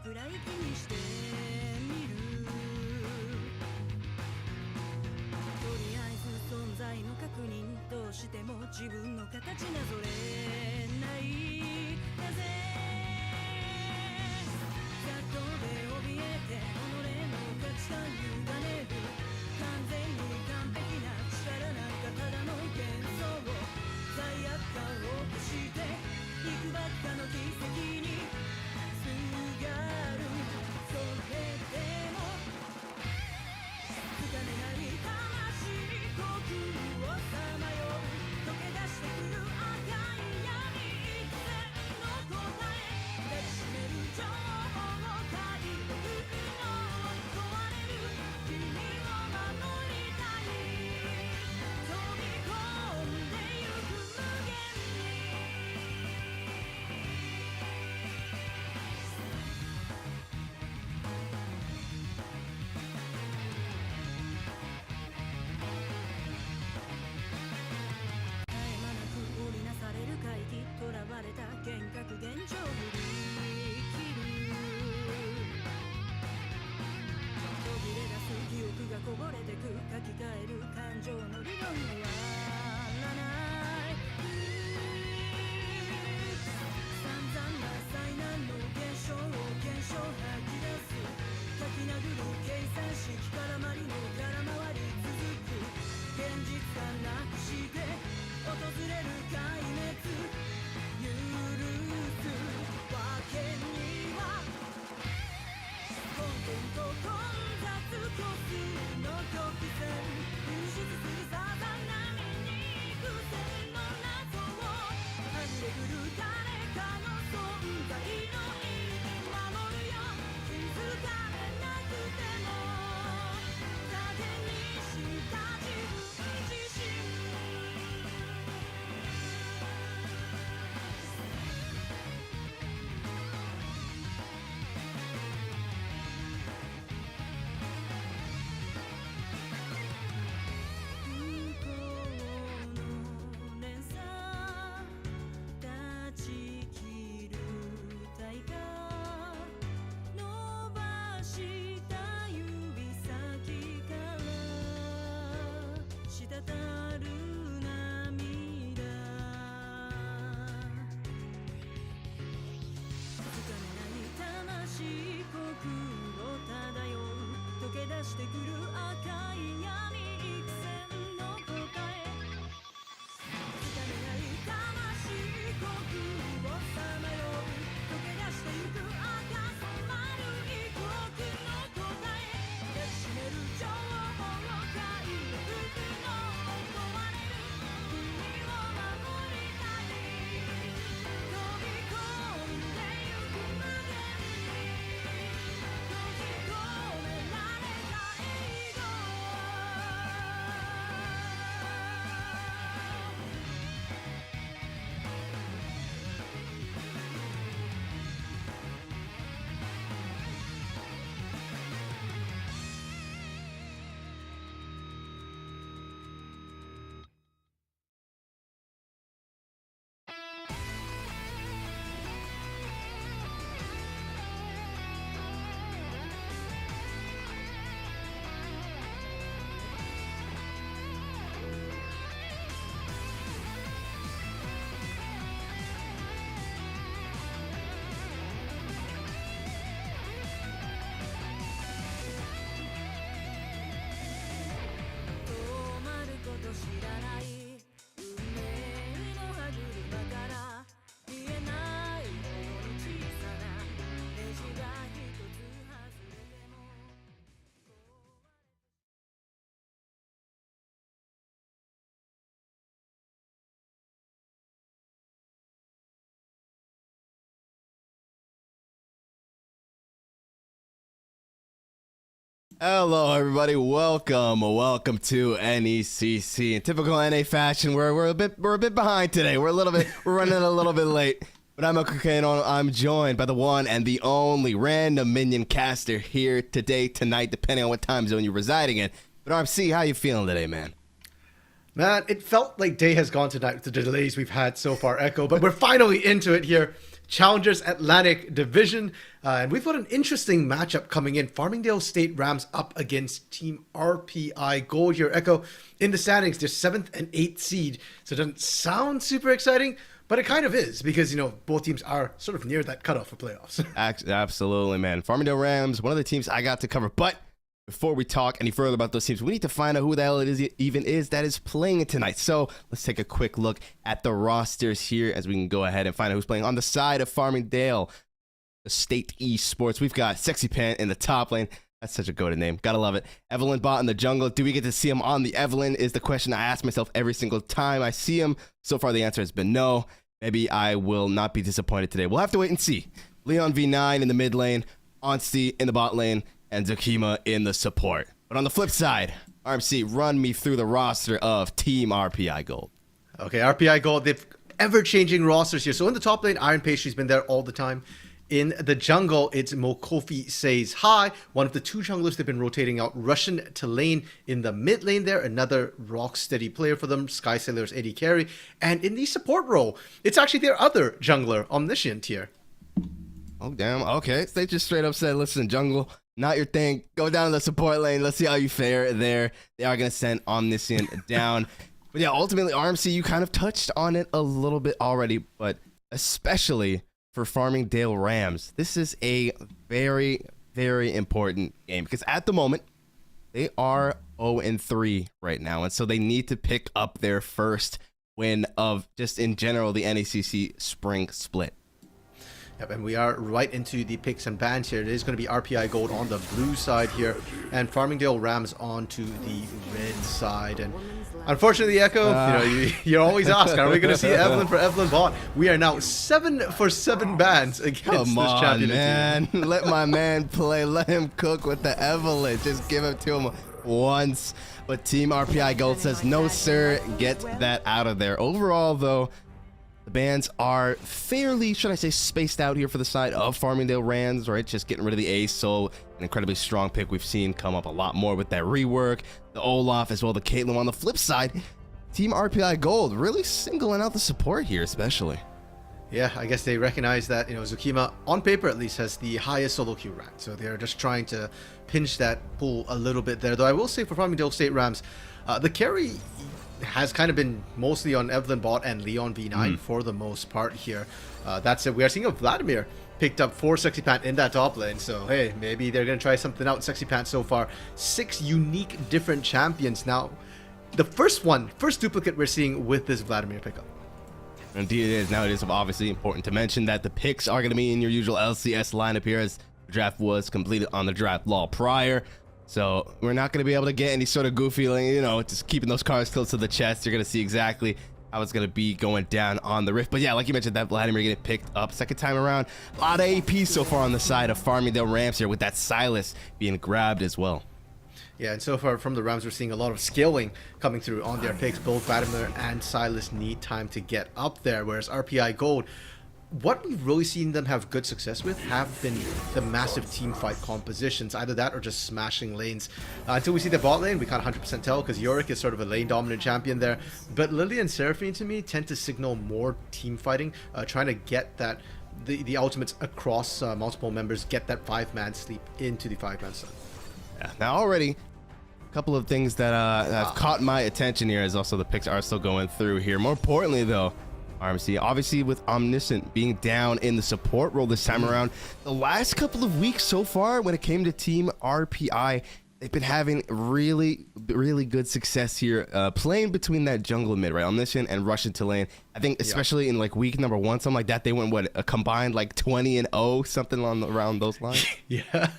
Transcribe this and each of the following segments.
くらい気にしてみる。とりあえず存在の確認、どうしても自分の形なぞれないなぜ。ざっとで怯えて己の価値観委ねる。完全に完璧な力なんかただの幻想。罪悪感を消していくばっかの奇跡にすがる。それでもつかめない魂呼吸をさまよう。溶け出してくる赤い闇、一線の答え抱きしめる情報を解読の問われる君を守りたい。飛び込んでゆく無限に。絶え間なく織りなされる回帰、囚われた幻覚現状振り切る。途切れ出す記憶がこぼれてく、書き換える感情の理論終わらない。散々な災難の現象を検証吐き出す。書き殴る計算式絡まりの空回り続く。現実感なくして訪れる壊滅、許すわけには。混沌と混雑虚数の曲線、流出するさざ波に幾千の謎をあふれくる誰かの存在の意味守るよ。気づかれなくても盾にした自分自身。不幸の連鎖断ち切る対価、伸ばした指先から滴る涙。つかめない魂呼吸を漂う。溶け出してくる赤い闇、幾千の答えつかめない魂呼吸をさまよう。溶け出してゆく赤染まる異国の答え抱きしめる情報を解読の問われる君を守りたい。飛び込んでゆく無限に閉じ込められたエゴ。止まること知らない運命の歯車から見えないほどに小さなネジが一つ外れても。Hello, everybody. Welcome to NECC. In typical NA fashion, we're a bit behind today. We're running a little bit late. But I'm Okukano. I'm joined by the one and the only random minion caster here today, tonight, depending on what time zone you're residing in. But RMC, how you feeling today, man? Man, it felt like day has gone tonight with the delays we've had so far, Echo, but we're finally into it here. Challengers Atlantic Division. And we've got an interesting matchup coming in. Farmingdale State Rams up against Team RPI Gold here. Echo, in the standings, they're 7th and 8th seed. So it doesn't sound super exciting, but it kind of is because, both teams are sort of near that cutoff for playoffs. Absolutely, man. Farmingdale Rams, one of the teams I got to cover. But before we talk any further about those teams, we need to find out who the hell it is that is playing tonight. So let's take a quick look at the rosters here as we can go ahead and find out who's playing on the side of Farmingdale State Esports. We've got Sexy Pan in the top lane. That's such a goated name. Gotta love it. Evelyn Bot in the jungle. Do we get to see him on the Evelyn is the question I ask myself every single time I see him. So far, the answer has been no. Maybe I will not be disappointed today. We'll have to wait and see. Leon V9 in the mid lane. Onsi in the bot lane. And Zukima in the support. But on the flip side, RMC, run me through the roster of Team RPI Gold. Okay, RPI Gold, they've ever-changing rosters here. So in the top lane, Iron Pastry's been there all the time. In the jungle, it's Mokofi Says Hi, one of the two junglers they've been rotating out. Russian to lane in the mid lane there, another rock steady player for them, Sky Sailor's Eddie Carey. And in the support role, it's actually their other jungler, Omniscient here. Oh, damn. Okay, so they just straight up said, listen, jungle, not your thing. Go down to the support lane. Let's see how you fare there. They are going to send Omniscient down. But yeah, ultimately, RMC, you kind of touched on it a little bit already, but especially for Farmingdale Rams, this is a very, very important game because at the moment, they are 0-3 right now. And so they need to pick up their first win of just in general the NECC spring split. Yep, and we are right into the picks and bans here. It is going to be RPI Gold on the blue side here, and Farmingdale Rams onto the red side. And unfortunately, Echo, you're always asking, are we going to see Evelyn for Evelyn Bot? We are now 7 for 7 bans against this champion man. Let my man play. Let him cook with the Evelyn. Just give it to him once. But Team RPI Gold says, no, sir, get that out of there. Overall, though, the bans are fairly, should I say, spaced out here for the side of Farmingdale Rams, right? Just getting rid of the Ace, so an incredibly strong pick we've seen come up a lot more with that rework. The Olaf as well, the Caitlyn. On the flip side, Team RPI Gold really singling out the support here, especially. Yeah, I guess they recognize that, Zukima, on paper at least, has the highest solo queue rank. So they're just trying to pinch that pool a little bit there. Though I will say for Farmingdale State Rams, the carry has kind of been mostly on Evelyn Bot and Leon V9 for the most part here. That said, we are seeing a Vladimir picked up for Sexy Pant in that top lane. So, hey, maybe they're going to try something out. Sexy Pant so far, 6 unique different champions. Now, the first duplicate we're seeing with this Vladimir pickup. Indeed it is. Now it is obviously important to mention that the picks are going to be in your usual LCS lineup here as the draft was completed on the draft law prior. So we're not going to be able to get any sort of goofy, just keeping those cards close to the chest. You're going to see exactly how it's going to be going down on the Rift. But yeah, like you mentioned, that Vladimir getting picked up second time around. A lot of AP so far on the side of Farmingdale Rams here with that Silas being grabbed as well. Yeah, and so far from the Rams, we're seeing a lot of scaling coming through on their picks. Both Vladimir and Silas need time to get up there, whereas RPI Gold, what we've really seen them have good success with have been the massive team fight compositions, either that or just smashing lanes. Until we see the bot lane, we can't 100% tell because Yorick is sort of a lane dominant champion there. But Lily and Seraphine to me tend to signal more team fighting, trying to get that the ultimates across multiple members, get that 5-man sleep into the 5-man sun. Yeah. Now already, a couple of things that have caught my attention here as also the picks are still going through here. More importantly though, RMC, obviously with Omniscient being down in the support role this time around, the last couple of weeks so far when it came to Team RPI, they've been having really, really good success here playing between that jungle and mid, right? Omniscient and Russian to lane. I think especially in like week number 1, something like that, they went a combined like 20-0, something around those lines. Yeah,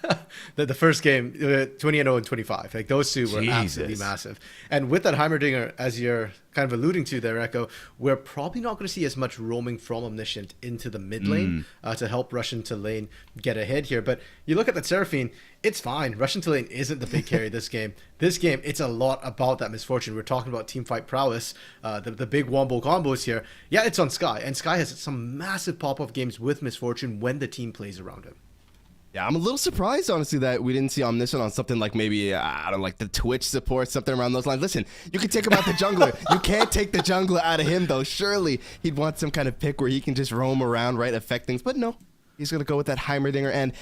the first game 20-0 and 25, like those two were absolutely massive. And with that Heimerdinger, as you're kind of alluding to there, Echo, we're probably not going to see as much roaming from Omniscient into the mid lane to help Russian to lane get ahead here. But you look at that Seraphine, it's fine. Russian to lane isn't the big carry this game. This game, it's a lot about that misfortune. We're talking about team fight prowess, the big wombo combos here. Yeah, it's on Sky, and Sky has some massive pop-off games with misfortune when the team plays around him. Yeah, I'm a little surprised, honestly, that we didn't see Omniscient on something like maybe, I don't know, like the Twitch support, something around those lines. Listen, you can take him out the jungler. You can't take the jungler out of him, though. Surely he'd want some kind of pick where he can just roam around, right, affect things. But no, he's going to go with that Heimerdinger. And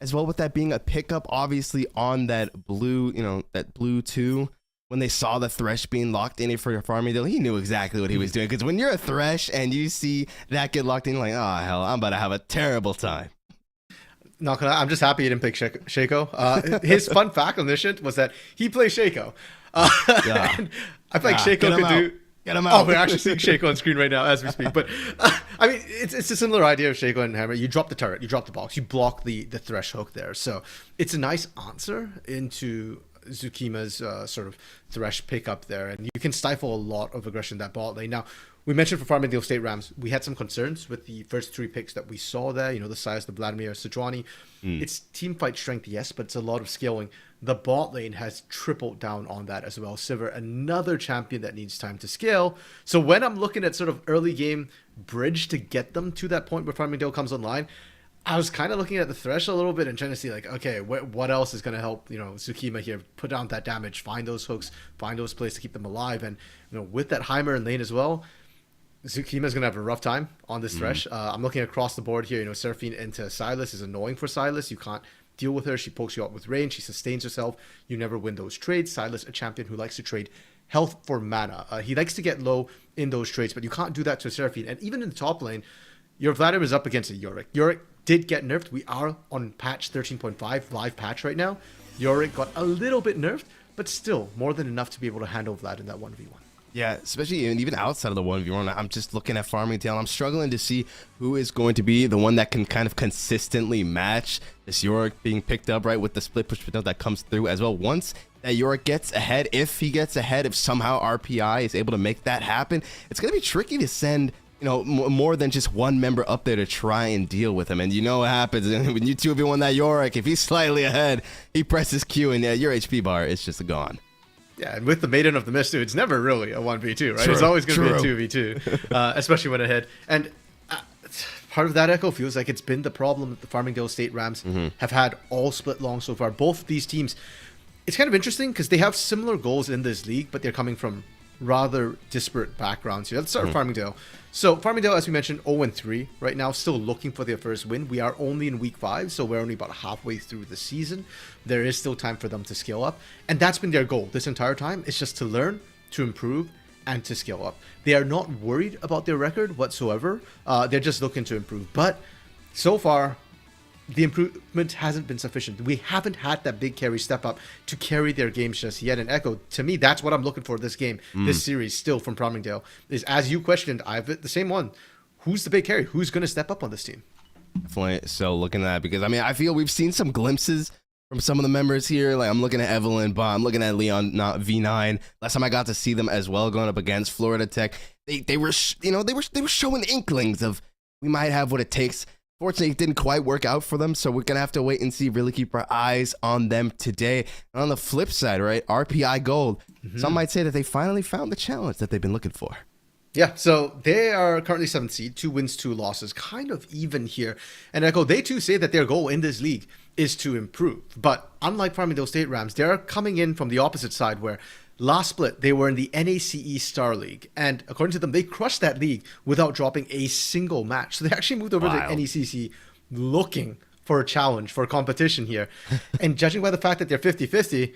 as well with that being a pickup, obviously, on that blue, that blue 2, when they saw the Thresh being locked in for Farmingdale, he knew exactly what he was doing. Because when you're a Thresh and you see that get locked in, you're like, oh, hell, I'm about to have a terrible time. I'm just happy he didn't pick Shaco. His fun fact on this shit was that he plays Shaco. And I feel like Shaco could do. Get him out. Oh, we're actually seeing Shaco on screen right now as we speak. But I mean, it's a similar idea of Shaco and Hammer. You drop the turret, you drop the box, you block the Thresh hook there. So it's a nice answer into Zukima's sort of Thresh pickup there, and you can stifle a lot of aggression in that bot lane. Now, we mentioned for Farmingdale State Rams, we had some concerns with the first 3 picks that we saw there. The size, the Vladimir, Sejuani. It's team fight strength, yes, but it's a lot of scaling. The bot lane has tripled down on that as well. Sivir, another champion that needs time to scale. So when I'm looking at sort of early game bridge to get them to that point where Farmingdale comes online, I was kind of looking at the Thresh a little bit and trying to see, like, okay, what else is going to help, Tsukima here put down that damage, find those hooks, find those plays to keep them alive. And, with that Heimer in lane as well, Tsukima's going to have a rough time on this Thresh. I'm looking across the board here. Seraphine into Sylas is annoying for Sylas. You can't deal with her. She pokes you out with range. She sustains herself. You never win those trades. Sylas, a champion who likes to trade health for mana. He likes to get low in those trades, but you can't do that to Seraphine. And even in the top lane, your Vladimir is up against a Yorick. Yorick did get nerfed. We are on patch 13.5, live patch right now. Yorick got a little bit nerfed, but still more than enough to be able to handle Vlad in that 1v1. Yeah, especially even outside of the 1v1, I'm just looking at Farmingdale. I'm struggling to see who is going to be the one that can kind of consistently match this Yorick being picked up, right, with the split push that comes through as well. Once that Yorick gets ahead, if somehow RPI is able to make that happen, it's going to be tricky to send, more than just one member up there to try and deal with him. And you know what happens when you 2v1 that Yorick, if he's slightly ahead, he presses Q and your HP bar is just gone. Yeah, and with the Maiden of the Mist, too, it's never really a 1v2, right? True, it's always going to be a 2v2, especially when ahead. And part of that echo feels like it's been the problem that the Farmingdale State Rams have had all split long so far. Both these teams, it's kind of interesting because they have similar goals in this league, but they're coming from rather disparate backgrounds here. Let's start with Farmingdale. So Farmingdale, as we mentioned, 0-3 right now, still looking for their first win. We are only in week 5, so we're only about halfway through the season. There is still time for them to scale up, and that's been their goal this entire time. It's just to learn, to improve, and to scale up. They are not worried about their record whatsoever. They're just looking to improve. But so far, the improvement hasn't been sufficient. We haven't had that big carry step up to carry their games just yet. And Echo, to me, that's what I'm looking for this game, this series still from Farmingdale, is as you questioned, I have the same one. Who's the big carry? Who's going to step up on this team? Definitely. So looking at that, because I feel we've seen some glimpses from some of the members here. Like I'm looking at Evelyn, but I'm looking at Leon, not V9. Last time I got to see them as well, going up against Florida Tech, they were showing inklings of we might have what it takes. Fortunately, it didn't quite work out for them, so we're going to have to wait and see, really keep our eyes on them today. And on the flip side, right, RPI Gold, some might say that they finally found the challenge that they've been looking for. Yeah, so they are currently 7th seed, 2 wins, 2 losses, kind of even here. And Echo, they too say that their goal in this league is to improve. But unlike Farmingdale State Rams, they're coming in from the opposite side where last split, they were in the NECC Star League. And according to them, they crushed that league without dropping a single match. So they actually moved over to NECC looking for a challenge, for a competition here. And judging by the fact that they're 50-50,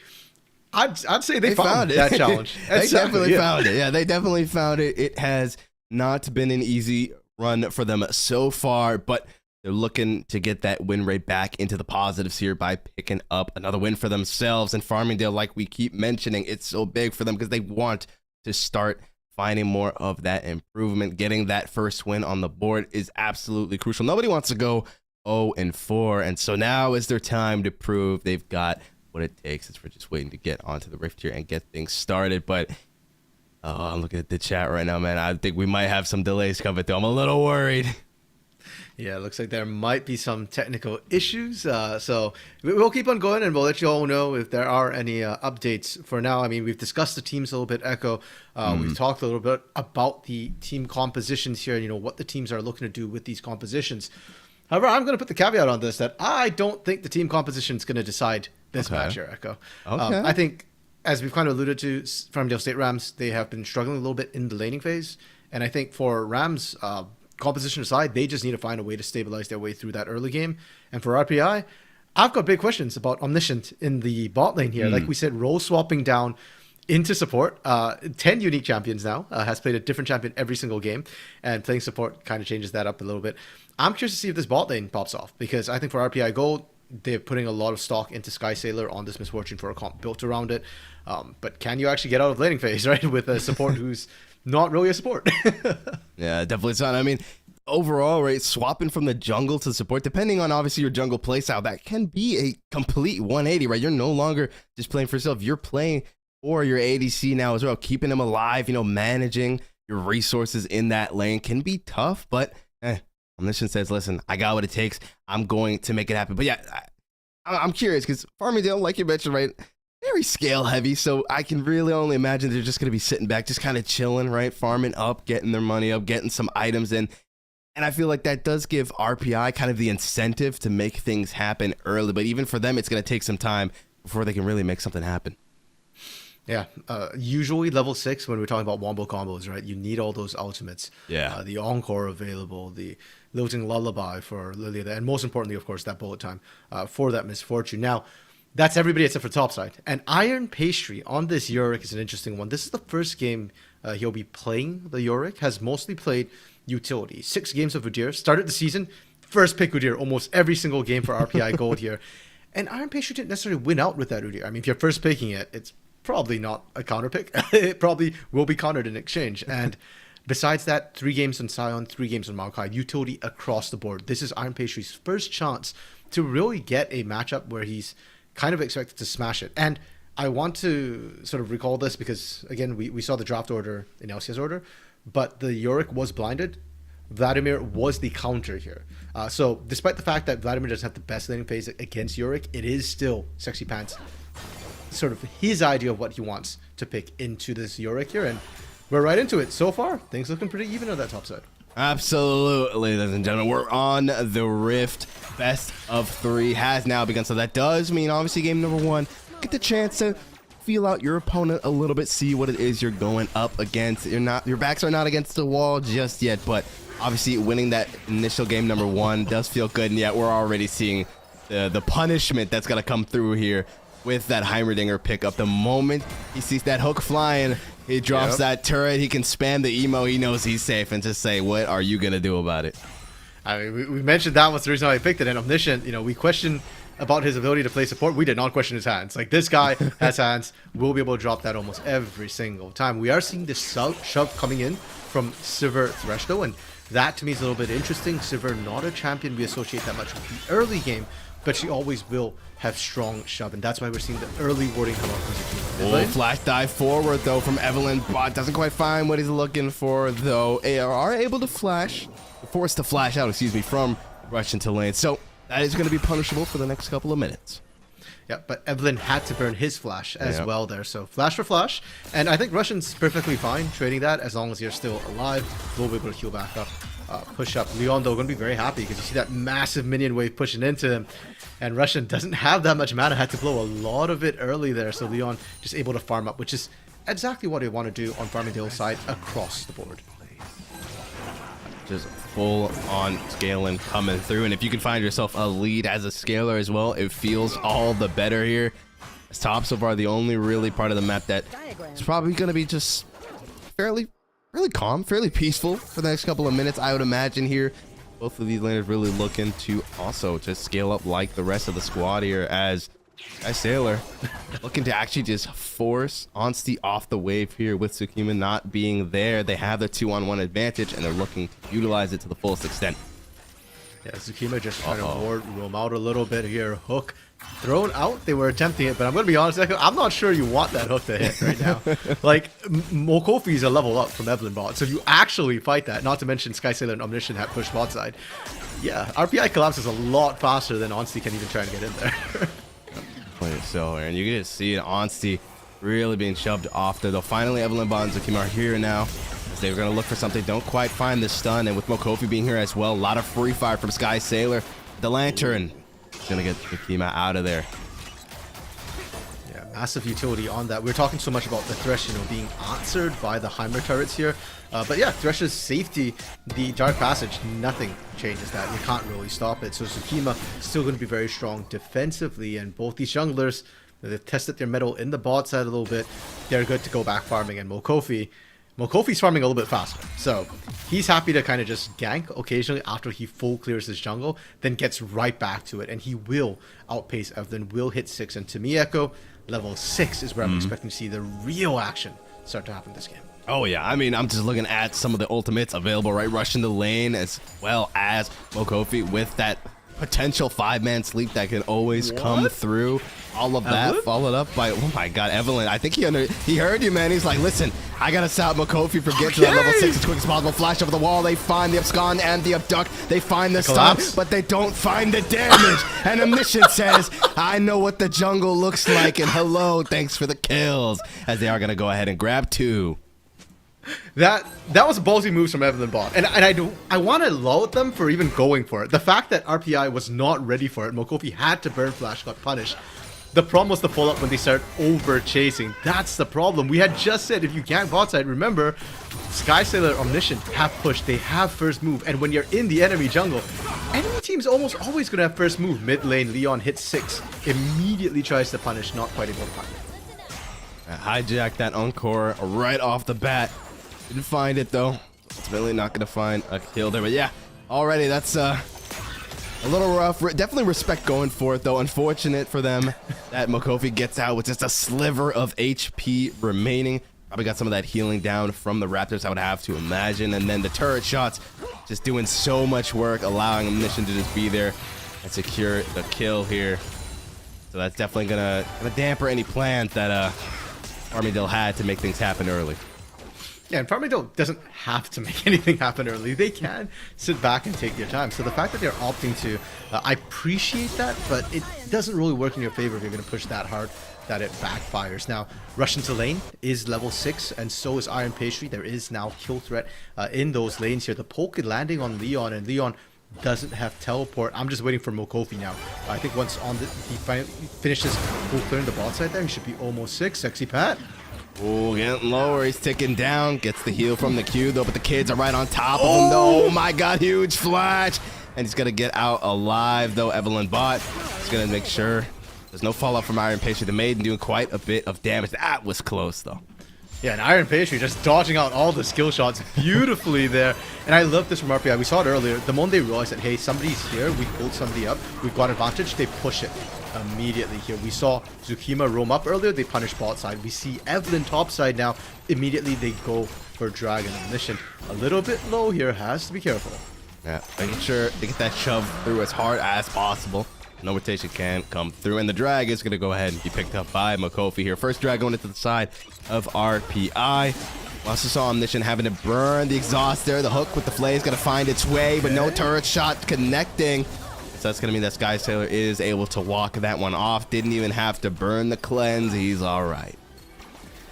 I'd say they found that challenge. They definitely found it. Yeah, they definitely found it. It has not been an easy run for them so far, but they're looking to get that win rate back into the positives here by picking up another win for themselves. And Farmingdale, like we keep mentioning, it's so big for them because they want to start finding more of that improvement. Getting that first win on the board is absolutely crucial. Nobody wants to go 0-4, and so now is their time to prove they've got what it takes. We're just waiting to get onto the Rift here and get things started. But I'm looking at the chat right now, man. I think we might have some delays coming through. I'm a little worried. Yeah, it looks like there might be some technical issues. So we'll keep on going, and we'll let you all know if there are any updates. For now, I mean, we've discussed the teams a little bit, Echo. We've talked a little bit about the team compositions here, and, what the teams are looking to do with these compositions. However, I'm going to put the caveat on this that I don't think the team composition is going to decide this match here, Echo. Okay. I think, as we've kind of alluded to, Farmingdale State Rams, they have been struggling a little bit in the laning phase. And I think for Rams, composition aside, they just need to find a way to stabilize their way through that early game. And for RPI, I've got big questions about Omniscient in the bot lane here. Like we said, role swapping down into support. 10 unique champions now, has played a different champion every single game, and playing support kind of changes that up a little bit. I'm curious to see if this bot lane pops off, because I think for RPI Gold, they're putting a lot of stock into Sky Sailor on this Misfortune for a comp built around it. But can you actually get out of laning phase, right, with a support who's not really a support? Yeah, definitely it's not. I mean, overall, right, swapping from the jungle to support, depending on obviously your jungle playstyle, that can be a complete 180, right? You're no longer just playing for yourself. You're playing for your ADC now as well, keeping them alive, managing your resources in that lane can be tough, but Omniscient says, listen, I got what it takes. I'm going to make it happen. But yeah, I'm curious because Farmingdale, like you mentioned, right, very scale heavy. So I can really only imagine they're just going to be sitting back, just kind of chilling, right, farming up, getting their money up, getting some items in. And I feel like that does give RPI kind of the incentive to make things happen early. But even for them, it's going to take some time before they can really make something happen. Yeah, usually level 6 when we're talking about wombo combos, right? You need all those ultimates. Yeah. The Encore available, the Lilting Lullaby for Lilia, and most importantly, of course, that bullet time for that Misfortune. Now, that's everybody except for topside. And Iron Pastry on this Yorick is an interesting one. This is the first game he'll be playing the Yorick, has mostly played utility. 6 games of Udyr, started the season, first pick Udyr almost every single game for RPI Gold here. And Iron Pastry didn't necessarily win out with that Udyr. I mean, if you're first picking it, it's probably not a counter pick. It probably will be countered in exchange. And besides that, 3 games on Sion, 3 games on Maokai, utility across the board. This is Iron Pastry's first chance to really get a matchup where he's kind of expected to smash it. And I want to sort of recall this because, again, we saw the draft order in LCS order, but the Yorick was blinded. Vladimir was the counter here. So despite the fact that Vladimir doesn't have the best laning phase against Yorick, it is still Sexy Pants sort of his idea of what he wants to pick into this Yorick here, and we're right into it. So far, things looking pretty even on that top side. Absolutely, ladies and gentlemen. We're on the Rift. Best of 3 has now begun, so that does mean obviously game number 1, get the chance to feel out your opponent a little bit, see what it is you're going up against. Your backs are not against the wall just yet, but obviously winning that initial game number 1 does feel good, and yet we're already seeing the punishment that's going to come through here with that Heimerdinger pickup. The moment he sees that hook flying, he drops that turret, he can spam the emo, he knows he's safe, and just say, what are you going to do about it? I mean, we mentioned that was the reason why I picked it, and Omniscient, we questioned about his ability to play support. We did not question his hands. Like, this guy has hands, will be able to drop that almost every single time. We are seeing this shove coming in from Sivir Thresh, though, and that to me is a little bit interesting. Sivir, not a champion we associate that much with the early game, but she always will have strong shove, and that's why we're seeing the early warding come up from Zakima. Flash dive forward, though, from Evelyn. Bot doesn't quite find what he's looking for, though. AR are able to flash, forced to flash out, from rush into lane. So that is going to be punishable for the next couple of minutes. Yeah, but Evelyn had to burn his flash as well there. So flash for flash. And I think Russian's perfectly fine trading that as long as you're still alive. We'll be able to heal back up. Push up. Leon, though, going to be very happy because you see that massive minion wave pushing into him. And Russian doesn't have that much mana. Had to blow a lot of it early there. So Leon just able to farm up, which is exactly what they want to do on Farmingdale side across the board. Just full on scaling coming through. And if you can find yourself a lead as a scaler as well, it feels all the better here. As top so far, the only really part of the map that is probably going to be just fairly calm, fairly peaceful for the next couple of minutes, I would imagine here. Both of these laners really looking to also just scale up like the rest of the squad here, as Sailor looking to actually just force Onsty off the wave here with Tsukima not being there. They have the 2-on-1 advantage, and they're looking to utilize it to the fullest extent. Yeah, Tsukima just trying to roam out a little bit here. Hook thrown out. They were attempting it, but I'm going to be honest, I'm not sure you want that hook to hit right now. Like, Mokofi is a level up from Evelyn bot, so if you actually fight that, not to mention Sky Sailor and Omniscient had pushed bot side, yeah, RPI collapses a lot faster than Onsty can even try and get in there. So, and you can just see it, Onsty really being shoved off there. Though finally, Evelyn Bot and Zakima are here now. They're going to look for something, don't quite find the stun, and with Mokofi being here as well, a lot of free fire from Sky Sailor. The Lantern is going to get Zakima out of there. Yeah, massive utility on that. We're talking so much about the Thresh, being answered by the Heimer turrets here. But yeah, Thresh's safety, the Dark Passage, nothing changes that. You can't really stop it. So Zakima still going to be very strong defensively, and both these junglers, they've tested their mettle in the bot side a little bit. They're good to go back farming, and Mokofi's farming a little bit faster, so he's happy to kind of just gank occasionally after he full clears his jungle, then gets right back to it, and he will outpace Evelyn, will hit 6, and to me, Echo, level 6 is where I'm expecting to see the real action start to happen this game. Oh yeah, I mean, I'm just looking at some of the ultimates available, right? Rushing the lane as well as Mokofi with that potential 5-man sleep that can always come through. All of that followed up by, oh my god, Evelyn. I think he heard you, man. He's like, listen, I gotta stop Mokofi from getting to that level 6 as quick as possible. Flash over the wall. They find the abscond and the abduct. They find the stun, but they don't find the damage. And Omniscient says, I know what the jungle looks like. And hello, thanks for the kills. As they are gonna go ahead and grab 2. That was ballsy moves from Evelyn bot, and I want to laud them for even going for it. The fact that RPI was not ready for it, Mokofi had to burn flash, got punished. The problem was the follow-up when they start over-chasing. That's the problem. We had just said if you gank bot side, remember, Sky Sailor, Omniscient have pushed. They have first move. And when you're in the enemy jungle, enemy team's almost always going to have first move. Mid lane, Leon hits 6. Immediately tries to punish, not quite able to punish. Hijack that Encore right off the bat. Didn't find it, though. Ultimately not going to find a kill there. But yeah, already that's a little rough. Definitely respect going for it, though. Unfortunate for them that Mokofi gets out with just a sliver of HP remaining. Probably got some of that healing down from the Raptors, I would have to imagine. And then the turret shots just doing so much work, allowing Omniscient to just be there and secure the kill here. So that's definitely gonna damper any plans that Farmingdale had to make things happen early. Yeah, and Farmingdale doesn't have to make anything happen early. They can sit back and take their time. So the fact that they're opting to, I appreciate that, but it doesn't really work in your favor if you're going to push that hard that it backfires. Now, Rush into lane is level 6, and so is Iron Pastry. There is now kill threat in those lanes here. The poke landing on Leon, and Leon doesn't have teleport. I'm just waiting for Mokofi now. I think once on he finally finishes full clearing the bot side there, he should be almost 6. Sexy Pat. Oh, getting lower. He's ticking down. Gets the heal from the Q, though, but the kids are right on top of him, though. Oh, my God. Huge flash. And he's going to get out alive, though. Evelyn bot. He's going to make sure there's no fallout from Iron Pastry. The Maiden doing quite a bit of damage. That was close, though. Yeah, and Iron Pastry just dodging out all the skill shots beautifully there. And I love this from RPI. We saw it earlier. The moment they realized that, hey, somebody's here, we pulled somebody up, we've got advantage, they push it immediately here. We saw Zakima roam up earlier, they punish bot side. We see Evelyn top side now. Immediately they go for Dragon Omniscient. A little bit low here, has to be careful. Yeah, making sure they get that shove through as hard as possible. No rotation can come through, and the drag is going to go ahead and be picked up by Mokofi here. First drag going into the side of RPI. We also saw Omniscient having to burn the exhaust there. The hook with the flame is going to find its way, but no turret shot connecting. So that's going to mean that Sky Sailor is able to walk that one off. Didn't even have to burn the cleanse. He's all right.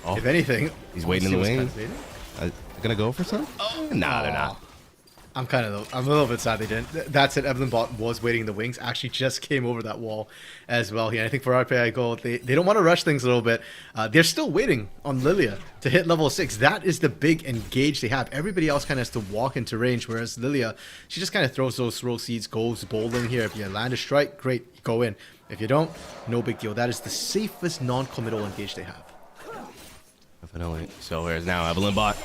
Oh, if anything, he's waiting in the wings. They're going to go for some? Oh, no, they're not. I'm a little bit sad they didn't. That's it. Evelyn bot was waiting in the wings. Actually just came over that wall as well here. I think for RPI Gold, they don't want to rush things a little bit. They're still waiting on Lilia to hit level 6. That is the big engage they have. Everybody else kind of has to walk into range, whereas Lilia, she just kind of throws those throw seeds, goes bowling here. If you land a strike, great, go in. If you don't, no big deal. That is the safest non-committal engage they have. Definitely. So whereas now Evelyn bot.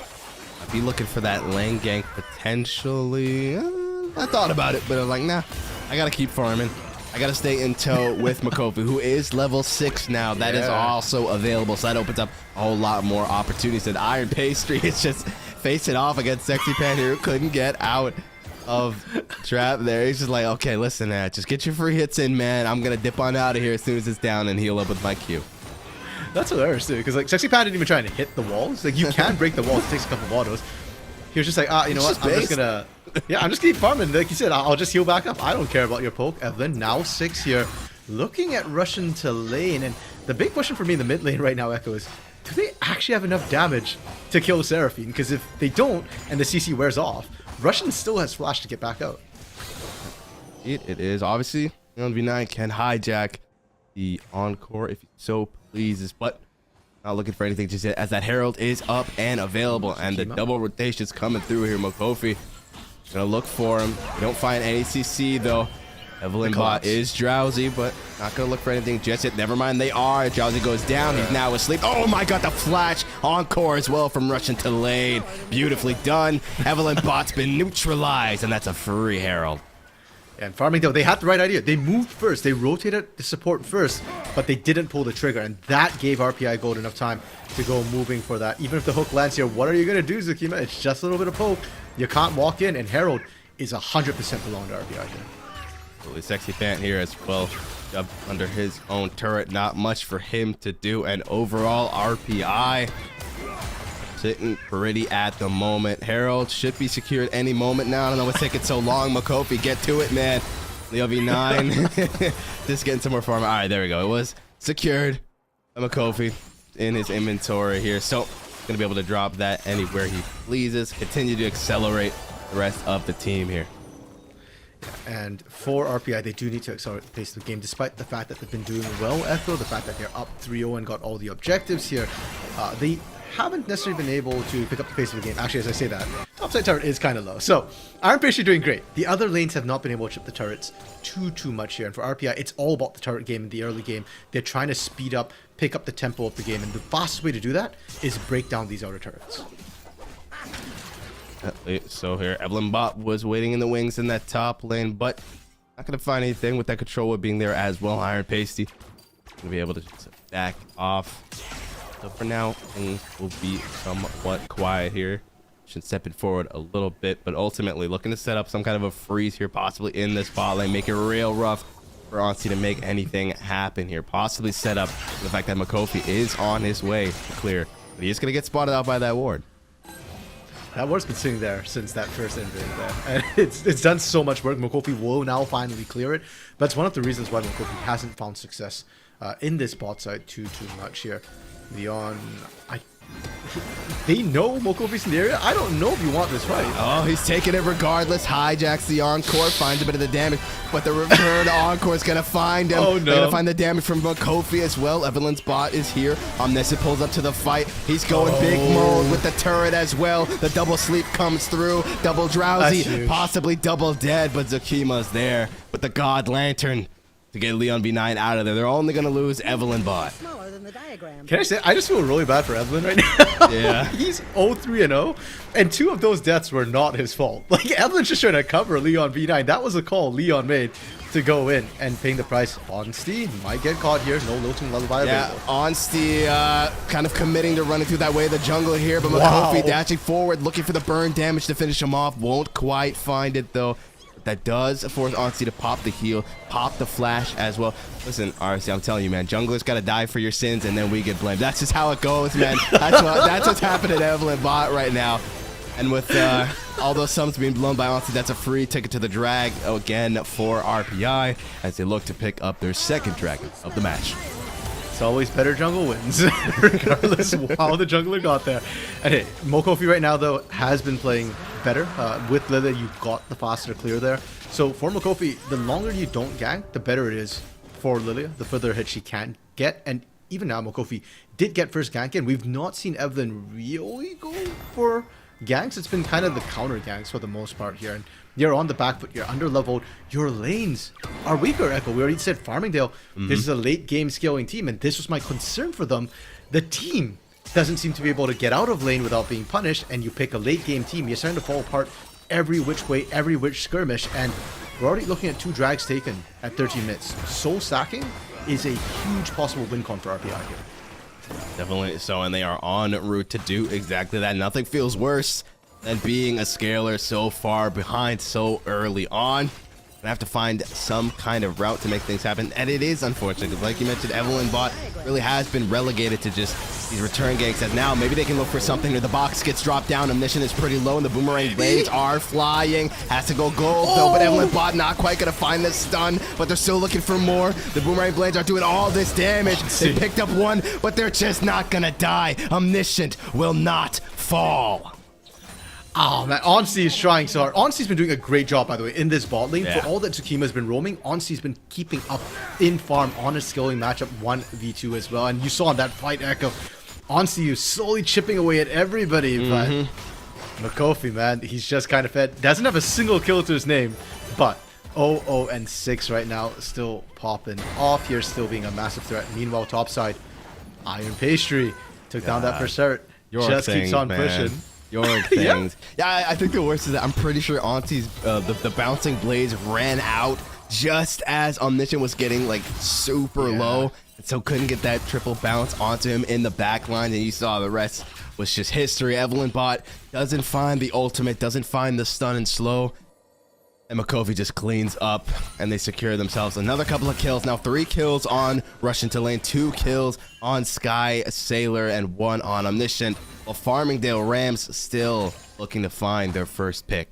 I'd be looking for that lane gank potentially. I thought about it, but I'm like, nah, I gotta keep farming. I gotta stay in tow with Mokofi, who is level 6 now. That is also available, so that opens up a whole lot more opportunities. And Iron Pastry is just facing off against Sexy Pan here, who couldn't get out of trap there. He's just like, okay, listen, just get your free hits in, man. I'm gonna dip on out of here as soon as it's down and heal up with my Q. That's hilarious too, because like Sexy Pat didn't even try to hit the walls. Like you can break the walls, it takes a couple of autos. He was just like, you know what? I'm just gonna keep farming. Like you said, I'll just heal back up. I don't care about your poke. Evelyn now 6 here, looking at Russian to lane, and the big question for me in the mid lane right now, Echo, is do they actually actually have enough damage to kill Seraphine, because if they don't and the CC wears off, Russian still has flash to get back out. It is. Obviously, V9 can hijack the Encore if he so pleases, but not looking for anything just yet, as that Herald is up and available, and the double rotation's coming through here. Mokofi gonna look for him. You don't find any CC though. Evelyn Bot is drowsy, but not gonna look for anything just yet. Never mind, they are. Drowsy goes down. He's now asleep. Oh my god, the flash Encore as well from Russian to lane. Beautifully done. Evelyn Bot's been neutralized, and that's a free Herald. And Farmingdale, they had the right idea. They moved first. They rotated the support first, but they didn't pull the trigger. And that gave RPI Gold enough time to go moving for that. Even if the hook lands here, what are you going to do, Zukima? It's just a little bit of poke. You can't walk in. And Herald is 100% belong to RPI here. Really sexy fan here as well. Shoved under his own turret. Not much for him to do. And overall, RPI sitting pretty at the moment. Herald should be secured any moment now. I don't know what's taking so long. Mokofi, get to it, man. Leo V9 just getting some more farm. All right, there we go. It was secured. Mokofi in his inventory here, so gonna be able to drop that anywhere he pleases. Continue to accelerate the rest of the team here. And for RPI, they do need to accelerate the pace of the game, despite the fact that they've been doing well, Echo, the fact that they're up 3-0 and got all the objectives here. They haven't necessarily been able to pick up the pace of the game. Actually, as I say that, topside turret is kind of low. So, Iron Pastry doing great. The other lanes have not been able to chip the turrets too much here. And for RPI, it's all about the turret game in the early game. They're trying to speed up, pick up the tempo of the game. And the fastest way to do that is break down these outer turrets. So here, Evelyn Bot was waiting in the wings in that top lane, but not going to find anything with that control wood being there as well. Iron Pasty going to be able to just back off. So for now, things will be somewhat quiet here. Should step it forward a little bit, but ultimately looking to set up some kind of a freeze here, possibly in this bot lane, make it real rough for Onsi to make anything happen here. Possibly set up the fact that Mokofi is on his way to clear, but he is going to get spotted out by that ward. That ward's been sitting there since that first invasion there. And it's done so much work. Mokofi will now finally clear it. But it's one of the reasons why Mokofi hasn't found success in this bot side too much here. Leon, they know Mokofi's in the area. I don't know if you want this fight. Oh, he's taking it regardless. Hijacks the Encore, finds a bit of the damage, but the return Encore is going to find him. Oh, no. They're going to find the damage from Mokofi as well. Evelyn's bot is here. Omniscient pulls up to the fight. He's going big mode with the turret as well. The double sleep comes through. Double drowsy, possibly double dead, but Zukima's there with the God Lantern to get Leon V9 out of there. They're only going to lose Evelyn bot. Can I say, I just feel really bad for Evelyn right now. Yeah. He's 0-3-0, and 2 of those deaths were not his fault. Like, Evelyn's just trying to cover Leon V9. That was a call Leon made to go in and paying the price. Onsti might get caught here. No Lilting Lullaby available. Onsti kind of committing to running through that way of the jungle here, but Mokofi dashing forward, looking for the burn damage to finish him off. Won't quite find it, though. That does force Onsi to pop the heal, pop the flash as well. Listen, RC, I'm telling you, man, junglers gotta die for your sins, and then we get blamed. That's just how it goes, man. That's what's happening to Evelyn Bot right now. And with all those sums being blown by Onsi, that's a free ticket to the drag again for RPI as they look to pick up their second dragon of the match. It's always better jungle wins, regardless of how the jungler got there. And hey, Mokofi right now, though, has been playing better. With Lilia, you got the faster clear there. So for Mokofi, the longer you don't gank, the better it is for Lilia, the further hit she can get. And even now, Mokofi did get first gank in. We've not seen Evelyn really go for ganks. It's been kind of the counter ganks for the most part here. And you're on the back foot, you're under leveled, your lanes are weaker, Echo. We already said Farmingdale, this is a late game scaling team, and this was my concern for them. The team doesn't seem to be able to get out of lane without being punished, and you pick a late game team, you're starting to fall apart every which way, every which skirmish, and we're already looking at 2 drags taken at 13 minutes. Soul stacking is a huge possible win con for RPI here. Definitely so, and they are en route to do exactly that. Nothing feels worse than being a scaler so far behind so early on. I have to find some kind of route to make things happen, and it is unfortunate because, like you mentioned, Evelyn Bot really has been relegated to just These return ganks as now maybe they can look for something or the box gets dropped down. Omniscient is pretty low and the boomerang blades are flying. Has to go gold though, but Evelyn Bot not quite gonna find this stun, but they're still looking for more. The boomerang blades are doing all this damage. They picked up one, but they're just not gonna die. Omniscient will not fall. Oh man, Onsi is trying so hard. Onsi's been doing a great job, by the way, in this bot lane. Yeah. For all that Tsukima's been roaming, Onsi's been keeping up in farm on a skilling matchup 1v2 as well. And you saw in that fight, Echo, Onsi is slowly chipping away at everybody. But Makofi, man, he's just kind of fed. Doesn't have a single kill to his name, but 0-0-6 right now, still popping off here, still being a massive threat. Meanwhile, topside, Iron Pastry took down that first turret. Just keeps on pushing. Your things. Yeah, I think the worst is that I'm pretty sure Auntie's the bouncing blades ran out just as Omniscient was getting like super low, and so couldn't get that triple bounce onto him in the back line, and you saw the rest was just history. Evelyn Bot doesn't find the ultimate, doesn't find the stun and slow, and Makofi just cleans up, and they secure themselves another couple of kills. Now 3 kills on Rush into Lane, 2 kills on Sky Sailor, and 1 on Omniscient. Well, Farmingdale Rams still looking to find their first pick.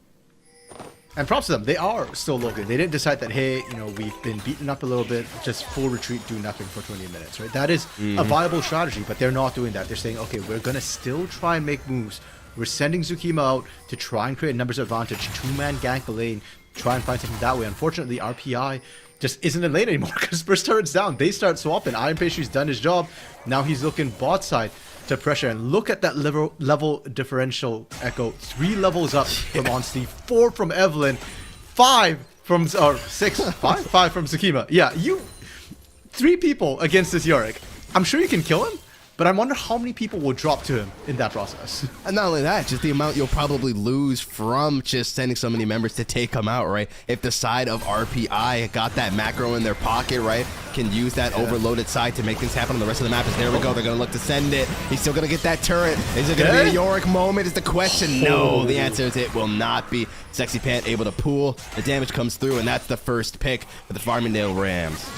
And props to them, they are still looking. They didn't decide that, hey, you know, we've been beaten up a little bit, just full retreat, do nothing for 20 minutes, right? That is a viable strategy, but they're not doing that. They're saying, okay, we're going to still try and make moves. We're sending Tsukima out to try and create numbers advantage, 2-man gank the lane, try and find something that way. Unfortunately, RPI just isn't in lane anymore because first turret's down. They start swapping. Iron Pastry's done his job. Now he's looking bot side to pressure, and look at that level differential, Echo. 3 levels up from Onstee, 4 from Evelyn, 5 from, or 6, 5 from Tsukima. Yeah, 3 people against this Yorick. I'm sure you can kill him, but I wonder how many people will drop to him in that process. And not only that, just the amount you'll probably lose from just sending so many members to take him out, right? If the side of RPI got that macro in their pocket, right, can use that overloaded side to make things happen on the rest of the map. Is there we go. They're going to look to send it. He's still going to get that turret. Is it going to be a Yorick moment is the question. No, the answer is it will not be. Sexy Pant able to pool. The damage comes through, and that's the first pick for the Farmingdale Rams.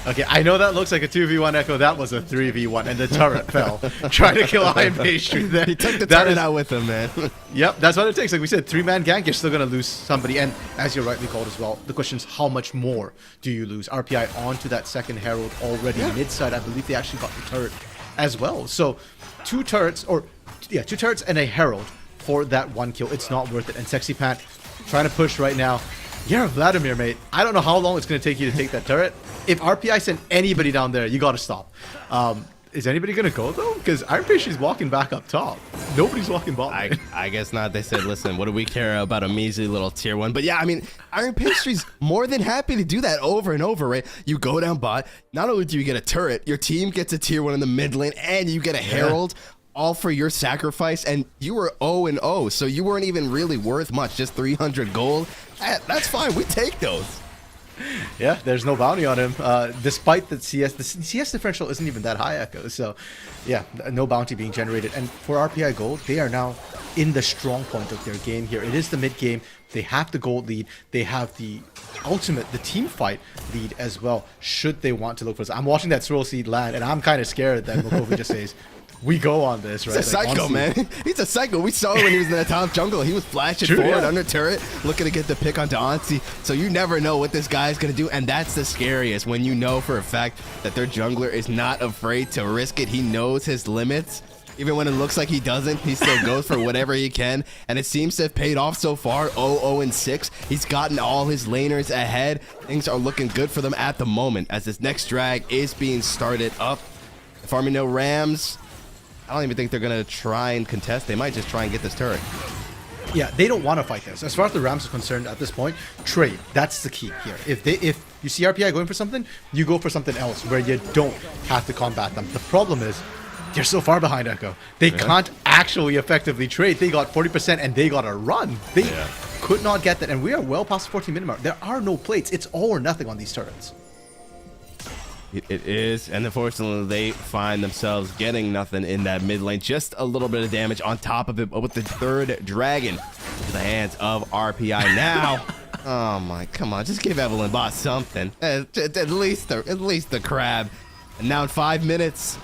Okay, I know that looks like a 2v1, Echo. That was a 3v1, and the turret fell. Trying to kill Iron Pastry there. He took the turret out with him, man. Yep, that's what it takes. Like we said, 3-man gank, you're still going to lose somebody. And as you rightly called as well, the question is how much more do you lose? RPI onto that second Herald already mid-side. I believe they actually got the turret as well. So 2 turrets, or 2 turrets and a Herald for that 1 kill. It's not worth it. And Sexy Pant trying to push right now. You're Vladimir, mate. I don't know how long it's going to take you to take that turret. If RPI sent anybody down there, you got to stop. Is anybody going to go, though? Because Iron Pastry's walking back up top. Nobody's walking bottom. I guess not. They said, listen, what do we care about a measly little tier 1? But yeah, I mean, Iron Pastry's more than happy to do that over and over, right? You go down bot. Not only do you get a turret, your team gets a tier 1 in the mid lane, and you get a Herald. All for your sacrifice, and you were 0-0, so you weren't even really worth much, just 300 gold. That's fine, we take those. Yeah, there's no bounty on him, despite the CS differential isn't even that high, Echo. So, yeah, no bounty being generated. And for RPI Gold, they are now in the strong point of their game here. It is the mid game. They have the gold lead. They have the ultimate, the team fight lead as well, should they want to look for this. I'm watching that Swirl Seed land, and I'm kind of scared that Mokovi just says, we go on this, right? He's a psycho, man. He's a psycho. We saw it when he was in the top jungle. He was flashing forward under turret, looking to get the pick onto Ansi. So you never know what this guy's going to do. And that's the scariest, when you know for a fact that their jungler is not afraid to risk it. He knows his limits. Even when it looks like he doesn't, he still goes for whatever he can. And it seems to have paid off so far. 0-0-6. He's gotten all his laners ahead. Things are looking good for them at the moment as this next drag is being started up. The Farmingdale Rams, I don't even think they're going to try and contest. They might just try and get this turret. Yeah, they don't want to fight this. As far as the Rams are concerned at this point, trade. That's the key here. If you see RPI going for something, you go for something else where you don't have to combat them. The problem is, they're so far behind, Echo. They can't actually effectively trade. They got 40% and they got a run. They could not get that. And we are well past the 14-minute mark. There are no plates. It's all or nothing on these turrets. It is, and unfortunately they find themselves getting nothing in that mid lane. Just a little bit of damage on top of it, but with the third dragon to the hands of RPI now. Oh my, come on, just give Evelyn Bot something. At least the crab. And now in 5 minutes,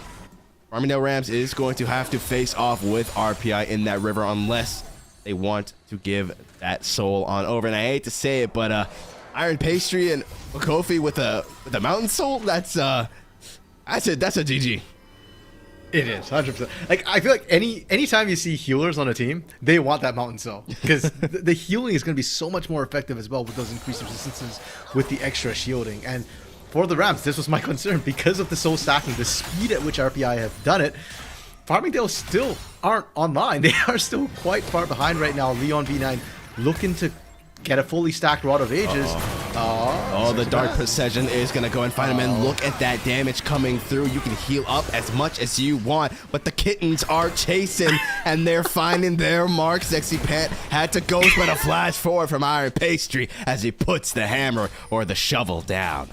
Farmingdale Rams is going to have to face off with RPI in that river unless they want to give that soul on over. And I hate to say it, but Iron Pastry and Kofi with a Mountain Soul, that's a GG. It is 100%. Like I feel like anytime you see healers on a team, they want that Mountain Soul because the healing is going to be so much more effective as well with those increased resistances with the extra shielding. And for the Rams, this was my concern because of the soul stacking, the speed at which RPI have done it. Farmingdale still aren't online. They are still quite far behind right now. Leon V9 looking to get a fully stacked Rod of Ages. Oh, the Dark Precision is going to go and find him. And look at that damage coming through. You can heal up as much as you want, but the kittens are chasing and they're finding their mark. Sexy Pant had to go with a flash forward from Iron Pastry as he puts the hammer or the shovel down.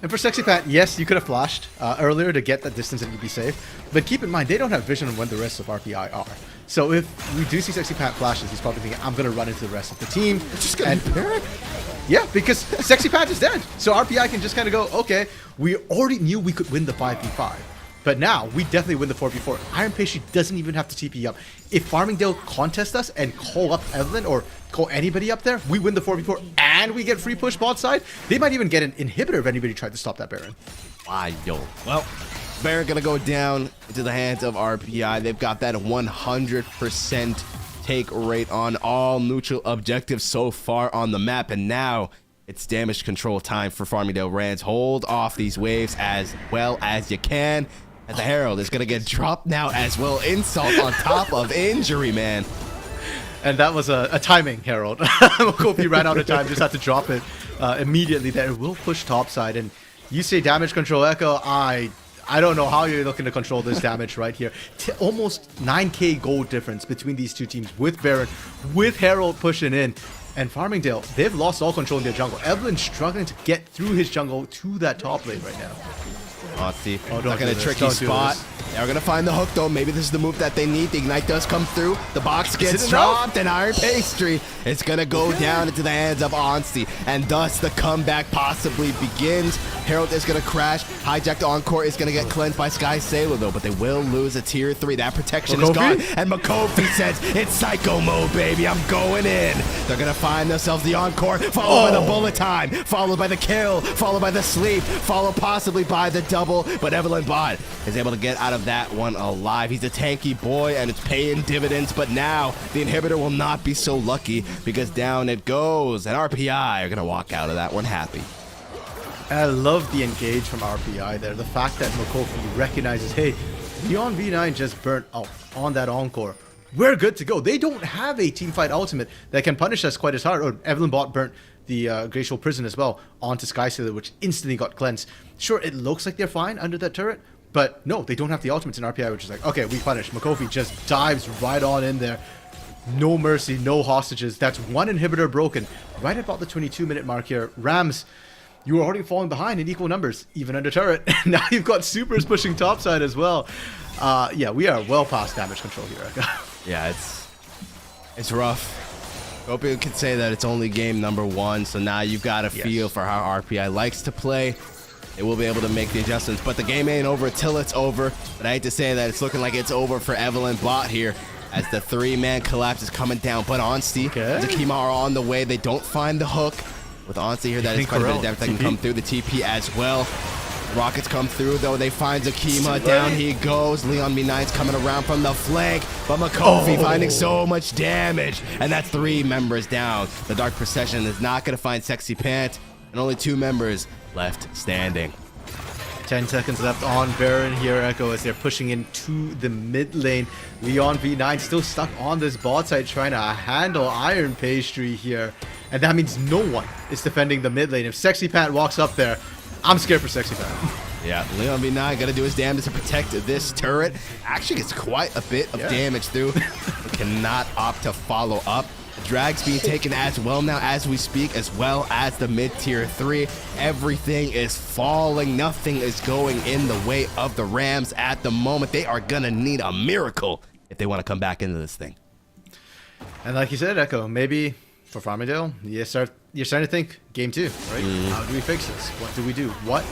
And for Sexy Pat, yes, you could have flashed earlier to get that distance and you'd be safe. But keep in mind, they don't have vision on when the rest of RPI are. So if we do see Sexy Pat flashes, he's probably thinking, I'm going to run into the rest of the team. It's just going to be Barrett? Yeah, because Sexy Pat is dead. So RPI can just kind of go, okay, we already knew we could win the 5v5. But now, we definitely win the 4v4. Iron Pastry doesn't even have to TP up. If Farmingdale contest us and call up Evelyn or call anybody up there, we win the 4v4 and we get free push bot side. They might even get an inhibitor if anybody tried to stop that Baron. Wild. Well, Baron gonna go down into the hands of RPI. They've got that 100% take rate on all neutral objectives so far on the map. And now it's damage control time for Farmingdale Rams. Hold off these waves as well as you can. And the Herald is going to get dropped now as well. Insult on top of injury, man. And that was a timing, Herald. Kofi ran out of time, just had to drop it immediately there. It will push topside. And you say damage control, Echo. I don't know how you're looking to control this damage right here. Almost 9k gold difference between these two teams with Baron, with Herald pushing in. And Farmingdale, they've lost all control in their jungle. Evelyn's struggling to get through his jungle to that top lane right now. Oh, Steve. Not going to tricky spot. They're going to find the hook, though. Maybe this is the move that they need. The Ignite does come through. The box gets dropped, and Iron Pastry is going to go down into the hands of Onsty. And thus, the comeback possibly begins. Herald is going to crash. Hijacked Encore is going to get cleansed by Sky Sailor, though. But they will lose a tier 3. That protection is gone. And Makofi says, it's Psycho mode, baby. I'm going in. They're going to find themselves the Encore, followed by the bullet time, followed by the kill, followed by the sleep, followed possibly by the double. But Evelyn Bot is able to get out of that one alive. He's a tanky boy, and it's paying dividends. But now the inhibitor will not be so lucky because down it goes. And RPI are going to walk out of that one happy. I love the engage from RPI there. The fact that Makofi recognizes, hey, Leon V9 just burnt out on that Encore. We're good to go. They don't have a teamfight ultimate that can punish us quite as hard. Or Evelyn Bot burnt the Glacial Prison as well onto Sky Sailor, which instantly got cleansed. Sure, it looks like they're fine under that turret, but no, they don't have the ultimates in RPI, which is like, okay, we punish. Makofi just dives right on in there. No mercy, no hostages. That's one inhibitor broken. Right about the 22-minute mark here. Rams, you were already falling behind in equal numbers, even under turret. Now you've got supers pushing topside as well. Yeah, we are well past damage control here. Yeah, it's rough. Hope you can say that it's only game number 1, so now you've got a feel for how RPI likes to play. They will be able to make the adjustments, but the game ain't over till it's over. But I hate to say that it's looking like it's over for Evelyn Bot here as the 3-man collapse is coming down. But Onsty and Zakima are on the way. They don't find the hook. With Onsty here, that is quite a bit of damage that can come through. The TP as well. Rockets come through, though. They find Zakima. Down he goes. Leon V9's coming around from the flank. But Makofi finding so much damage. And that's 3 members down. The Dark Procession is not going to find Sexy Pant. And only 2 members left standing. 10 seconds left on Baron here, Echo, as they're pushing into the mid lane. Leon V9 still stuck on this bot side trying to handle Iron Pastry here. And that means no one is defending the mid lane. If Sexy Pant walks up there, I'm scared for Sexy Pant. Yeah, Leon V9 got to do his damnedest to protect this turret. Actually gets quite a bit of damage through. Cannot opt to follow up. The drag's being taken as well now as we speak, as well as the mid-tier 3. Everything is falling. Nothing is going in the way of the Rams at the moment. They are going to need a miracle if they want to come back into this thing. And like you said, Echo, maybe for Farmingdale, you're starting to think game 2, right? How do we fix this? What do we do? What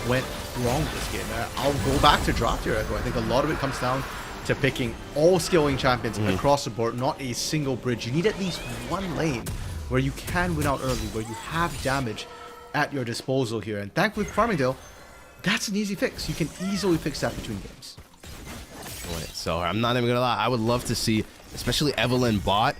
went wrong this game. I'll go back to draft here, Echo. I think a lot of it comes down to picking all scaling champions across the board, not a single bridge. You need at least one lane where you can win out early, where you have damage at your disposal here. And thankfully for Farmingdale, that's an easy fix. You can easily fix that between games. So I'm not even gonna lie, I would love to see, especially Evelyn bot,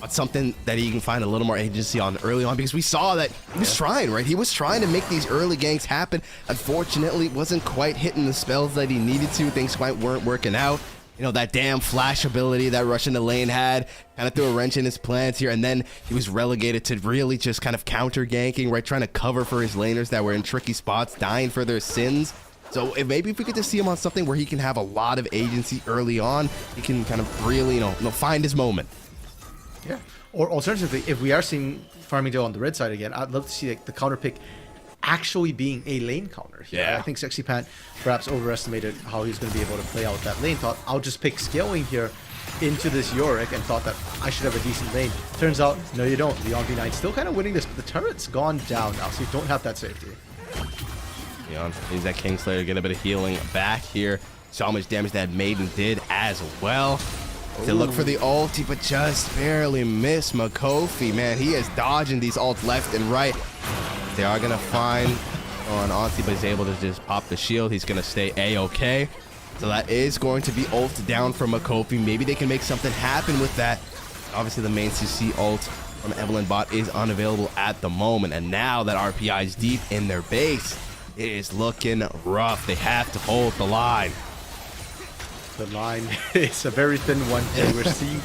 something that he can find a little more agency on early on, because we saw that he was trying, right? He was trying to make these early ganks happen. Unfortunately, wasn't quite hitting the spells that he needed to. Things quite weren't working out. You know, that damn flash ability that Rush into lane had kind of threw a wrench in his plans here, and then he was relegated to really just kind of counter ganking, right? Trying to cover for his laners that were in tricky spots, dying for their sins. So maybe if we get to see him on something where he can have a lot of agency early on, he can kind of really, find his moment. Yeah. Or alternatively, if we are seeing Farmingdale on the red side again, I'd love to see the counter pick actually being a lane counter here. Yeah. I think Sexy Pant perhaps overestimated how he's going to be able to play out that lane. Thought, I'll just pick scaling here into this Yorick and thought that I should have a decent lane. Turns out, no you don't. The V9 still kind of winning this. The turret's gone down now, so you don't have that safety. Leon needs that Kingslayer to get a bit of healing back here. Saw how much damage that Maiden did as well. To look for the ulti, but just barely miss Makofi. Man, he is dodging these ults left and right. They are going to find on Auntie, but he's able to just pop the shield. He's going to stay A-okay. So that is going to be ult down from Makofi. Maybe they can make something happen with that. Obviously, the main CC ult from Evelyn bot is unavailable at the moment. And now that RPI is deep in their base, it is looking rough. They have to hold the line. The line is a very thin one here. We're seeing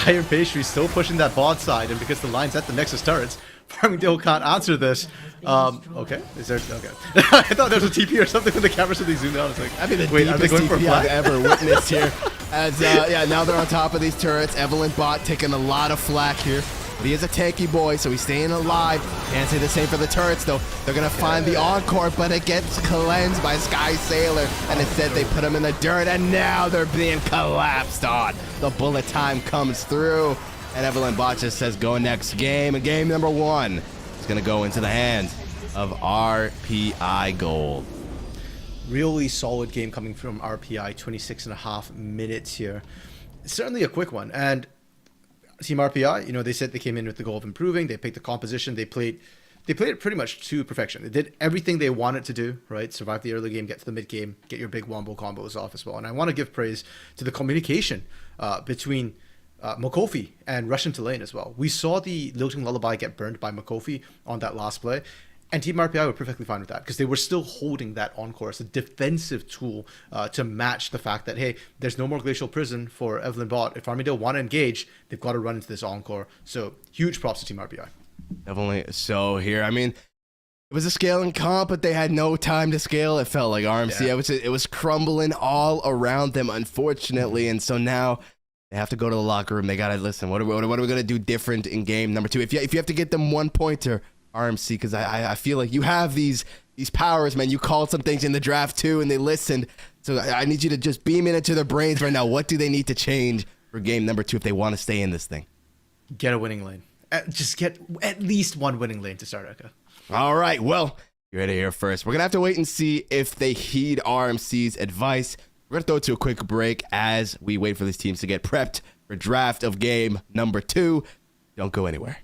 Iron Pastry still pushing that bot side, and because the line's at the Nexus turrets, Farmingdale can't answer this. Okay, is there? Okay, I thought there was a TP or something when the camera suddenly zoomed out. I was like, I mean, the wait, are they deepest going for TP a I've flag? ever witnessed here. As yeah, now they're on top of these turrets. Evelyn bot taking a lot of flack here. But he is a tanky boy, so he's staying alive. Can't say the same for the turrets, though. They're going to find the Encore, but it gets cleansed by Sky Sailor. And instead, they put him in the dirt, and now they're being collapsed on. The bullet time comes through, and Evelyn Bot just says, go next game. And game number 1 is going to go into the hands of RPI Gold. Really solid game coming from RPI, 26.5 minutes here. Certainly a quick one, and teamRPI, they said they came in with the goal of improving. They picked the composition. They played it pretty much to perfection. They did everything they wanted to do, right? Survive the early game, get to the mid game, get your big wombo combos off as well. And I want to give praise to the communication between Makofi and Russian to lane as well. We saw the Lilting Lullaby get burned by Makofi on that last play. And teamRPI were perfectly fine with that because they were still holding that Encore as a defensive tool to match the fact that, hey, there's no more Glacial Prison for Evelyn Bot. If Farmingdale want to engage, they've got to run into this Encore. So huge props to teamRPI. Definitely so here. I mean, it was a scaling comp, but they had no time to scale. It felt like RMC. Yeah. It was crumbling all around them, unfortunately. And so now they have to go to the locker room. They got to listen. What are we going to do different in game number 2? If you have to get them 1 pointer, RMC, because I feel like you have these powers, man. You called some things in the draft too, and they listened. So I need you to just beam it into their brains right now. What do they need to change for game number 2 if they want to stay in this thing? Get a winning lane. Just get at least 1 winning lane to start, Eka. All right, well, you heard it here first. We're going to have to wait and see if they heed RMC's advice. We're going to throw it to a quick break as we wait for these teams to get prepped for draft of game number 2. Don't go anywhere.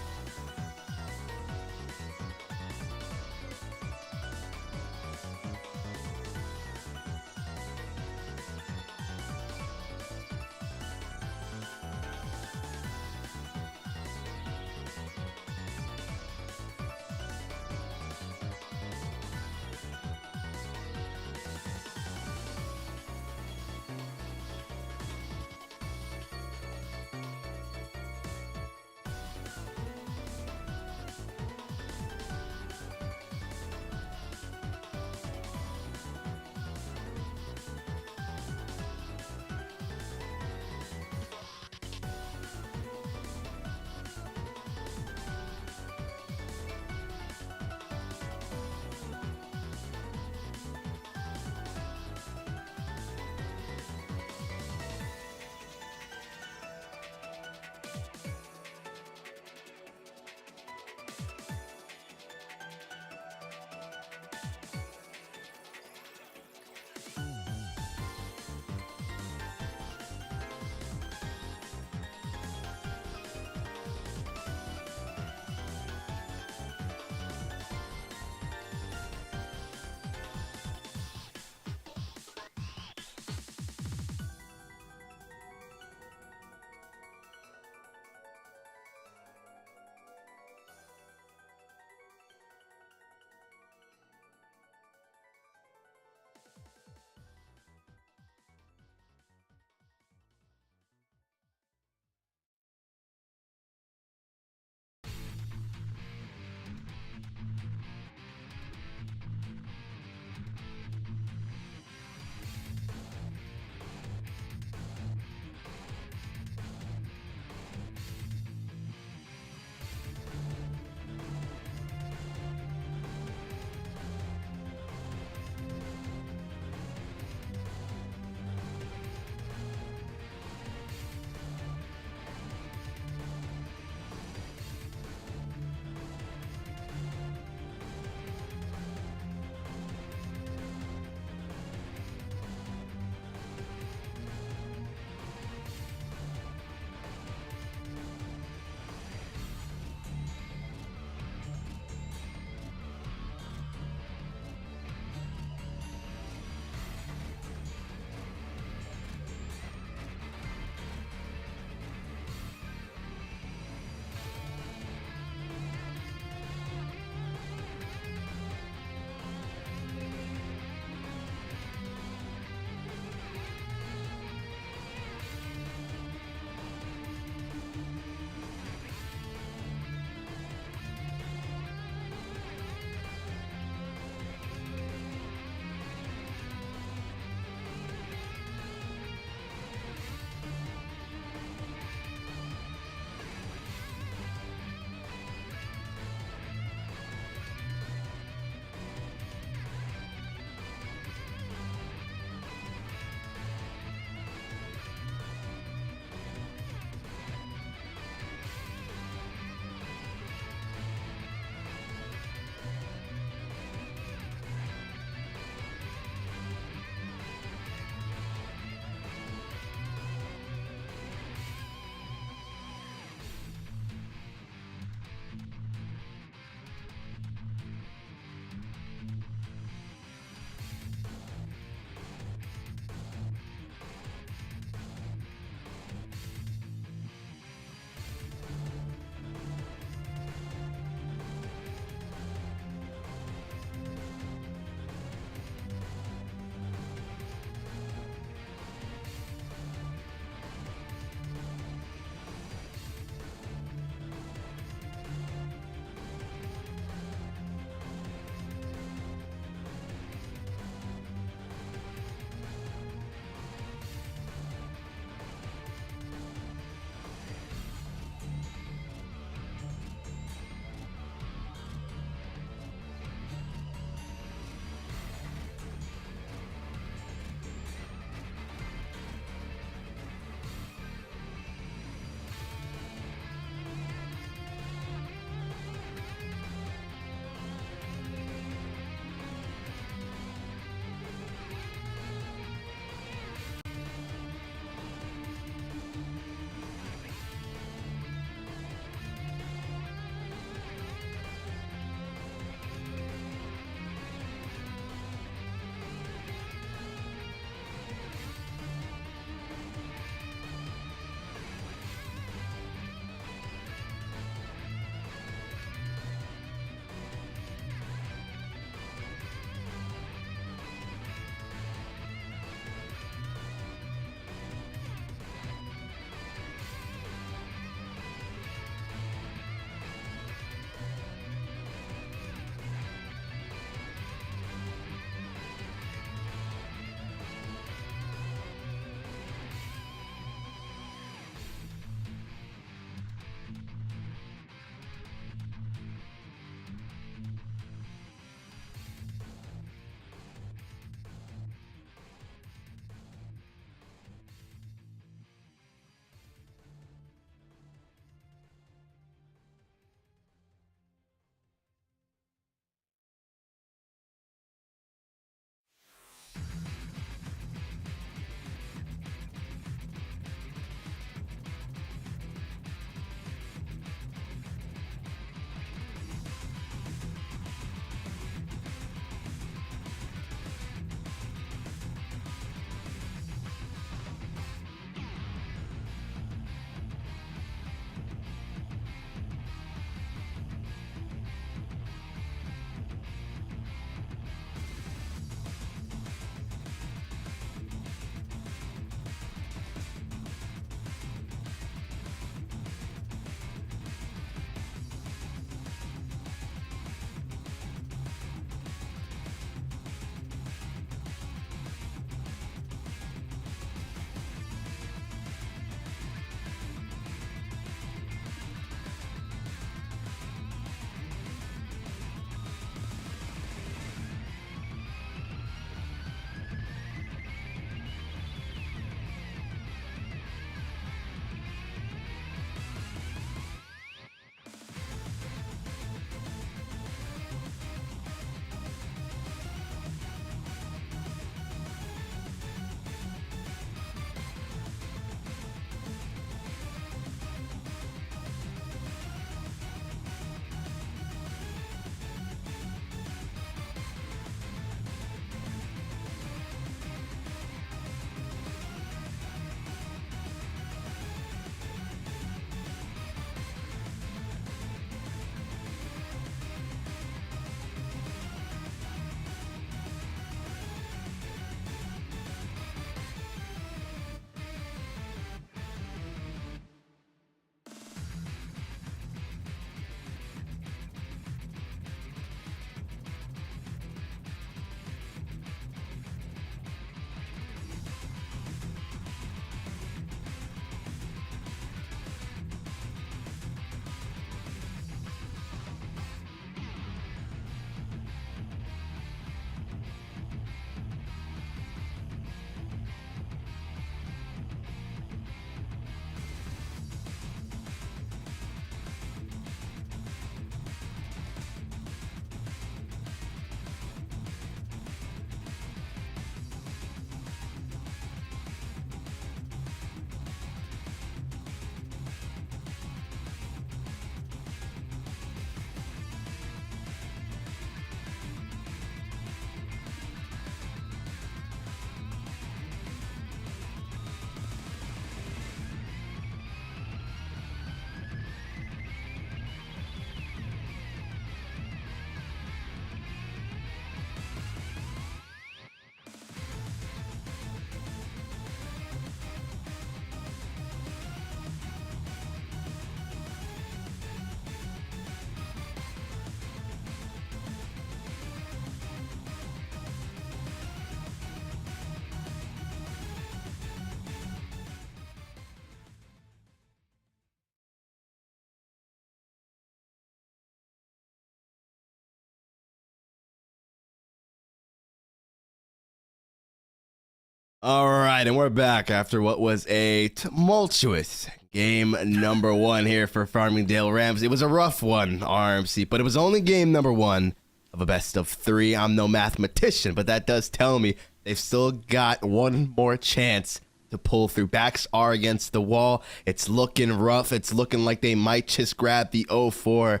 All right, and we're back after what was a tumultuous game number 1 here for Farmingdale Rams. It was a rough one, RMC, but it was only game number 1 of a best of 3. I'm no mathematician, but that does tell me they've still got one more chance to pull through. Backs are against the wall. It's looking rough. It's looking like they might just grab the 0-4,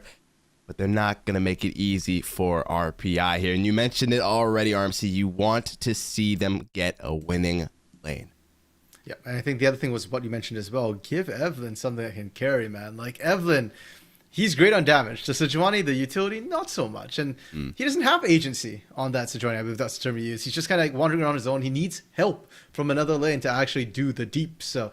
but they're not going to make it easy for RPI here. And you mentioned it already, RMC. You want to see them get a winning lane. Yeah, and I think the other thing was what you mentioned as well. Give Evelyn something that can carry, man. Like, Evelyn, he's great on damage. To Sejuani, the utility, not so much. And he doesn't have agency on that Sejuani, I believe that's the term he used. He's just kind of like wandering around his own. He needs help from another lane to actually do the deep. So,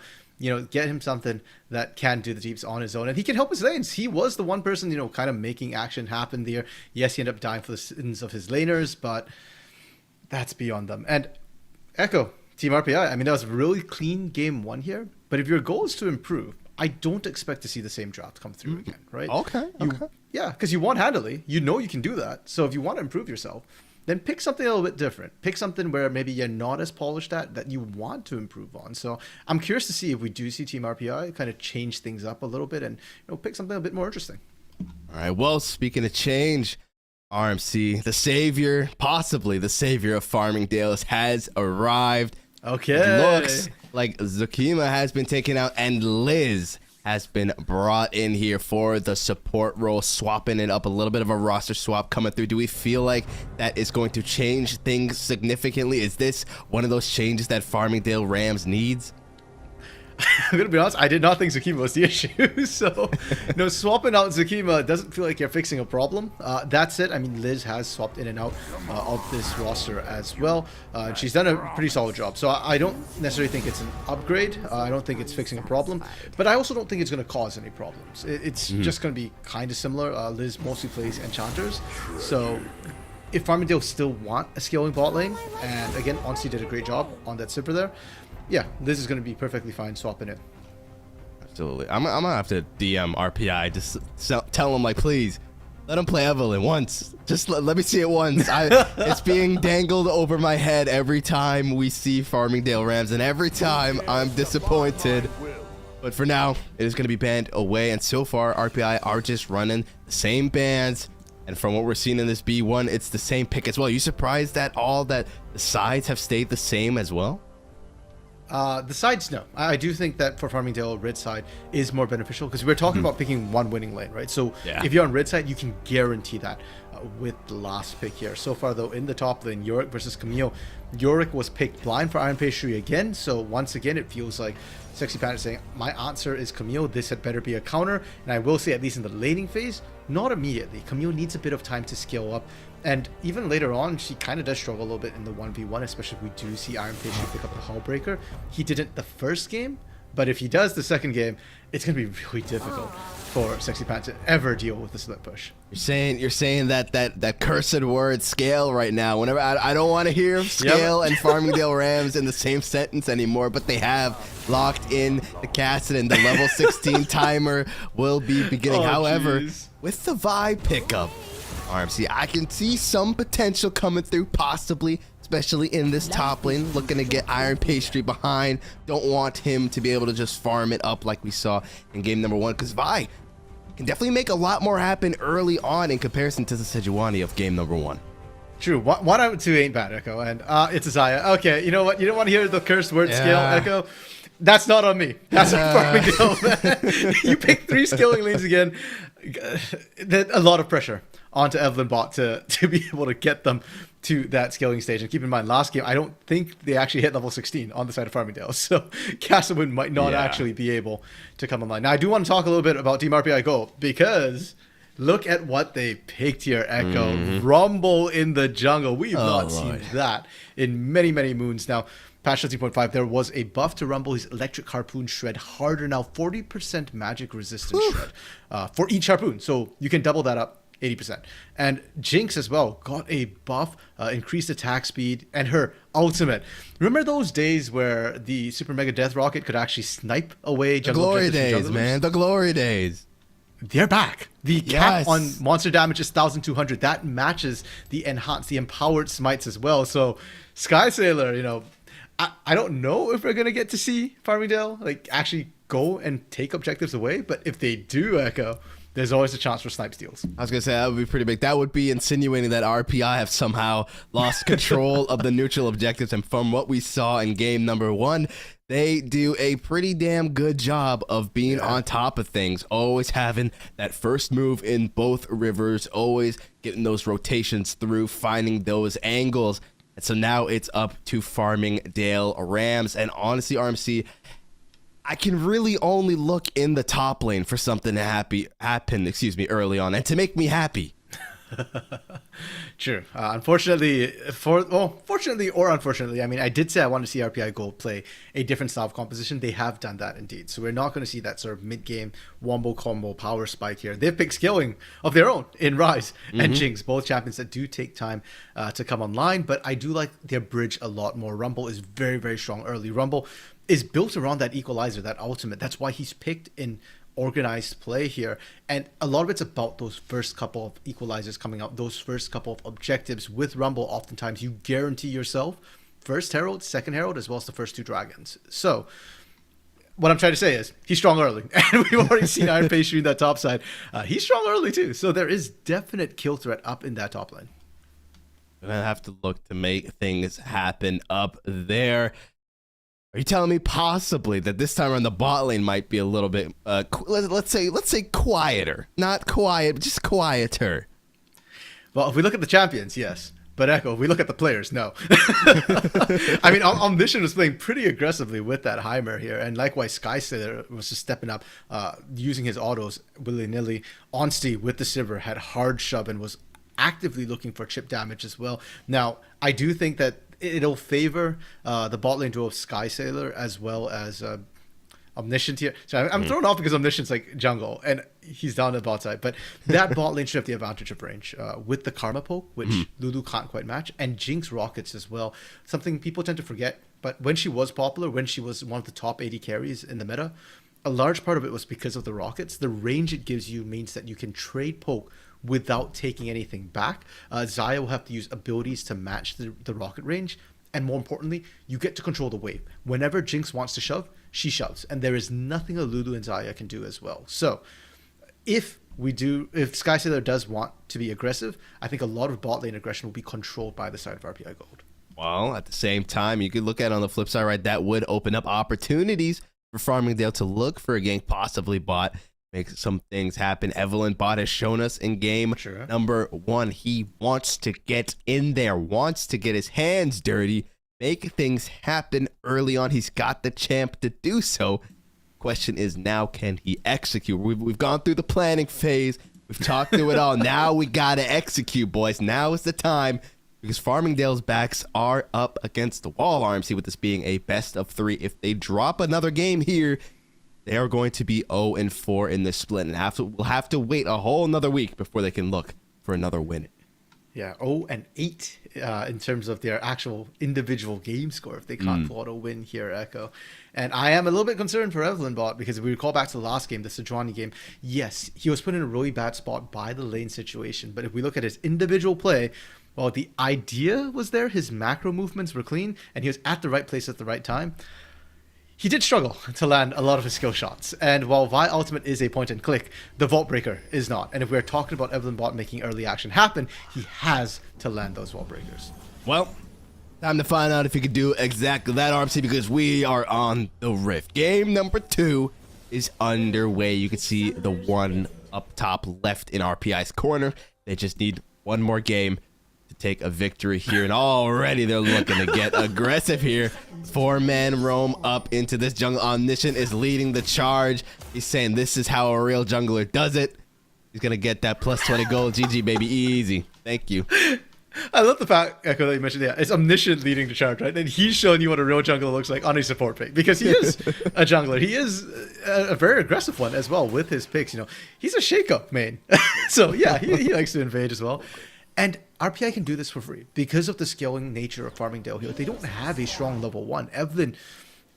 get him something that can do the deeps on his own. And he can help his lanes. He was the one person, kind of making action happen there. Yes, he ended up dying for the sins of his laners, but that's beyond them. And Echo, Team RPI, I mean, that was a really clean game 1 here. But if your goal is to improve, I don't expect to see the same draft come through again, right? Okay. Yeah, because you won handily. You know you can do that. So if you want to improve yourself, then pick something a little bit different. Pick something where maybe you're not as polished at that you want to improve on. So I'm curious to see if we do see Team RPI kind of change things up a little bit and pick something a bit more interesting. All right. Well, speaking of change, RMC, the savior, possibly the savior of Farmingdale, has arrived. Okay. It looks like Zakima has been taken out and Liz has been brought in here for the support role, swapping it up, a little bit of a roster swap coming through. Do we feel like that is going to change things significantly? Is this one of those changes that Farmingdale Rams needs? I'm going to be honest, I did not think Zakima was the issue. So, swapping out Zakima doesn't feel like you're fixing a problem. That's it. I mean, Liz has swapped in and out of this roster as well. She's done a pretty solid job. So I don't necessarily think it's an upgrade. I don't think it's fixing a problem. But I also don't think it's going to cause any problems. It's just going to be kind of similar. Liz mostly plays Enchanters. So if Farmingdale still want a scaling bot lane, and again, Onsi did a great job on that Sipper there, yeah, this is going to be perfectly fine swapping it. Absolutely. I'm going to have to DM RPI. Just tell him, like, please, let him play Evelyn once. Just let me see it once. It's being dangled over my head every time we see Farmingdale Rams, and every time I'm disappointed. But for now, it is going to be banned away, and so far, RPI are just running the same bans. And from what we're seeing in this B1, it's the same pick as well. Are you surprised that the sides have stayed the same as well? The sides, no. I do think that for Farmingdale, Red side is more beneficial because we're talking about picking one winning lane, right? So if you're on Red side, you can guarantee that with the last pick here. So far, though, in the top lane, Yorick versus Camille. Yorick was picked blind for Iron Pastry again. So once again, it feels like Sexy Panda saying, my answer is Camille. This had better be a counter. And I will say, at least in the laning phase, not immediately. Camille needs a bit of time to scale up. And even later on, she kind of does struggle a little bit in the 1v1, especially if we do see Iron Pastry pick up the Hullbreaker. He didn't the first game, but if he does the second game, it's going to be really difficult for Sexy Pat to ever deal with the split push. You're saying that cursed word scale right now. Whenever I don't want to hear scale and Farmingdale Rams in the same sentence anymore, but they have locked in the Cassidy, and the level 16 timer will be beginning. However, with the Vi pickup, RMC, I can see some potential coming through, possibly, especially in this top lane, looking to get Iron Pastry behind. Don't want him to be able to just farm it up like we saw in game number 1, because Vi can definitely make a lot more happen early on in comparison to the Sejuani of game number 1. True. 1 out of 2 ain't bad, Echo, and it's a Zaya. Okay, you know what? You don't want to hear the cursed word scale, Echo? That's not on me. That's on Farmingdale. You picked 3 scaling lanes again. A lot of pressure onto Evelyn bot to be able to get them to that scaling stage. And keep in mind, last game, I don't think they actually hit level 16 on the side of Farmingdale. So Castlewood might not actually be able to come online. Now, I do want to talk a little bit about teamRPI Go, because look at what they picked here, Echo. Rumble in the jungle. We've not seen that in many, many moons now. Patch 13.5, there was a buff to Rumble. His electric harpoon shred harder now, 40% magic resistance shred for each harpoon. So you can double that up. 80%. And Jinx as well got a buff, increased attack speed, and her ultimate. Remember those days where the Super Mega Death Rocket could actually snipe away jungle glory days, man. The glory days. They're back. The cap on monster damage is 1,200. That matches the enhanced, the empowered smites as well. So Sky Sailor, I don't know if we're gonna get to see Farmingdale like actually go and take objectives away, but if they do, Echo, there's always a chance for snipe steals. I was gonna say that would be pretty big. That would be insinuating that RPI have somehow lost control of the neutral objectives, and from what we saw in game number 1, they do a pretty damn good job of being on top of things, always having that first move in both rivers, always getting those rotations through, finding those angles. And so now it's up to Farmingdale Rams. And honestly, RMC, I can really only look in the top lane for something to happen early on and to make me happy. True. Fortunately or unfortunately, I mean, I did say I want to see RPI Gold play a different style of composition. They have done that indeed. So we're not going to see that sort of mid-game wombo combo power spike here. They've picked scaling of their own in Rise and Jinx, both champions that do take time to come online. But I do like their bridge a lot more. Rumble is very, very strong early. Rumble is built around that equalizer, that ultimate. That's why he's picked in organized play here, and a lot of it's about those first couple of equalizers coming out, those first couple of objectives. With Rumble, oftentimes you guarantee yourself first Herald, second Herald, as well as the first 2 dragons. So what I'm trying to say is he's strong early, and we've already seen Iron Pastry in that top side. He's strong early too, so there is definite kill threat up in that top lane. Gonna have to look to make things happen up there. Are you telling me possibly that this time around the bot lane might be a little bit, let's say quieter? Not quiet, but just quieter. Well, if we look at the champions, yes. But Echo, if we look at the players, no. I mean, Omniscient was playing pretty aggressively with that Heimer here, and likewise Skysailor was just stepping up, using his autos willy-nilly. Onsty with the Sivir had hard shove and was actively looking for chip damage as well. Now, I do think that it'll favor the bot lane duo of Skysailor as well as Omniscient here. So I'm thrown off because Omniscient's like jungle and he's down the bot side. But that bot lane should have the advantage of range with the Karma poke, which Lulu can't quite match, and Jinx rockets as well. Something people tend to forget. But when she was popular, when she was one of the top 80 carries in the meta, a large part of it was because of the rockets. The range it gives you means that you can trade poke without taking anything back. Xayah will have to use abilities to match the rocket range, and more importantly, you get to control the wave. Whenever Jinx wants to shove, she shoves, and there is nothing a Lulu and Xayah can do as well. So if Skysailor does want to be aggressive, I think a lot of bot lane aggression will be controlled by the side of RPI Gold. Well, at the same time, you could look at it on the flip side, right? That would open up opportunities for Farmingdale to look for a gank, possibly bot, make some things happen. Evelyn bot has shown us in game number 1. He wants to get in there, wants to get his hands dirty, make things happen early on. He's got the champ to do so. Question is now, can he execute? We've gone through the planning phase. We've talked through it all. Now we got to execute, boys. Now is the time, because Farmingdale's backs are up against the wall, RMC, with this being a best of 3. If they drop another game here, they are going to be 0-4 in this split, and we'll have to wait a whole another week before they can look for another win. Yeah, 0-8 in terms of their actual individual game score if they can't pull out a win here, Echo. And I am a little bit concerned for Evelyn bot, because if we recall back to the last game, the Sejuani game, yes, he was put in a really bad spot by the lane situation. But if we look at his individual play, well, the idea was there, his macro movements were clean, and he was at the right place at the right time. He did struggle to land a lot of his skill shots, and while Vi Ultimate is a point and click, the Vault Breaker is not. And if we're talking about Evelyn bot making early action happen, he has to land those Vault Breakers. Well, time to find out if he could do exactly that, RMC, because we are on the Rift. Game number 2 is underway. You can see the one up top left in RPI's corner. They just need one more game to take a victory here, and already they're looking to get aggressive here. 4-man roam up into this jungle. Omniscient is leading the charge. He's saying this is how a real jungler does it. He's gonna get that plus 20 gold. GG, baby, easy. Thank you. I love the fact, Echo, that you mentioned, yeah, it's Omniscient leading the charge, right? And he's showing you what a real jungler looks like on a support pick, because he is a jungler. He is a very aggressive one as well with his picks. You know, he's a shake-up main. So yeah, he likes to invade as well. And RPI can do this for free because of the scaling nature of Farmingdale here. They don't have a strong level 1. Evelyn,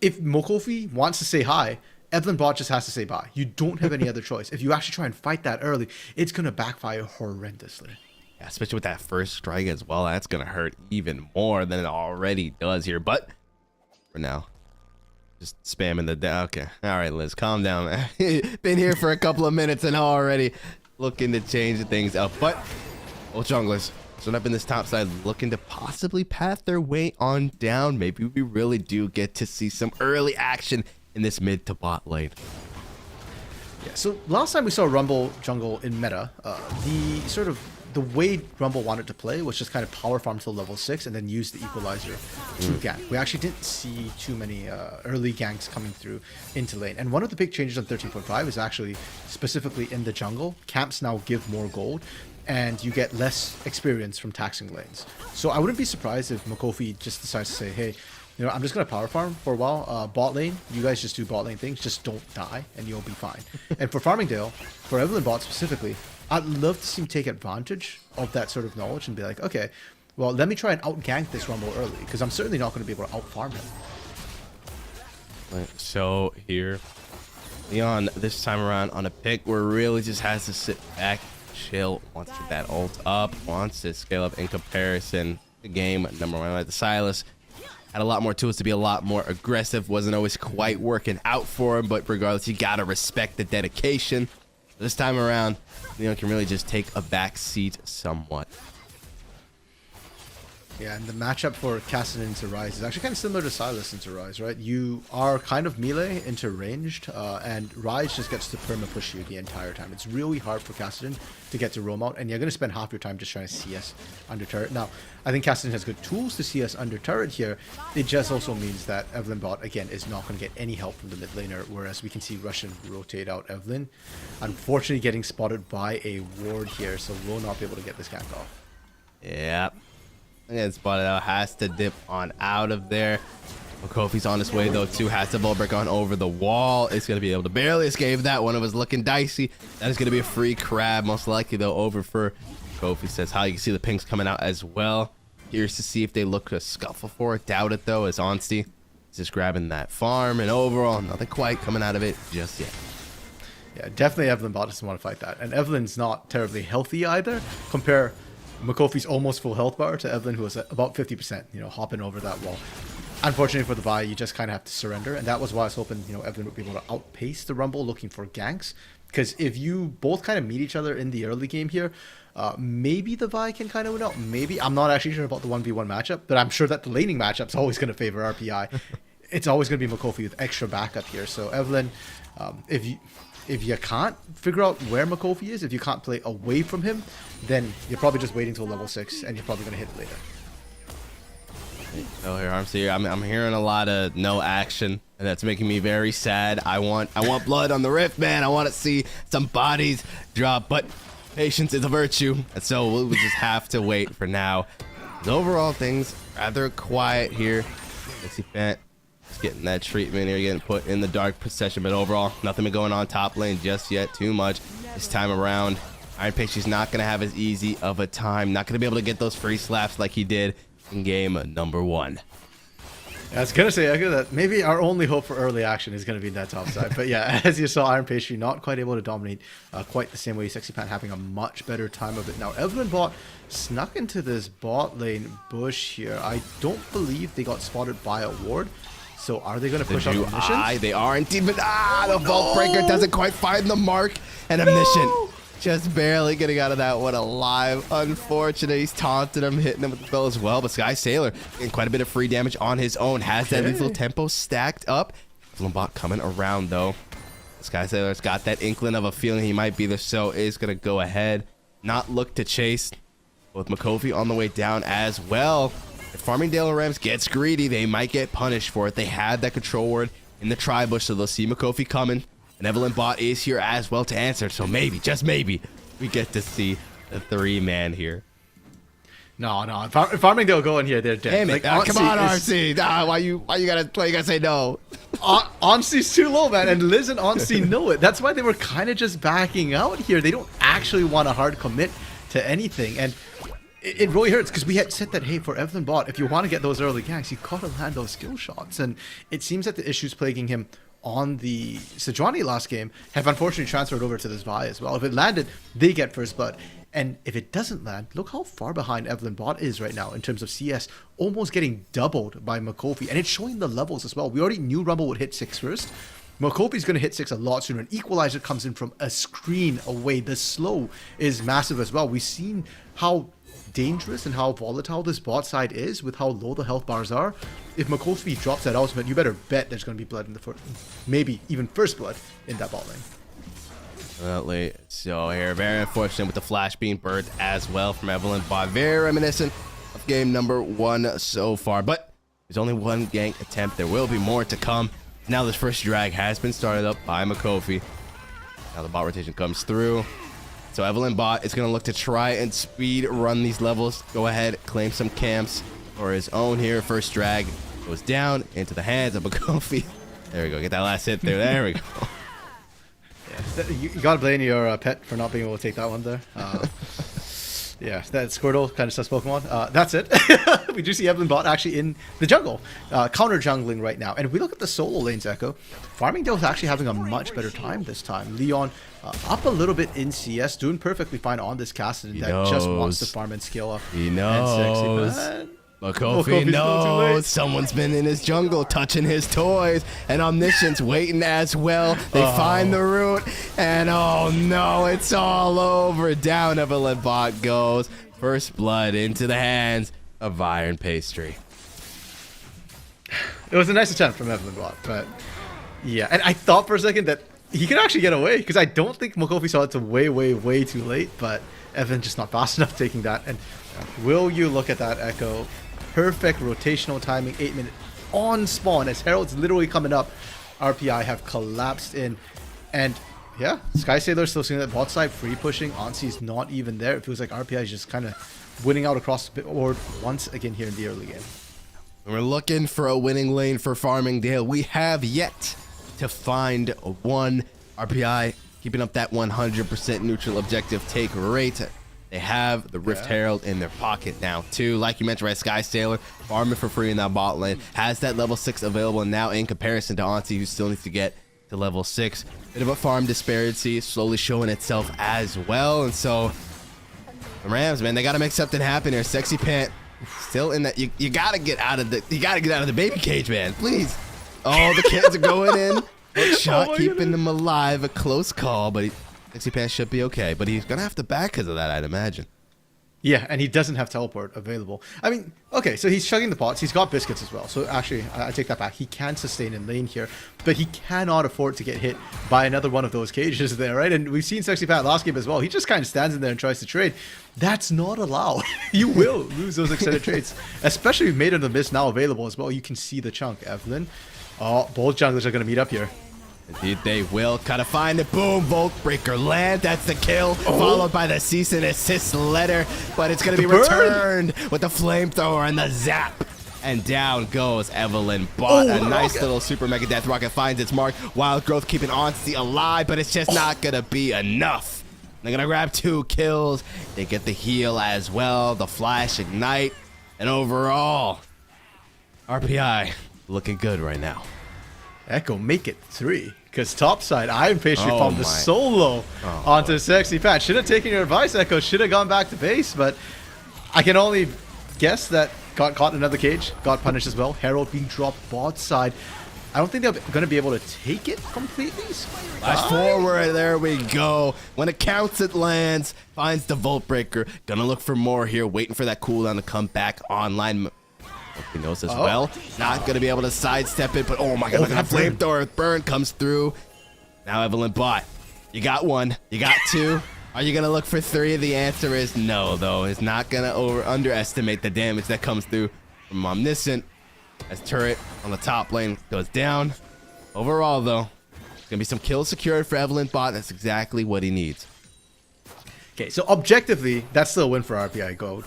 if Mokofi wants to say hi, Evelyn bot just has to say bye. You don't have any other choice. If you actually try and fight that early, it's going to backfire horrendously. Yeah, especially with that first strike as well. That's going to hurt even more than it already does here. But for now. Just spamming the down. Okay. All right, Liz, calm down, man. Been here for a couple of minutes and already looking to change things up. But old junglers showing up in this top side, looking to possibly path their way on down. Maybe we really do get to see some early action in this mid to bot lane. Yeah, so last time we saw Rumble jungle in meta, the way Rumble wanted to play was just kind of power farm till level 6 and then use the equalizer to gank. We actually didn't see too many early ganks coming through into lane. And one of the big changes on 13.5 is actually specifically in the jungle. Camps now give more gold and you get less experience from taxing lanes. So I wouldn't be surprised if Makofi just decides to say, hey, you know, I'm just going to power farm for a while. Bot lane, you guys just do bot lane things. Just don't die and you'll be fine. And for Farmingdale, for Evelyn bot specifically, I'd love to see him take advantage of that sort of knowledge and be like, okay, well, let me try and out-gank this Rumble early because I'm certainly not going to be able to out-farm him. So here, Leon this time around on a pick where really just has to sit back, chill, wants to get that ult up, wants to scale up in comparison to game number 1 like the Silas. Had a lot more tools to be a lot more aggressive. Wasn't always quite working out for him, but regardless, you gotta respect the dedication. This time around, Leon can really just take a back seat somewhat. Yeah, and the matchup for Kassadin into Ryze is actually kind of similar to Silas into Ryze, right? You are kind of melee into ranged, and Ryze just gets to perma push you the entire time. It's really hard for Kassadin to get to roam out, and you're going to spend half your time just trying to CS under turret. Now, I think Kassadin has good tools to CS under turret here. It just also means that Evelyn bot, again, is not going to get any help from the mid laner, whereas we can see Russian rotate out Evelyn. Unfortunately, getting spotted by a ward here, so will not be able to get this gank off. Yep. Gets spotted out, has to dip on out of there. Kofi's on his way though too, has to ball break on over the wall. It's gonna be able to barely escape that. One of us looking dicey. That is gonna be a free crab, most likely though, over for Kofi. Says how you can see the pings coming out as well. Curious to see if they look to scuffle for it. Doubt it though, as Onsty is just grabbing that farm, and overall nothing quite coming out of it just yet. Yeah, definitely Evelyn bot doesn't want to fight that, and Evelyn's not terribly healthy either. Compare Makofi's almost full health bar to Evelyn, who was at about 50%, you know, hopping over that wall. Unfortunately for the Vi, you just kind of have to surrender, and that was why I was hoping, you know, Evelyn would be able to outpace the Rumble looking for ganks, because if you both kind of meet each other in the early game here, maybe the Vi can kind of win out. Maybe. I'm not actually sure about the 1v1 matchup, but I'm sure that the laning matchup's always going to favor RPI. It's always going to be Makofi with extra backup here. So Evelyn, if you can't figure out where Makofi is, if you can't play away from him, then you're probably just waiting till level 6 and you're probably going to hit it later. Oh, here, I'm hearing a lot of no action, and that's making me very sad. I want blood on the rift, man. I want to see some bodies drop, but patience is a virtue, and so we'll just have to wait for now. Overall, things rather quiet here. Dixie Fant getting that treatment here, getting put in the dark procession, but overall, nothing been going on top lane just yet too much this time around. Iron Pastry's not going to have as easy of a time, not going to be able to get those free slaps like he did in game number 1. I was going to say, I get that maybe our only hope for early action is going to be that top side. But yeah, as you saw, Iron Pastry not quite able to dominate quite the same way. Sexy Pan having a much better time of it. Now, Evelyn bot snuck into this bot lane bush here. I don't believe they got spotted by a ward. So are they going to push out Omniscient? They are indeed, but the Vault Breaker doesn't quite find the mark. And Omniscient just barely getting out of that one alive. Unfortunate. He's taunted him, hitting him with the spell as well. But Sky Sailor getting quite a bit of free damage on his own. Has that lethal tempo stacked up. Flimbot coming around though. Sky Sailor's got that inkling of a feeling he might be there, so is going to go ahead, not look to chase. With Makofi on the way down as well. If Farmingdale Rams gets greedy, they might get punished for it. They had that control ward in the tri-bush, so they'll see Makofi coming. And Evelyn bot is here as well to answer. So maybe, just maybe, we get to see the 3-man here. No. If Farmingdale go in here, they're dead. Damn it. Like, come on, RC. Why you gotta say no? Onsi's too low, man. And Liz and Onsi know it. That's why they were kind of just backing out here. They don't actually want to hard commit to anything. And it really hurts because we had said that, hey, for Evelyn bot, if you want to get those early ganks, you gotta land those skill shots. And it seems that the issues plaguing him on the Sejuani last game have unfortunately transferred over to this Vi as well. If it landed, they get first blood. And if it doesn't land, look how far behind Evelyn Bot is right now in terms of CS, almost getting doubled by Makofi. And it's showing the levels as well. We already knew Rumble would hit 6 first. Makofi's going to hit 6 a lot sooner. An Equalizer comes in from a screen away. The slow is massive as well. We've seen how dangerous and how volatile this bot side is with how low the health bars are. If Makofi drops that ultimate, you better bet there's going to be blood in the first, maybe even first blood in that bot lane. Definitely. So here, very unfortunate with the flash being burnt as well from Evelyn Bot. Very reminiscent of game number 1 so far. But there's only one gank attempt. There will be more to come. Now this first drag has been started up by Makofi. Now the bot rotation comes through. So Evelyn Bot is going to look to try and speed run these levels. Go ahead, claim some camps for his own here. First drag goes down into the hands of Makofi. There we go. Get that last hit there. There we go. Yeah, you gotta blame your pet for not being able to take that one there. Yeah, that Squirtle kind of sus Pokemon. That's it. We do see Evelyn Bot actually in the jungle, counter jungling right now. And if we look at the solo lanes, Echo, Farmingdale is actually having a much better time this time. Leon up a little bit in CS, doing perfectly fine on this Cassidy that just wants to farm and skill up. He knows. Makofi knows someone's been in his jungle touching his toys, and Omniscient's waiting as well. They find the root, and oh no, it's all over. Down Evelyn Bot goes. First blood into the hands of Iron Pastry. It was a nice attempt from Evelyn Bot, but yeah, and I thought for a second that he could actually get away because I don't think Makofi saw it till way too late, but Evan just not fast enough taking that. And will you look at that, Echo? Perfect rotational timing, 8 minutes on spawn as Herald's literally coming up. RPI have collapsed in, and yeah, Sky Sailor still seeing that bot side free pushing. Ansi's not even there. It feels like RPI is just kind of winning out across the board once again here in the early game. We're looking for a winning lane for Farmingdale. We have yet to find one. RPI keeping up that 100% neutral objective take rate. They have the Rift Herald in their pocket now, too. Like you mentioned, right, Sky Sailor farming for free in that bot lane. Has that level 6 available now in comparison to Auntie, who still needs to get to level 6. Bit of a farm disparity slowly showing itself as well. And so the Rams, man, they got to make something happen here. Sexy Pant still in that. You got to get out of the baby cage, man. Please. Oh, the kids are going in. Hook shot keeping them alive. A close call, but Sexy Pants should be okay, but he's going to have to back because of that, I'd imagine. Yeah, and he doesn't have teleport available. I mean, okay, so he's chugging the pots. He's got biscuits as well. So actually, I take that back. He can sustain in lane here, but he cannot afford to get hit by another one of those cages there, right? And we've seen Sexy Pat last game as well. He just kind of stands in there and tries to trade. That's not allowed. You will lose those extended trades, especially with Maiden of the Mist now available as well. You can see the chunk, Evelyn. Oh, both junglers are going to meet up here. Indeed, they will kind of find it. Boom, Volt Breaker land. That's the kill, followed by the cease and assist letter. But it's going to be returned with the flamethrower and the zap. And down goes Evelyn Bot. A nice little super mega death rocket finds its mark. Wild Growth keeping Onsi alive, but it's just not going to be enough. They're going to grab 2 kills. They get the heal as well. The flash ignite. And overall, RPI looking good right now. Echo make it 3 because topside Iron Pastry farmed the solo onto Sexy Pat. Should have taken your advice, Echo. Should have gone back to base, but I can only guess that got caught in another cage, got punished as well. Herald being dropped bot side. I don't think they're going to be able to take it completely. Flash forward, there we go. When it counts, it lands, finds the Volt Breaker. Gonna look for more here, waiting for that cooldown to come back online. He knows as well. Not going to be able to sidestep it, but oh my god, look at that flamethrower burn comes through. Now Evelyn Bot, you got 1, you got 2. Are you going to look for 3? The answer is no, though. It's not going to underestimate the damage that comes through from Omniscient as turret on the top lane goes down. Overall, though, there's going to be some kills secured for Evelyn Bot. That's exactly what he needs. Okay, so objectively, that's still a win for RPI Gold.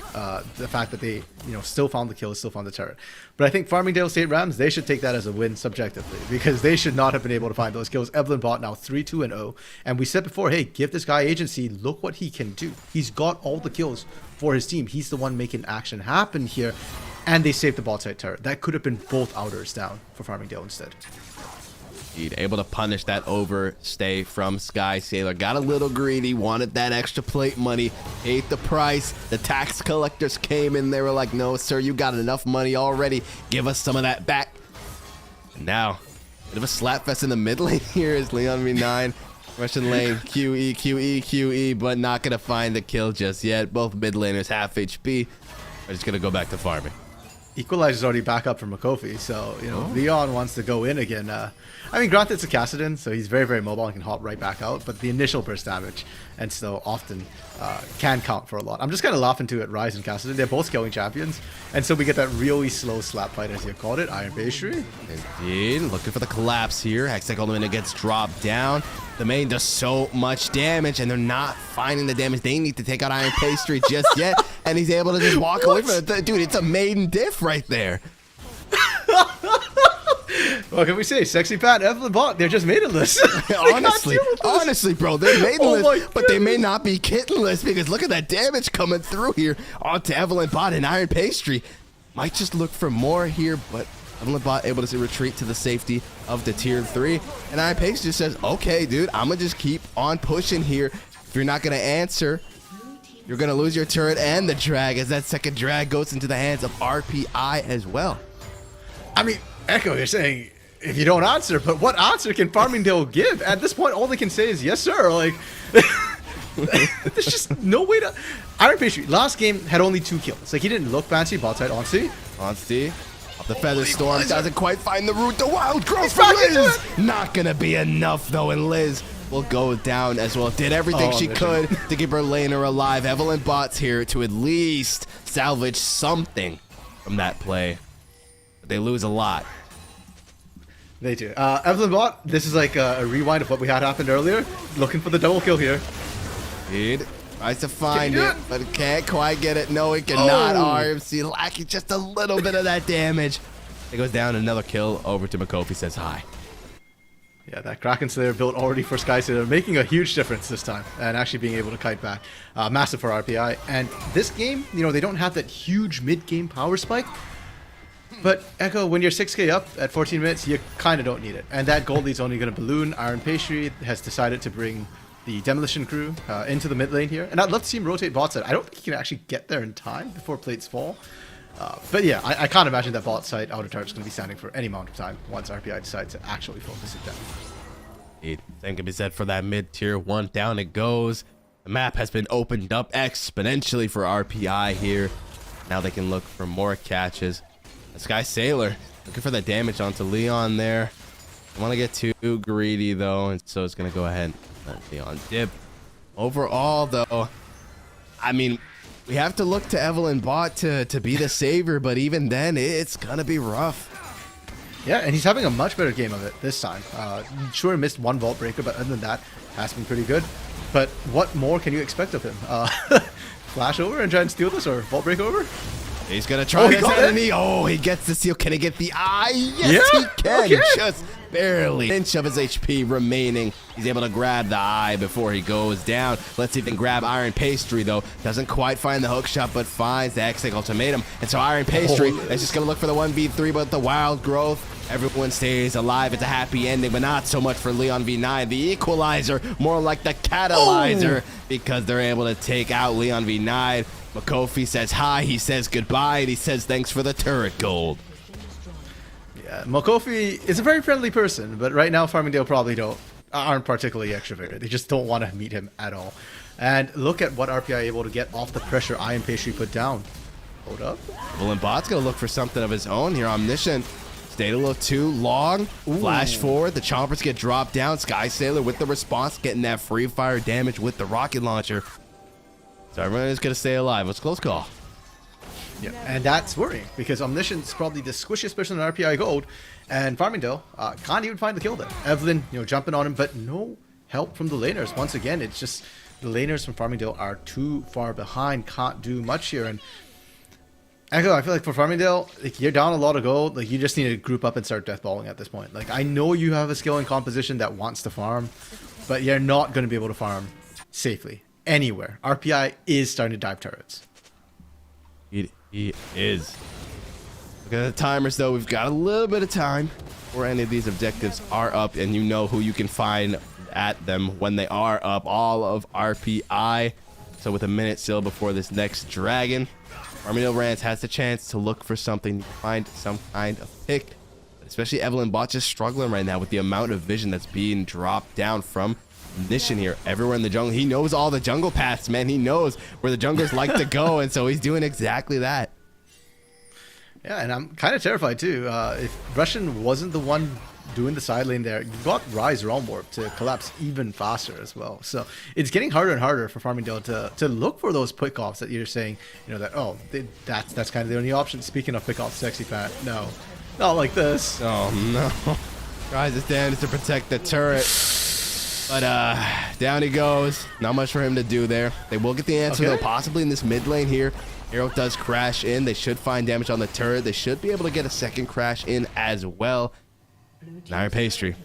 The fact that they, still found the kill, still found the turret. But I think Farmingdale State Rams, they should take that as a win subjectively because they should not have been able to find those kills. Evelyn Bot now 3-2-0, and we said before, hey, give this guy agency. Look what he can do. He's got all the kills for his team. He's the one making action happen here, and they saved the bot side turret. That could have been both outers down for Farmingdale instead. Able to punish that overstay from Sky Sailor. Got a little greedy, wanted that extra plate money, paid the price. The tax collectors came in, they were like, no, sir, you got enough money already. Give us some of that back. And now, bit of a slapfest in the mid lane here is Leon V9. Russian lane, QE, QE, QE, but not going to find the kill just yet. Both mid laners half HP. Are just going to go back to farming. Equalizer's already back up from Makofi, so, you know, Leon wants to go in again. I mean, granted, it's a Kassadin, so he's very, very mobile and can hop right back out, but the initial burst damage, and so often can count for a lot. I'm just kind of laughing to it, Ryze and Kassadin. They're both scaling champions, and so we get that really slow slap fight, as you called it, Iron Pastry. Indeed, looking for the collapse here. Hextech Ultimate gets dropped down. The main does so much damage, and they're not finding the damage they need to take out Iron Pastry just yet, and he's able to just walk away from it. Dude, it's a maiden diff right there. What can we say? Sexy Pat, Evelyn Bot, they're just maidenless. honestly, bro, they're maidenless, but they may not be kittenless because look at that damage coming through here onto Evelyn Bot and Iron Pastry. Might just look for more here, but Evelyn Bot able to retreat to the safety of the tier 3. And Iron Pastry just says, okay, dude, I'm going to just keep on pushing here. If you're not going to answer, you're going to lose your turret and the drag as that second drag goes into the hands of RPI as well. I mean, Echo, you're saying if you don't answer, but what answer can Farmingdale give? At this point, all they can say is yes, sir. Like, there's just no way to. Iron Pastry last game had only 2 kills. Like, he didn't look fancy. Bot side, Onsi. Off the Feather Storm doesn't quite find the route. The Wild Growth for Liz. Not gonna be enough though, and Liz will go down as well. Did everything she could to keep her laner alive. Evelyn Bot's here to at least salvage something from that play. But they lose a lot. They do. Evelyn Bot, this is like a rewind of what we had happened earlier. Looking for the double kill here. Dude, tries to find it, but can't quite get it. No, it cannot. RMC lacking just a little bit of that damage. It goes down, another kill over to Makofi, says hi. Yeah, that Kraken Slayer built already for Sky Sailor, making a huge difference this time, and actually being able to kite back. Massive for RPI. And this game, you know, they don't have that huge mid-game power spike. But Echo, when you're 6k up at 14 minutes, you kind of don't need it. And that gold lead's only going to balloon. Iron Pastry has decided to bring the Demolition crew into the mid lane here. And I'd love to see him rotate bot side. I don't think he can actually get there in time before plates fall. But yeah, I can't imagine that bot side outer turret's going to be standing for any amount of time once RPI decides to actually focus it down. Indeed. Same can be said for that mid tier 1. Down it goes. The map has been opened up exponentially for RPI here. Now they can look for more catches. The Sky Sailor looking for that damage onto Leon there. Don't want to get too greedy though, and so it's going to go ahead and let Leon dip. Overall though, I mean, we have to look to Evelyn Bot to be the savior, but even then, it's going to be rough. Yeah, and he's having a much better game of it this time. Sure, missed 1 Vault Breaker, but other than that, has been pretty good. But what more can you expect of him? Flash over and try and steal this, or Vault Break over? He's gonna try this enemy. Oh, he gets the seal. Can he get the eye? Yes, he can. Okay. Just barely. Inch of his HP remaining. He's able to grab the eye before he goes down. Let's see if he can grab Iron Pastry, though. Doesn't quite find the hook shot, but finds the Hextech Ultimatum. And so Iron Pastry is just gonna look for the 1v3, but the Wild Growth. Everyone stays alive. It's a happy ending, but not so much for Leon V9. The equalizer, more like the catalyzer, because they're able to take out Leon V9. Makofi says hi, he says goodbye, and he says thanks for the turret gold. Yeah, Makofi is a very friendly person, but right now Farmingdale probably aren't particularly extroverted. They just don't want to meet him at all. And look at what RPI able to get off the pressure Iron Pastry put down. Hold up. Evelyn Bot's gonna look for something of his own here. Omniscient stayed a little too long. Flash forward, the chompers get dropped down. Sky Sailor with the response, getting that free fire damage with the rocket launcher. So everyone is going to stay alive. It's a close call. Yeah, and that's worrying because Omniscient's probably the squishiest person in RPI Gold, and Farmingdale can't even find the kill there. Evelyn, you know, jumping on him, but no help from the laners. Once again, it's just the laners from Farmingdale are too far behind, can't do much here. And Echo, I feel like for Farmingdale, like, you're down a lot of gold. Like, you just need to group up and start deathballing at this point. Like, I know you have a skill and composition that wants to farm, but you're not going to be able to farm safely anywhere. RPI is starting to dive turrets. He is. Look at the timers, though. We've got a little bit of time before any of these objectives are up, and you know who you can find at them when they are up. All of RPI. So with a minute still before this next dragon, Farmingdale Rams has the chance to look for something, to find some kind of pick. Especially Evelyn Bot just struggling right now with the amount of vision that's being dropped down from Nishan here. Everywhere in the jungle. He knows all the jungle paths, man. He knows where the junglers like to go, and so he's doing exactly that. Yeah, and I'm kind of terrified too. If Russian wasn't the one doing the side lane there, you got Rise Realm Warp to collapse even faster as well. So it's getting harder and harder for Farmingdale to look for those pick-offs that you're saying, you know, that, oh, that's kind of the only option. Speaking of pick-offs, Sexy Pat, no, not like this. Oh, no. Tries his damage to protect the turret. But down he goes. Not much for him to do there. They will get the answer, though, possibly in this mid lane here. Arrow does crash in. They should find damage on the turret. They should be able to get a second crash in as well. Iron Pastry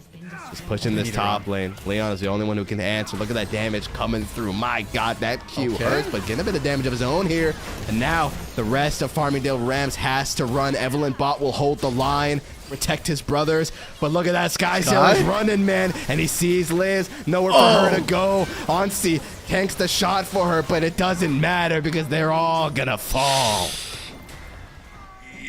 is pushing this top lane. Leon is the only one who can answer. Look at that damage coming through. My God, that Q hurts, but getting a bit of damage of his own here. And now the rest of Farmingdale Rams has to run. Evelyn Bot will hold the line, protect his brothers. But look at that, Sky Sailor's running, man. And he sees Liz. Nowhere for her to go. Onsi tanks the shot for her, but it doesn't matter because they're all gonna fall.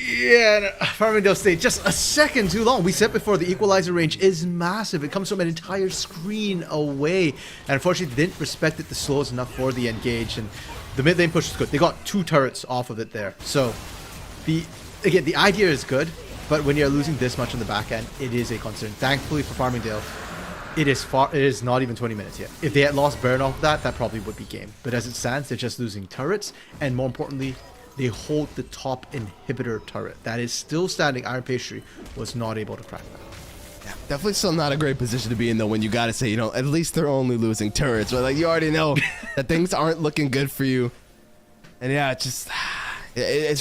Yeah, Farmingdale stayed just a second too long. We said before, the equalizer range is massive. It comes from an entire screen away. And unfortunately, they didn't respect it to slow us enough for the engage. And the mid lane push is good. They got 2 turrets off of it there. So, the idea is good. But when you're losing this much on the back end, it is a concern. Thankfully for Farmingdale, it is not even 20 minutes yet. If they had lost burn off that probably would be game. But as it stands, they're just losing turrets. And more importantly, they hold the top inhibitor turret. That is still standing. Iron Pastry was not able to crack that. Yeah, definitely still not a great position to be in, though, when you got to say, you know, at least they're only losing turrets. But, like, you already know that things aren't looking good for you. And, yeah, it's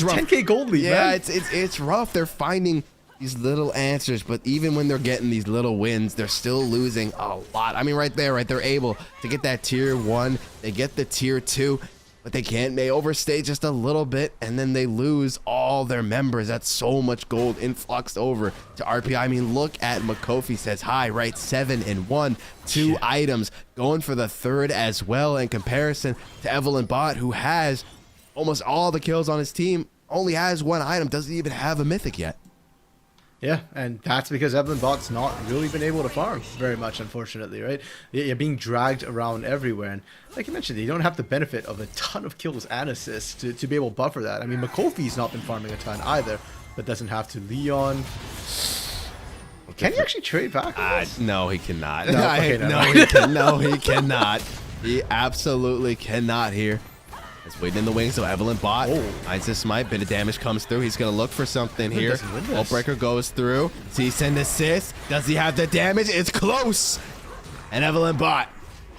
rough. 10K gold lead, man. It's rough. They're finding these little answers, but even when they're getting these little wins, they're still losing a lot. I mean, right there, right? They're able to get that tier 1. They get the tier 2. But they can't. They overstay just a little bit, and then they lose all their members. That's so much gold influxed over to RPI. I mean, look at Makofi says hi, right? 7 and 1, 2 items, going for the 3rd as well in comparison to Evelyn Bot, who has almost all the kills on his team, only has 1 item, doesn't even have a mythic yet. Yeah, and that's because Evelyn Bot's not really been able to farm very much, unfortunately, right? You're being dragged around everywhere, and like you mentioned, you don't have the benefit of a ton of kills and assists to be able to buffer that. I mean, Makofi's not been farming a ton either, but doesn't have to. Leon... Can he actually trade back? No, he cannot. No, He cannot. He absolutely cannot here. It's waiting in the wings of Evelyn Bot. Finds the smite. Bit of damage comes through. He's going to look for something here. Wall Breaker goes through. Send assist. Does he have the damage? It's close. And Evelyn Bot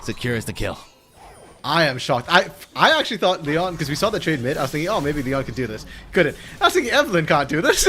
secures the kill. I am shocked. I actually thought Leon, because we saw the trade mid, I was thinking, oh, maybe Leon could do this. Couldn't. I was thinking Evelyn can't do this.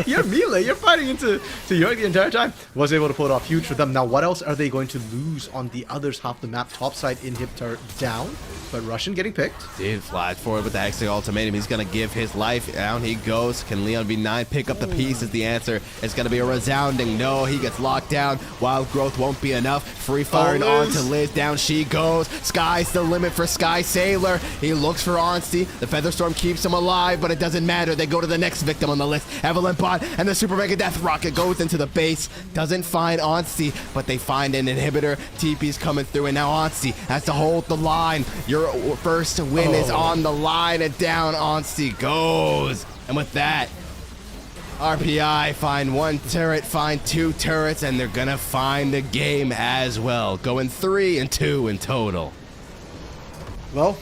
You're melee. You're fighting into York the entire time. Was able to pull it off. Huge for them. Now, what else are they going to lose on the other half of the map? Topside inhibitor down, but Russian getting picked. Did flash forward with the extra ultimatum. He's going to give his life. Down he goes. Can Leon V9 pick up the piece is the answer. It's going to be a resounding no. He gets locked down. Wild growth won't be enough. Free firing onto Liz. Down she goes. Sky's the limit for Sky Sailor. He looks for Onsty. The Featherstorm keeps him alive, but it doesn't matter. They go to the next victim on the list. Evelyn Bot, and the Super Mega Death Rocket goes into the base. Doesn't find Onsty, but they find an inhibitor. TP's coming through, and now Onsty has to hold the line. Your first win is on the line, and down Onsty goes. And with that, RPI find 1 turret, find 2 turrets, and they're gonna find the game as well. Going 3 and 2 in total. Well,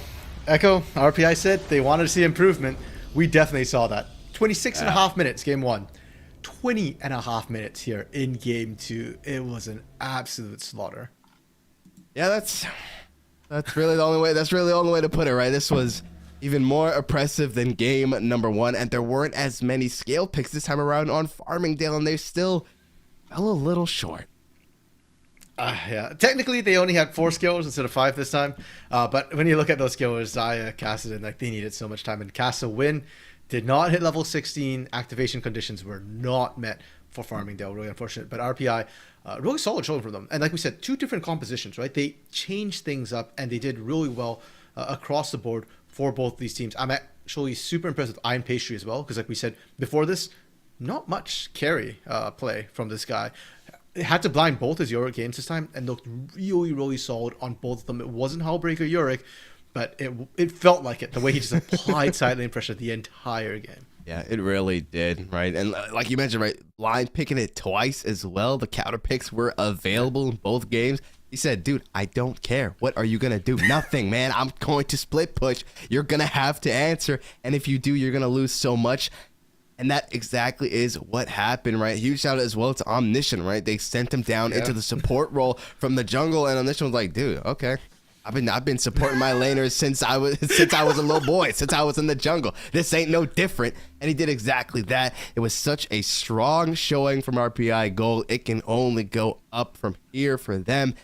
Echo, RPI said they wanted to see improvement. We definitely saw that. 26 and a half minutes, game 1. 20 and a half minutes here in game 2. It was an absolute slaughter. Yeah, that's really the only way. That's really the only way to put it, right? This was even more oppressive than game number 1, and there weren't as many scale picks this time around on Farmingdale, and they still fell a little short. Yeah, technically they only had 4 skillers instead of 5 this time. But when you look at those skillers, Zaya, Kassadin, like they needed so much time. And Kassa win did not hit level 16. Activation conditions were not met for Farmingdale. Really unfortunate. But RPI, really solid showing for them. And like we said, 2 different compositions, right? They changed things up and they did really well across the board for both these teams. I'm actually super impressed with Iron Pastry as well, because like we said before this, not much carry play from this guy. It had to blind both his Yorick games this time and looked really, really solid on both of them. It wasn't Hullbreaker Yorick, but it felt like it, the way he just applied side lane pressure the entire game. Yeah, it really did, right? And like you mentioned, right, blind picking it twice as well. The counter picks were available in both games. He said, dude, I don't care. What are you going to do? Nothing, man. I'm going to split push. You're going to have to answer. And if you do, you're going to lose so much. And that exactly is what happened, right? Huge shout out as well to Omniscient, right? They sent him down into the support role from the jungle, and Omniscient was like, dude, okay. I've been supporting my laners since I was a little boy, since I was in the jungle. This ain't no different. And he did exactly that. It was such a strong showing from RPI Gold. It can only go up from here for them.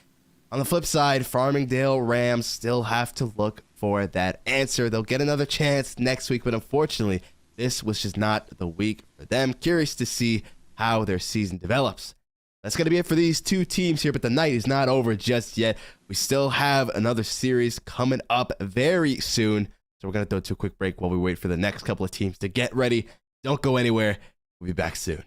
On the flip side, Farmingdale Rams still have to look for that answer. They'll get another chance next week, but unfortunately, this was just not the week for them. Curious to see how their season develops. That's going to be it for these 2 teams here, but the night is not over just yet. We still have another series coming up very soon. So we're going to go to a quick break while we wait for the next couple of teams to get ready. Don't go anywhere. We'll be back soon.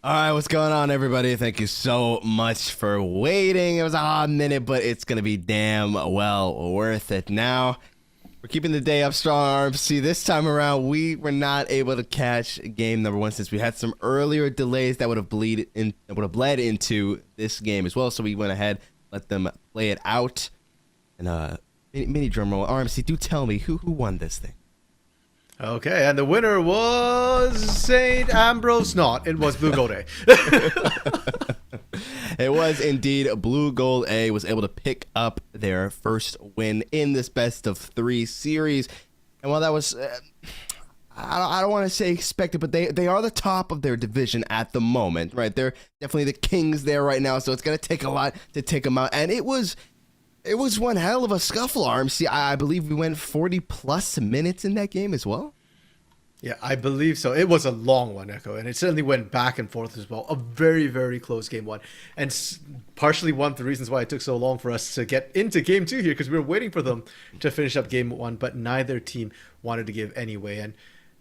All right, what's going on, everybody? Thank you so much for waiting. It was a hot minute, but it's going to be damn well worth it. Now, we're keeping the day up strong, RMC. This time around, we were not able to catch game number one since we had some earlier delays that would have bled into this game as well. So we went ahead, let them play it out. And mini drum roll. RMC, do tell me who won this thing. Okay, and the winner was St. Ambrose. Not, it was Blue Gold A. It was indeed Blue Gold A was able to pick up their first win in this best of 3 series. And while that was, I don't want to say expected, but they are the top of their division at the moment, right? They're definitely the kings there right now, so it's going to take a lot to take them out. And it was one hell of a scuffle, RMC. I believe we went 40 plus minutes in that game as well. Yeah, I believe so. It was a long one, Echo, and it certainly went back and forth as well. A very, very close game one. And partially one of the reasons why it took so long for us to get into game 2 here, because we were waiting for them to finish up game 1, but neither team wanted to give any way. And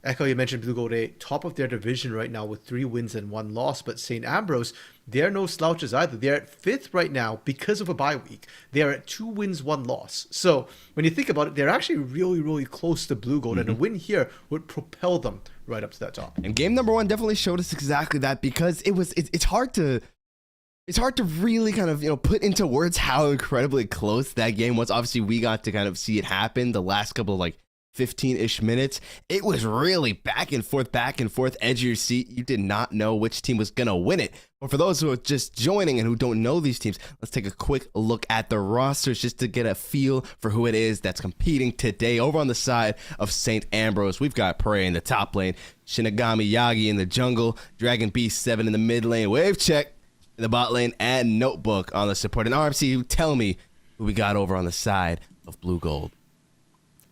Echo, you mentioned Blue Gold A, top of their division right now with 3 wins and 1 loss, but St. Ambrose, they're no slouches either. They're at 5th right now because of a bye week. They're at 2 wins, 1 loss. So when you think about it, they're actually really, really close to Blue Gold, and a win here would propel them right up to that top. And game number 1 definitely showed us exactly that, because it's hard to really kind of, put into words how incredibly close that game was. Obviously, we got to kind of see it happen the last couple of 15-ish minutes. It was really back and forth, edge of your seat. You did not know which team was going to win it. But for those who are just joining and who don't know these teams, let's take a quick look at the rosters just to get a feel for who it is that's competing today. Over on the side of St. Ambrose, we've got Prey in the top lane, Shinigami Yagi in the jungle, Dragon Beast 7 in the mid lane, Wave Check in the bot lane, and Notebook on the support. And RMC, tell me who we got over on the side of Blue Gold.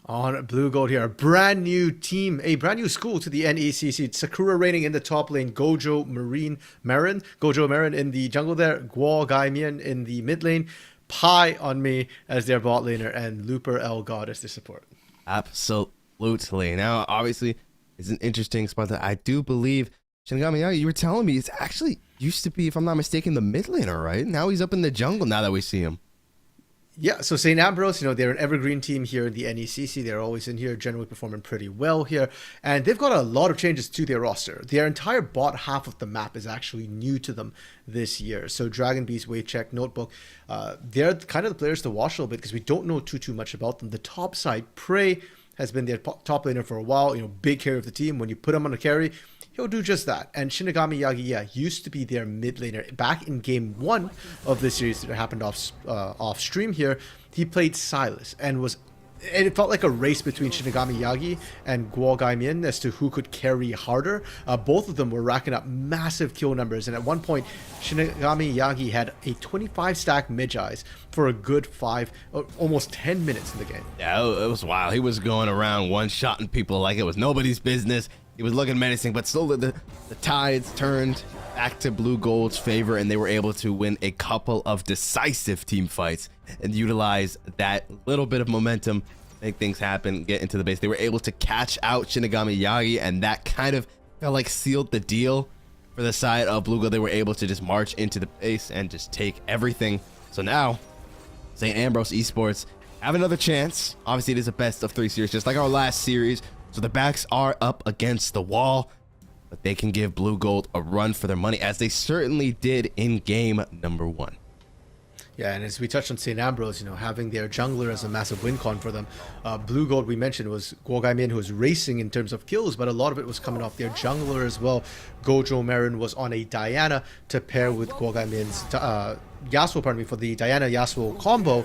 On Blue Gold here, a brand new team, a brand new school to the NECC. Sakura reigning in the top lane, Gojo Marin in the jungle there, Guo Gaimian in the mid lane, Pi on me as their bot laner, and Looper El God as their support. Absolutely. Now, obviously, it's an interesting spot that I do believe Shinigami Yagi, you were telling me, it's actually used to be, if I'm not mistaken, the mid laner, right? Now he's up in the jungle now that we see him. Yeah, so St. Ambrose, they're an evergreen team here in the NECC. They're always in here, generally performing pretty well here. And they've got a lot of changes to their roster. Their entire bot half of the map is actually new to them this year. So Dragon Beast, Wave Check, Notebook, they're kind of the players to watch a little bit because we don't know too much about them. The top side, Prey, has been their top laner for a while, big carry of the team. When you put him on a carry, he'll do just that. And Shinigami Yagi, used to be their mid laner. Back in game 1 of this series that happened off stream here, he played Silas and it felt like a race between Shinigami Yagi and Guo Gaimian as to who could carry harder. Both of them were racking up massive kill numbers, and at one point, Shinigami Yagi had a 25 stack Magi for a good almost 10 minutes in the game. Yeah, it was wild. He was going around one-shotting people like it was nobody's business. He was looking menacing, but slowly the tides turned back to Blue Gold's favor, and they were able to win a couple of decisive team fights and utilize that little bit of momentum, make things happen, get into the base. They were able to catch out Shinigami Yagi, and that kind of felt like sealed the deal for the side of Blue Gold. They were able to just march into the base and just take everything. So now, St. Ambrose Esports have another chance. Obviously, it is a best of 3 series, just like our last series. So the backs are up against the wall, but they can give Blue Gold a run for their money, as they certainly did in game number 1. Yeah, and as we touched on St. Ambrose, having their jungler as a massive win con for them. Blue Gold, we mentioned, was Guo Gaimian, who was racing in terms of kills, but a lot of it was coming off their jungler as well. Gojo Marin was on a Diana to pair with Guo Gaimian's Yasuo, for the Diana Yasuo combo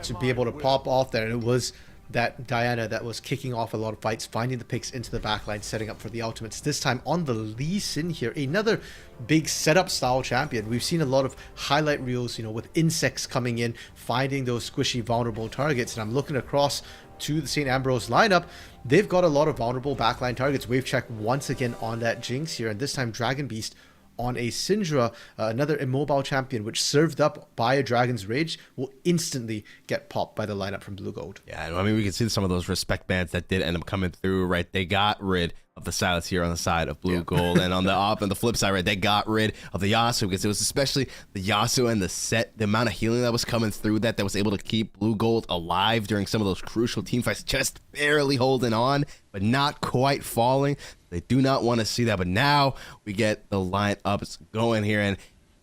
to be able to pop off there. And it was that Diana that was kicking off a lot of fights, finding the picks into the backline, setting up for the ultimates. This time on the Lee Sin here, another big setup style champion. We've seen a lot of highlight reels, with insects coming in, finding those squishy, vulnerable targets. And I'm looking across to the St. Ambrose lineup. They've got a lot of vulnerable backline targets. Wave Check once again on that Jinx here, and this time Dragon Beast on a Syndra, another immobile champion, which served up by a Dragon's Rage, will instantly get popped by the lineup from Blue Gold. Yeah, I mean, we can see some of those respect bands that did end up coming through, right? They got rid of the Silas here on the side of Blue Gold. And on the flip side, right, they got rid of the Yasuo because it was especially the Yasuo and the amount of healing that was coming through that was able to keep Blue Gold alive during some of those crucial team fights, just barely holding on, but not quite falling. They do not want to see that. But now we get the lineups going here, and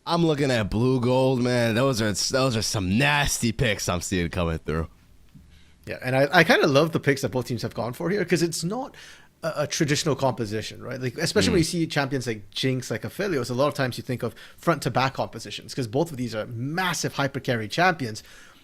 I'm looking at Blue Gold, man. Those are some nasty picks I'm seeing coming through. Yeah, and I kind of love the picks that both teams have gone for here because it's not a traditional composition, right? Like especially when you see champions like Jinx, like Aphelios, a lot of times you think of front to back compositions because both of these are massive hyper carry champions.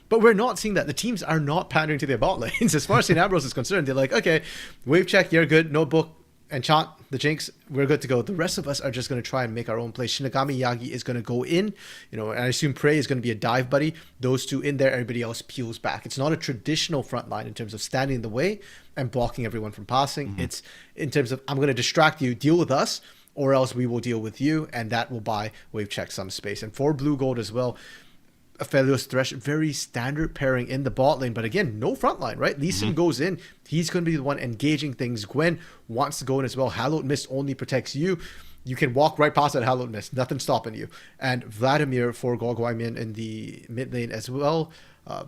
But we're not seeing that. The teams are not pandering to their bot lanes. As far as St. Ambrose is concerned, they're like, okay, wave check, you're good, notebook, enchant the Jinx, we're good to go. The rest of us are just going to try and make our own play. Shinigami Yagi is going to go in, and I assume Prey is going to be a dive buddy. Those two in there, everybody else peels back. It's not a traditional front line in terms of standing in the way and blocking everyone from passing. It's in terms of, I'm going to distract you, deal with us, or else we will deal with you, and that will buy wave check some space. And for Blue Gold as well, Aphelios Thresh, very standard pairing in the bot lane, but again, no front line, right? Lee Sin goes in, he's going to be the one engaging things. Gwen wants to go in as well. Hallowed Mist only protects you. You can walk right past that Hallowed Mist, nothing stopping you. And Vladimir for Golgoymian in the mid lane as well.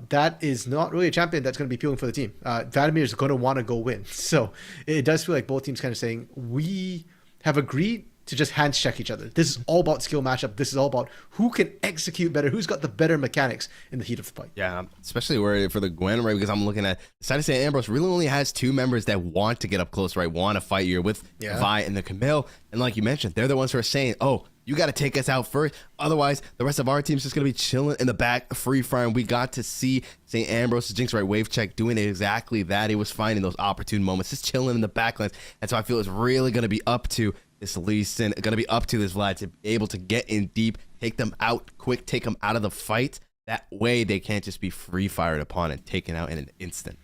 That is not really a champion that's going to be appealing for the team. Vladimir is going to want to go win. So it does feel like both teams kind of saying, we have agreed to just hands check each other. This is all about skill matchup. This is all about who can execute better, who's got the better mechanics in the heat of the fight. Yeah, I'm especially worried for the Gwen, right? Because I'm looking at the side of St. Ambrose really only has two members that want to get up close, right? Want to fight here with Vi and the Camille. And like you mentioned, they're the ones who are saying, oh, you got to take us out first. Otherwise, the rest of our team's just going to be chilling in the back, free firing. We got to see St. Ambrose's Jinx, right, wave check, doing exactly that. He was finding those opportune moments, just chilling in the backlines. And so I feel it's really going to be up to this Lee Sin, going to be up to this Vlad to be able to get in deep, take them out quick, take them out of the fight. That way they can't just be free fired upon and taken out in an instant.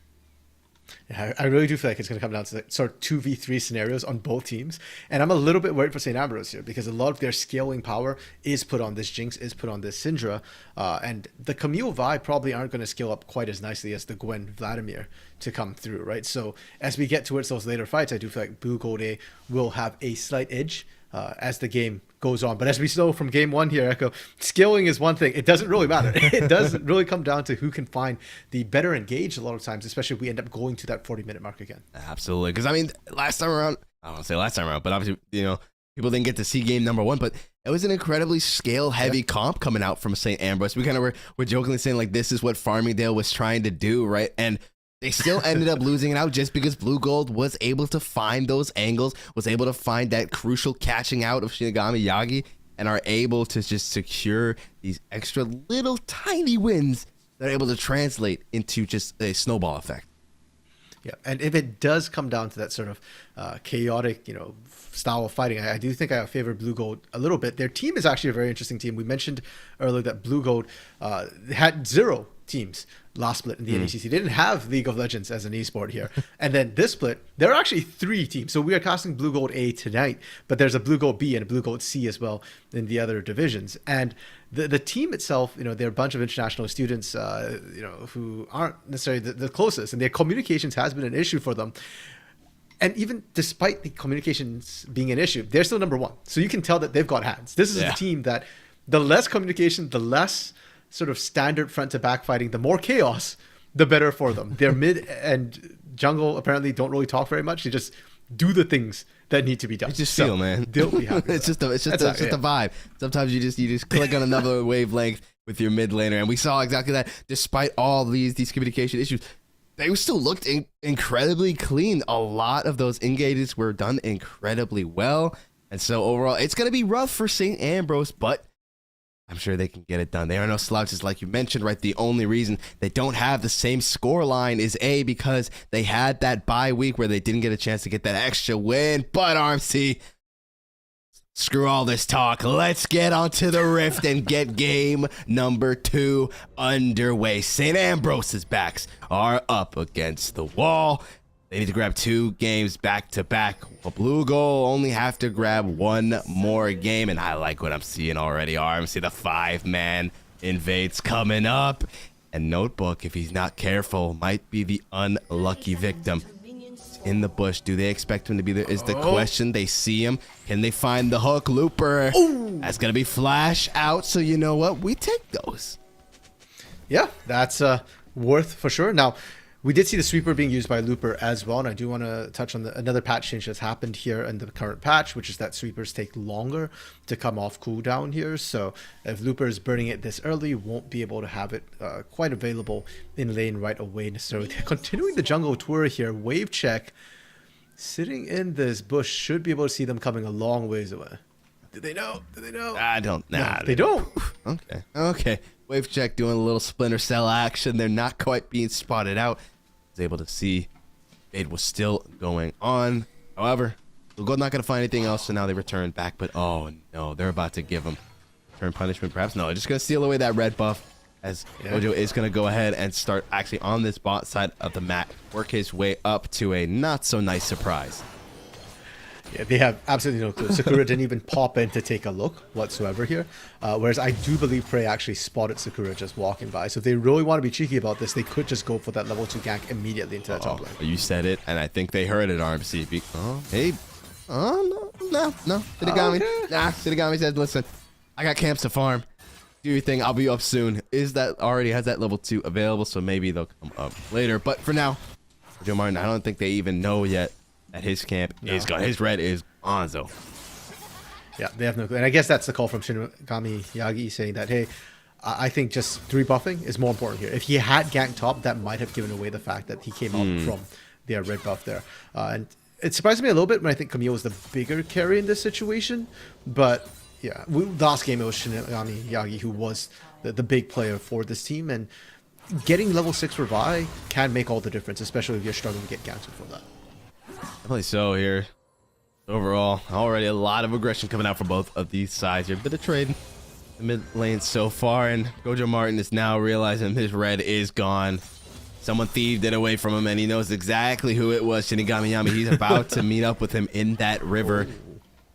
Yeah, I really do feel like it's going to come down to sort of 2v3 scenarios on both teams. And I'm a little bit worried for St. Ambrose here because a lot of their scaling power is put on this Jinx, is put on this Syndra. And the Camille Vi probably aren't going to scale up quite as nicely as the Gwen Vladimir to come through, right? So as we get towards those later fights, I do feel like Blue Gold A will have a slight edge as the game goes on. But as we know from game one here, Echo, scaling is one thing. It doesn't really matter. It doesn't really come down to who can find the better engage a lot of times, especially if we end up going to that 40-minute mark again. Absolutely. Because, I mean, last time around, I don't want to say last time around, but obviously, people didn't get to see game number one, but it was an incredibly scale-heavy comp coming out from St. Ambrose. We kind of were jokingly saying, like, this is what Farmingdale was trying to do, right? And they still ended up losing it out just because Blue Gold was able to find those angles, was able to find that crucial catching out of Shinigami Yagi, and are able to just secure these extra little tiny wins that are able to translate into just a snowball effect. Yeah, and if it does come down to that sort of chaotic, style of fighting, I do think I favor Blue Gold a little bit. Their team is actually a very interesting team. We mentioned earlier that Blue Gold had 0 teams last split in the NECC. They didn't have League of Legends as an esport here. And then this split, there are actually 3 teams. So we are casting Blue Gold A tonight, but there's a Blue Gold B and a Blue Gold C as well in the other divisions. And the team itself, they're a bunch of international students, who aren't necessarily the closest, and their communications has been an issue for them. And even despite the communications being an issue, they're still number 1. So you can tell that they've got hands. This is a team that the less communication, the less sort of standard front to back fighting, the more chaos, the better for them. Their mid and jungle apparently don't really talk very much. They just do the things that need to be done. It's just feel, man. They'll be happy. It's just a vibe. Sometimes you just click on another wavelength with your mid laner, and we saw exactly that. Despite all these communication issues, they still looked incredibly clean. A lot of those engages were done incredibly well, and so overall, it's gonna be rough for St. Ambrose, but I'm sure they can get it done. They are no slouches, like you mentioned, right? The only reason they don't have the same score line is because they had that bye week where they didn't get a chance to get that extra win. But RMC, screw all this talk. Let's get onto the Rift and get game number 2 underway. St. Ambrose's backs are up against the wall. They need to grab 2 games back to back. Well, Blue Gold only have to grab 1 more game, and I like what I'm seeing already. RMC, the 5-man invades coming up, and Notebook, if he's not careful, might be the unlucky victim. in the bush. Do they expect him to be there is the question. They see him. Can they find the hook? Looper. Ooh. That's going to be flash out. So you know what? We take those. Yeah, that's worth for sure. Now, we did see the sweeper being used by Looper as well, and I do want to touch on another patch change that's happened here in the current patch, which is that sweepers take longer to come off cooldown here. So if Looper is burning it this early, you won't be able to have it quite available in lane right away necessarily. Continuing the jungle tour here, wave check, sitting in this bush, should be able to see them coming a long ways away. Did they know? Did they know? I don't know. No, they don't. Okay. Wave check doing a little Splinter Cell action. They're not quite being spotted out. Was able to see it was still going on. However, Lugo's not going to find anything else, so now they return back. But oh no, they're about to give him turn punishment. Perhaps no, they're just going to steal away that red buff. As Gojo is going to go ahead and start actually on this bot side of the map, work his way up to a not so nice surprise. Yeah, they have absolutely no clue. Sakura didn't even pop in to take a look whatsoever here. Whereas I do believe Prey actually spotted Sakura just walking by. So if they really want to be cheeky about this, they could just go for that level 2 gank immediately into that top lane. You said it, and I think they heard it, RMC. No. Shinigami. Okay. Nah, Shinigami said, listen, I got camps to farm. Do your thing. I'll be up soon. Is that already has that level 2 available, so maybe they'll come up later. But for now, Joe Martin, I don't think they even know yet that his camp is gone. His red is Onzo. Yeah, they have no clue. And I guess that's the call from Shinigami Yagi saying that, hey, I think just 3 buffing is more important here. If he had ganked top, that might have given away the fact that he came out from their red buff there. And it surprised me a little bit when I think Camille was the bigger carry in this situation. But yeah, last game it was Shinigami Yagi who was the big player for this team. And getting level 6 for Vi can make all the difference, especially if you're struggling to get ganks before that. Definitely so here. Overall, already a lot of aggression coming out from both of these sides here. Bit of trade in the mid lane so far, and Gojo Martin is now realizing his red is gone. Someone thieved it away from him, and he knows exactly who it was. Shinigami Yami. He's about to meet up with him in that river.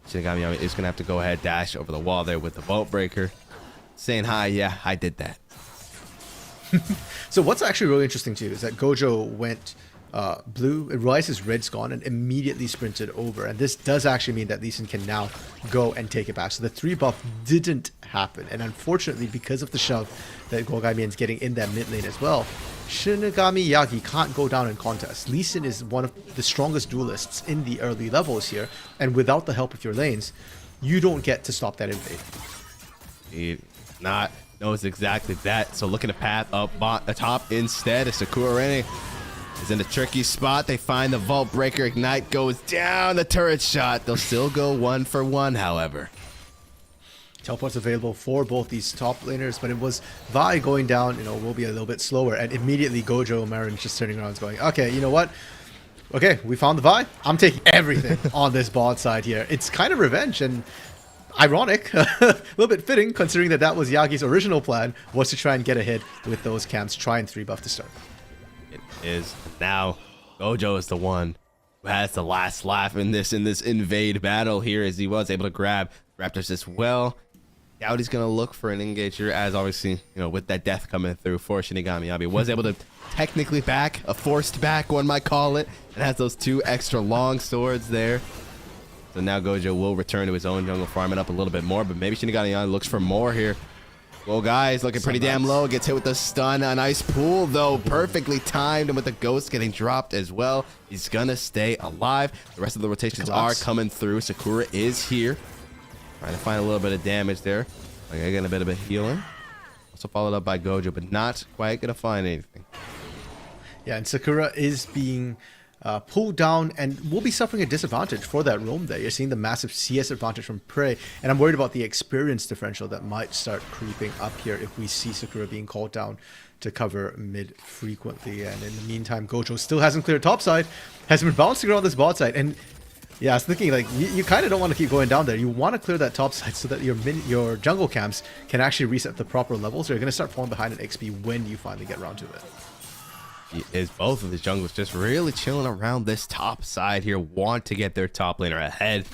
Shinigami Yami is going to have to go ahead, dash over the wall there with the Vault Breaker, saying, hi, yeah, I did that. So what's actually really interesting too is that Gojo went blue, it realizes red's gone and immediately sprinted over, and this does actually mean that Lee Sin can now go and take it back. So the 3 buff didn't happen, and unfortunately because of the shove that Golgamian's getting in that mid lane as well, Shinigami Yagi can't go down in contest. Lee Sin is one of the strongest duelists in the early levels here, and without the help of your lanes, you don't get to stop that invade. He not knows exactly that, so looking to path up top instead is Sakura Rene. Is in a tricky spot. They find the Vault Breaker. Ignite goes down. The turret shot. They'll still go 1 for 1, however. Teleport's available for both these top laners, but it was Vi going down, will be a little bit slower. And immediately Gojo Marin just turning around and going, okay, you know what? Okay, we found the Vi. I'm taking everything on this bot side here. It's kind of revenge and ironic, a little bit fitting considering that was Yagi's original plan, was to try and get ahead with those camps, try and 3-buff to start. It is now Gojo is the one who has the last laugh in this invade battle here, as he was able to grab Raptors as well. Doubt he's gonna look for an engager, as obviously with that death coming through for Shinigami Yami was able to technically back, a forced back one might call it, and has those 2 extra long swords there. So now Gojo will return to his own jungle, farming up a little bit more, but maybe Shinigami Yami looks for more here. Well, guys, looking pretty damn low. Gets hit with the stun. A nice pull, though. Perfectly timed. And with the ghost getting dropped as well. He's going to stay alive. The rest of the rotations are coming through. Sakura is here. Trying to find a little bit of damage there. Getting a bit of a healing. Also followed up by Gojo, but not quite going to find anything. Yeah, and Sakura is being pulled down and will be suffering a disadvantage for that roam there. You're seeing the massive CS advantage from Prey, and I'm worried about the experience differential that might start creeping up here if we see Sakura being called down to cover mid frequently. And in the meantime, Gojo still hasn't cleared topside, has been bouncing around this bot side, and yeah, I was thinking like you kind of don't want to keep going down there. You want to clear that top side so that your jungle camps can actually reset the proper levels. You're going to start falling behind in XP when you finally get around to it. Is both of the junglers just really chilling around this top side here, want to get their top laner ahead.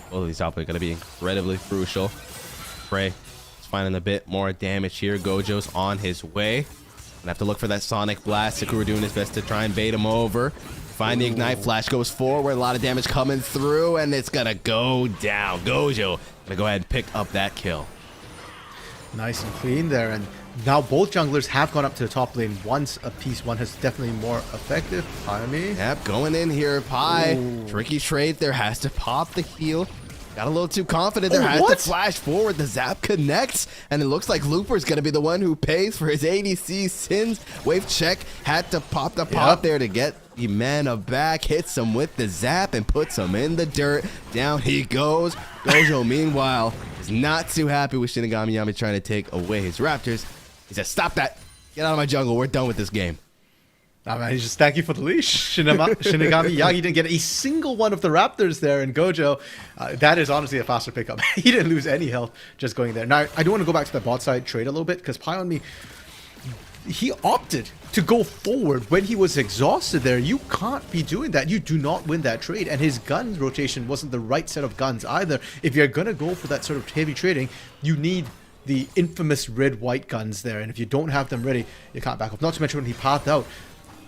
Both of these top laner are going to be incredibly crucial. Prey is finding a bit more damage here. Gojo's on his way. Gonna have to look for that Sonic Blast. Sakura doing his best to try and bait him over. Find the ignite. Flash goes forward. A lot of damage coming through, and it's gonna go down. Gojo gonna go ahead and pick up that kill. Nice and clean there, and now both junglers have gone up to the top lane once a piece. One has definitely more effective. Pyami. Yep, going in here, Pi. Ooh. Tricky trade there, has to pop the heal. Got a little too confident there, has what? to flash forward. The zap connects, and it looks like Looper's going to be the one who pays for his ADC sins. Wave check, had to pop the pop there to get the mana back. Hits him with the zap and puts him in the dirt. Down he goes. Gojo, meanwhile, is not too happy with Shinigami Yami trying to take away his Raptors. He says, stop that. Get out of my jungle. We're done with this game. Nah, man, he's just thank you for the leash. Shinigami Yagi didn't get a single one of the Raptors there, and Gojo, that is honestly a faster pickup. He didn't lose any health just going there. Now, I do want to go back to the bot side trade a little bit, because Pi on me, he opted to go forward when he was exhausted there. You can't be doing that. You do not win that trade, and his gun rotation wasn't the right set of guns either. If you're going to go for that sort of heavy trading, you need the infamous red-white guns there, and if you don't have them ready, you can't back up. Not to mention when he pathed out,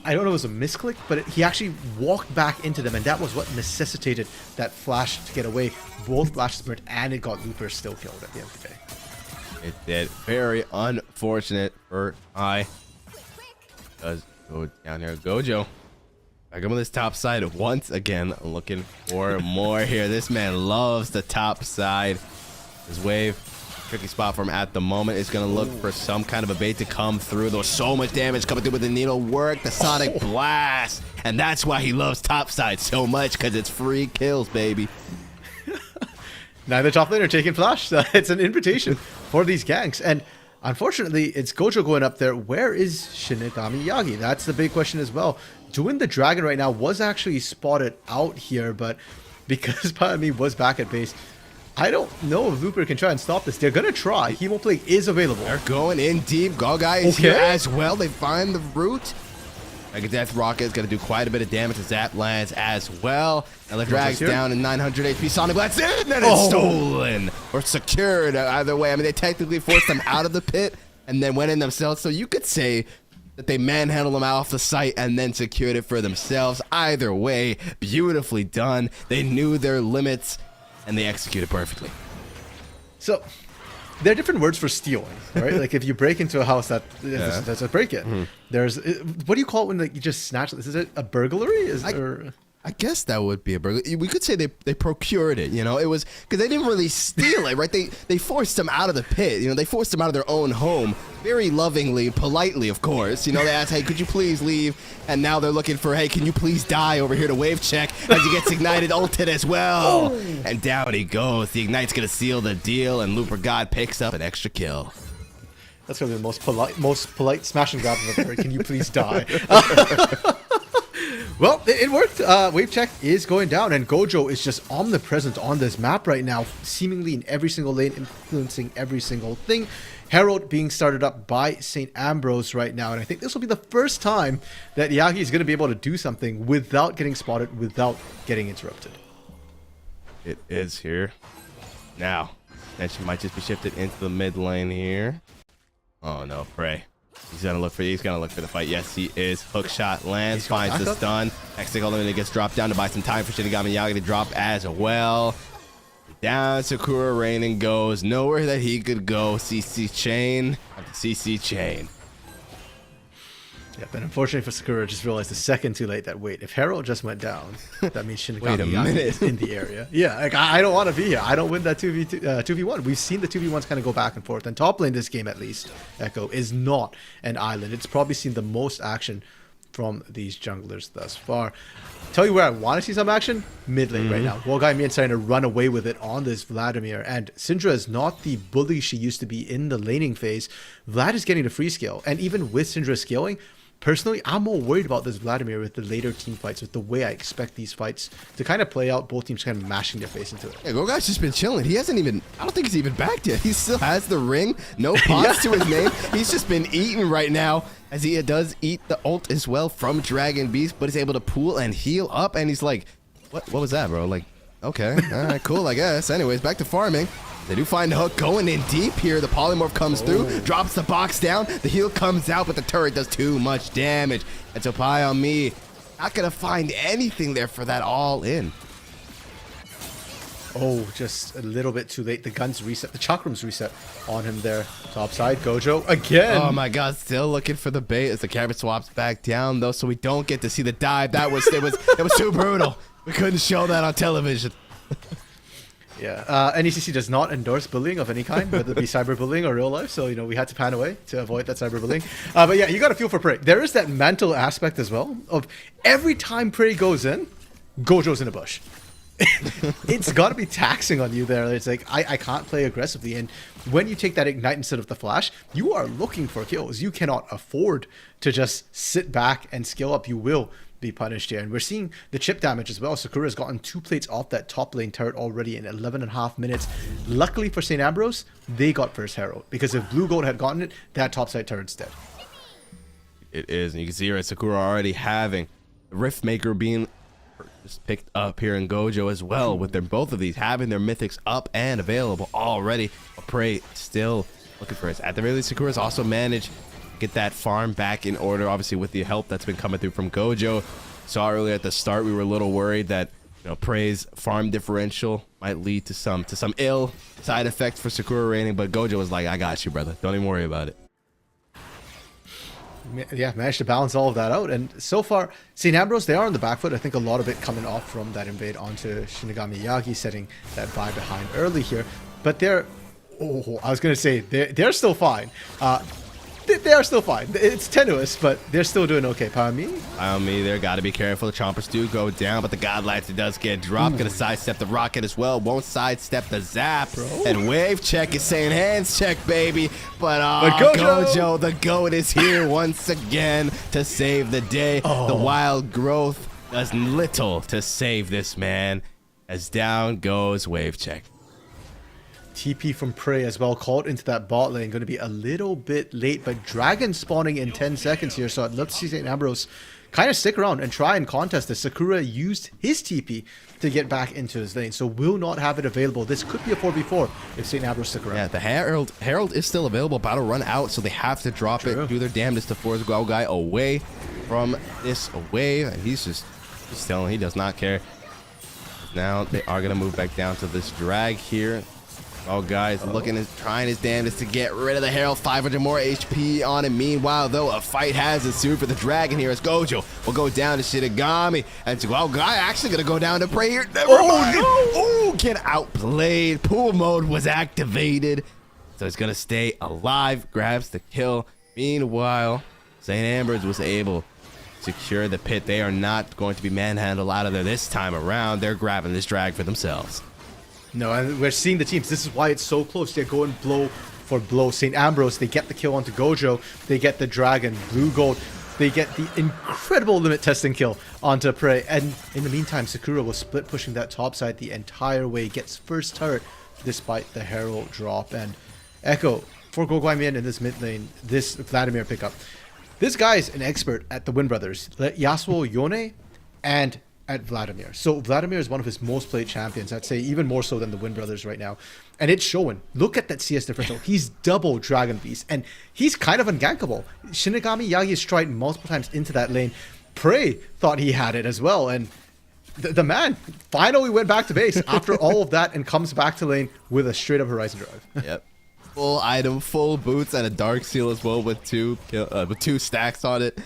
I don't know if it was a misclick, but he actually walked back into them, and that was what necessitated that flash to get away. Both flashes burned, and it got Looper still killed at the end of the day. It did. Very unfortunate for I. Does go down here. Gojo. Back up on this top side once again. Looking for more here. This man loves the top side. His wave. Tricky spot for him at the moment. Is going to look for some kind of a bait to come through. There's so much damage coming through with the needle work, the sonic blast. And that's why he loves topside so much, because it's free kills, baby. Neither top laner taking flash. So it's an invitation for these ganks. And unfortunately, it's Gojo going up there. Where is Shinigami Yagi? That's the big question as well. Doing the dragon right now was actually spotted out here, but because Pyami was back at base, I don't know if Looper can try and stop this. They're going to try. Hemoplague is available. They're going in deep. Gogai is here as well. They find the root. Mega Death Rocket is going to do quite a bit of damage to Zap lands as well. And the drag's down in 900 HP. Sonic Blast in, and it's stolen. Or secured either way. I mean, they technically forced them out of the pit and then went in themselves. So you could say that they manhandled them off the site and then secured it for themselves. Either way, beautifully done. They knew their limits, and they executed perfectly. So, there are different words for stealing, right? Like if you break into a house, that's a break-in. Mm-hmm. There's, what do you call it when like, you just snatch this? Is it a burglary? I guess that would be a burglary. We could say they procured it, you know? It was because they didn't really steal it, right? They forced them out of the pit, you know? They forced them out of their own home, very lovingly, politely, of course. You know, they asked, hey, could you please leave? And now they're looking for, hey, can you please die over here to wave check as he gets ignited, ulted as well. And down he goes. The ignite's gonna seal the deal, and Looper God picks up an extra kill. That's gonna be the most polite smash and grab of the Can you please die? Well, it worked. Wave check is going down, and Gojo is just omnipresent on this map right now, seemingly in every single lane, influencing every single thing. Herald being started up by St. Ambrose right now, and I think this will be the first time that Yagi is going to be able to do something without getting spotted, without getting interrupted. It is here. Now, attention might just be shifted into the mid lane here. Oh no, Prey. He's gonna look for the fight. Yes, he is. Hook shot lands, finds the stun. Next thing, it gets dropped down to buy some time for Shinigami Yagi to drop as well. Down Sakura Rainin goes. Nowhere that he could go. CC chain. CC chain. Yep, and unfortunately for Sakura, I just realized a second too late that, wait, if Herald just went down, that means Shinigami Yagi is in the area. Yeah, like, I don't want to be here. I don't win that 2v1. We've seen the 2v1s kind of go back and forth. And top lane this game, at least, Echo, is not an island. It's probably seen the most action from these junglers thus far. Tell you where I want to see some action? Mid lane right now. Wolgai Mian trying to run away with it on this Vladimir. And Syndra is not the bully she used to be in the laning phase. Vlad is getting the free skill. And even with Syndra scaling, personally, I'm more worried about this Vladimir with the later team fights, with the way I expect these fights to kind of play out, both teams kind of mashing their face into it. Yeah, Gogai's just been chilling. He hasn't even, I don't think he's even backed yet. He still has the ring, no pots to his name. He's just been eating right now, as he does eat the ult as well from Dragon Beast, but he's able to pool and heal up, and he's like, what was that, bro? Like, okay, all right, cool, I guess. Anyways, back to farming. They do find the hook going in deep here. The polymorph comes through, drops the box down. The heal comes out, but the turret does too much damage. And so Pi on me Not going to find anything there for that all in. Oh, just a little bit too late. The guns reset. The chakrams reset on him there. Top side, Gojo again. Oh my god, still looking for the bait as the carrot swaps back down though, so we don't get to see the dive. That was it was too brutal. We couldn't show that on television. Yeah, NECC does not endorse bullying of any kind, whether it be cyberbullying or real life. So, we had to pan away to avoid that cyberbullying. But yeah, you got to feel for Prey. There is that mental aspect as well of every time Prey goes in, Gojo's in a bush. It's got to be taxing on you there. It's like, I can't play aggressively. And when you take that Ignite instead of the Flash, you are looking for kills. You cannot afford to just sit back and skill up. You will be punished here. And we're seeing the chip damage as well. Sakura's gotten 2 plates off that top lane turret already in 11.5 minutes. Luckily for St. Ambrose, they got first Herald. Because if Blue Gold had gotten it, that top side turret's dead. It is. And you can see here Sakura already having the Riftmaker being just picked up here in Gojo as well, with their both of these having their mythics up and available already. Prey still looking for us. At the very least, Sakura's also managed to get that farm back in order, obviously with the help that's been coming through from Gojo. Saw earlier at the start we were a little worried that Prey's farm differential might lead to some ill side effects for Sakura rating, but Gojo was like, I got you, brother. Don't even worry about it. Yeah, managed to balance all of that out. And so far, St. Ambrose, they are on the back foot. I think a lot of it coming off from that invade onto Shinigami Yagi, setting that buy behind early here. But they're, I was going to say, they're still fine. They are still fine. It's tenuous, but they're still doing okay. Power me? There got to be careful. The chompers do go down, but the God Lancer does get dropped. Gonna sidestep the rocket as well. Won't sidestep the zap. Bro. And wave check is saying hands check, baby. But Gojo! Gojo, the GOAT, is here once again to save the day. The wild growth does little to save this man, as down goes wave check. TP from Prey as well, caught into that bot lane. Going to be a little bit late, but Dragon spawning in 10 seconds here, so I'd love to see St. Ambrose kind of stick around and try and contest this. Sakura used his TP to get back into his lane, so will not have it available. This could be a 4v4 if St. Ambrose stick around. Yeah, the Herald is still available, about to run out, so they have to drop it, do their damnedest to force Guy away from this wave, and he's just telling he does not care. Now they are going to move back down to this drag here. Guys, trying his damnedest to get rid of the Herald. 500 more HP on him. Meanwhile, though, a fight has ensued for the dragon here as Gojo will go down to Shinigami. And Guy actually going to go down to Prey here. Never mind. No. Oh, get outplayed. Pool mode was activated. So he's going to stay alive. Grabs the kill. Meanwhile, St. Ambrose was able to secure the pit. They are not going to be manhandled out of there this time around. They're grabbing this drag for themselves. No, and we're seeing the teams. This is why it's so close. They're going blow for blow. St. Ambrose, they get the kill onto Gojo. They get the dragon. Blue Gold, they get the incredible limit testing kill onto Prey. And in the meantime, Sakura was split pushing that top side the entire way. Gets first turret despite the Herald drop. And Echo, for Goguaimin in this mid lane, this Vladimir pickup. This guy is an expert at the Wind Brothers. Yasuo Yone and at Vladimir. So Vladimir is one of his most played champions. I'd say even more so than the Wind Brothers right now. And it's showing. Look at that CS differential. He's double Dragon Beast. And he's kind of ungankable. Shinigami Yagi has tried multiple times into that lane. Prey thought he had it as well. And the man finally went back to base after all of that and comes back to lane with a straight up Horizon Drive. Yep. Full item, full boots, and a Dark Seal as well with two stacks on it.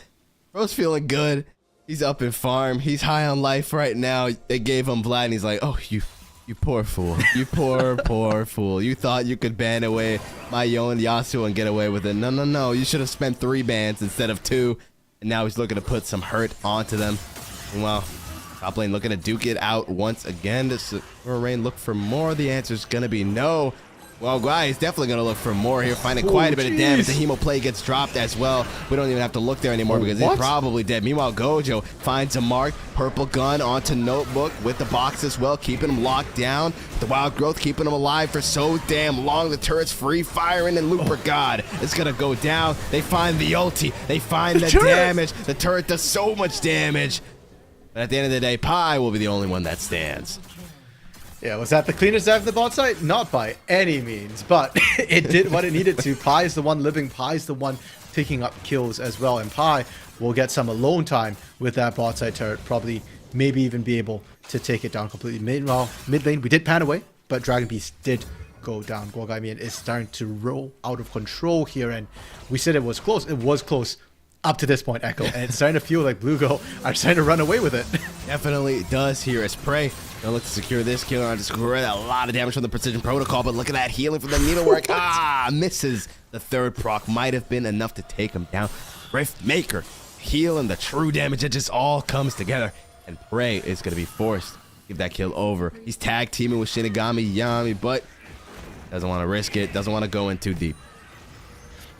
Bro's feeling good. He's up in farm. He's high on life right now. They gave him Vlad, and he's like, oh, you poor fool. You poor fool. You thought you could ban away my Yon Yasuo and get away with it. No. You should have spent 3 bans instead of 2. And now he's looking to put some hurt onto them. Meanwhile, top lane looking to duke it out once again. Does Rain look for more? The answer is going to be no. Well, Guy is definitely going to look for more here, finding quite a bit of damage. The Hemo play gets dropped as well. We don't even have to look there anymore because he's probably dead. Meanwhile, Gojo finds a mark. Purple gun onto Notebook with the box as well, keeping him locked down. The wild growth keeping him alive for so damn long. The turret's free firing, and Looper God is going to go down. They find the ulti. They find the damage. The turret does so much damage. But at the end of the day, Pi will be the only one that stands. Yeah, was that the cleanest dive of the bot site? Not by any means, but it did what it needed to. Pi is the one living. Pi is the one picking up kills as well, and Pi will get some alone time with that bot side turret, probably maybe even be able to take it down completely. Meanwhile, mid lane, we did pan away, but Dragon Beast did go down. Guogaimian is starting to roll out of control here, and we said it was close. It was close up to this point, Echo, and it's starting to feel like Blue Go are starting to run away with it. Definitely does here as Prey. Gonna look to secure this kill on just a lot of damage from the precision protocol, but look at that healing from the needlework. Misses the third proc. Might have been enough to take him down. Rift Maker healing the true damage. It just all comes together, and Prey is gonna be forced to give that kill over. He's tag teaming with Shinigami Yami, but doesn't want to risk it. Doesn't want to go in too deep.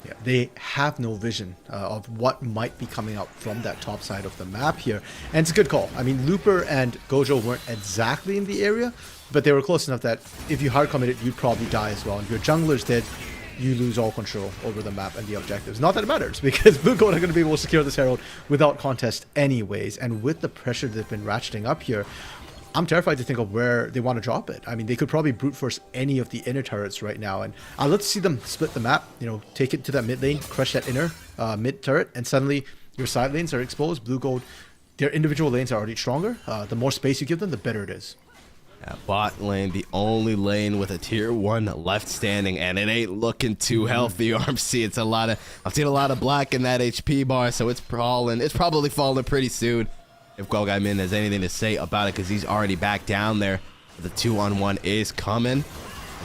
Yeah, they have no vision of what might be coming up from that top side of the map here. And it's a good call. I mean, Looper and Gojo weren't exactly in the area, but they were close enough that if you hard committed, you'd probably die as well. And if your junglers did, you lose all control over the map and the objectives. Not that it matters, because Blue Gold are going to be able to secure this Herald without contest anyways. And with the pressure they've been ratcheting up here, I'm terrified to think of where they want to drop it. I mean, they could probably brute force any of the inner turrets right now, and I'd love to see them split the map, you know, take it to that mid lane, crush that inner mid turret, and suddenly your side lanes are exposed. Blue Gold, their individual lanes are already stronger. The more space you give them, the better it is. Yeah, bot lane, the only lane with a tier 1 left standing, and it ain't looking too healthy. RMC, it's a lot of, I'm seeing a lot of black in that HP bar, so it's probably falling pretty soon. If Guogaimian has anything to say about it, because he's already back down there. The 2-on-1 is coming.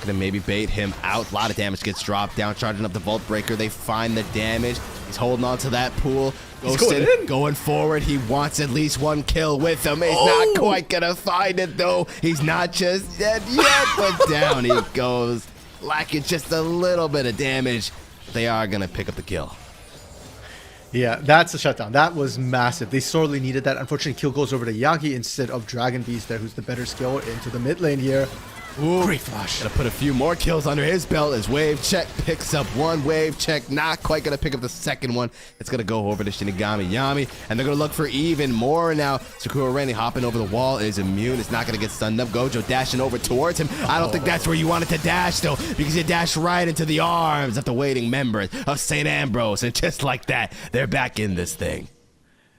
Gonna maybe bait him out. A lot of damage gets dropped down, charging up the Vault Breaker. They find the damage. He's holding on to that pool. Going forward. He wants at least one kill with him. He's not quite gonna find it though. He's not just dead yet, but down he goes. Lacking just a little bit of damage. They are gonna pick up the kill. Yeah, that's a shutdown. That was massive. They sorely needed that. Unfortunately, kill goes over to Yagi instead of Dragon Beast there, who's the better skill into the mid lane here. Ooh, great flash. Gonna put a few more kills under his belt as Wave Check picks up one. Wave Check not quite gonna pick up the second one. It's gonna go over to Shinigami Yami, and they're gonna look for even more now. Sakura Reni hopping over the wall is immune. It's not gonna get stunned up. Gojo dashing over towards him. I don't think that's where you wanted to dash though, because you dashed right into the arms of the waiting members of St. Ambrose, and just like that, they're back in this thing.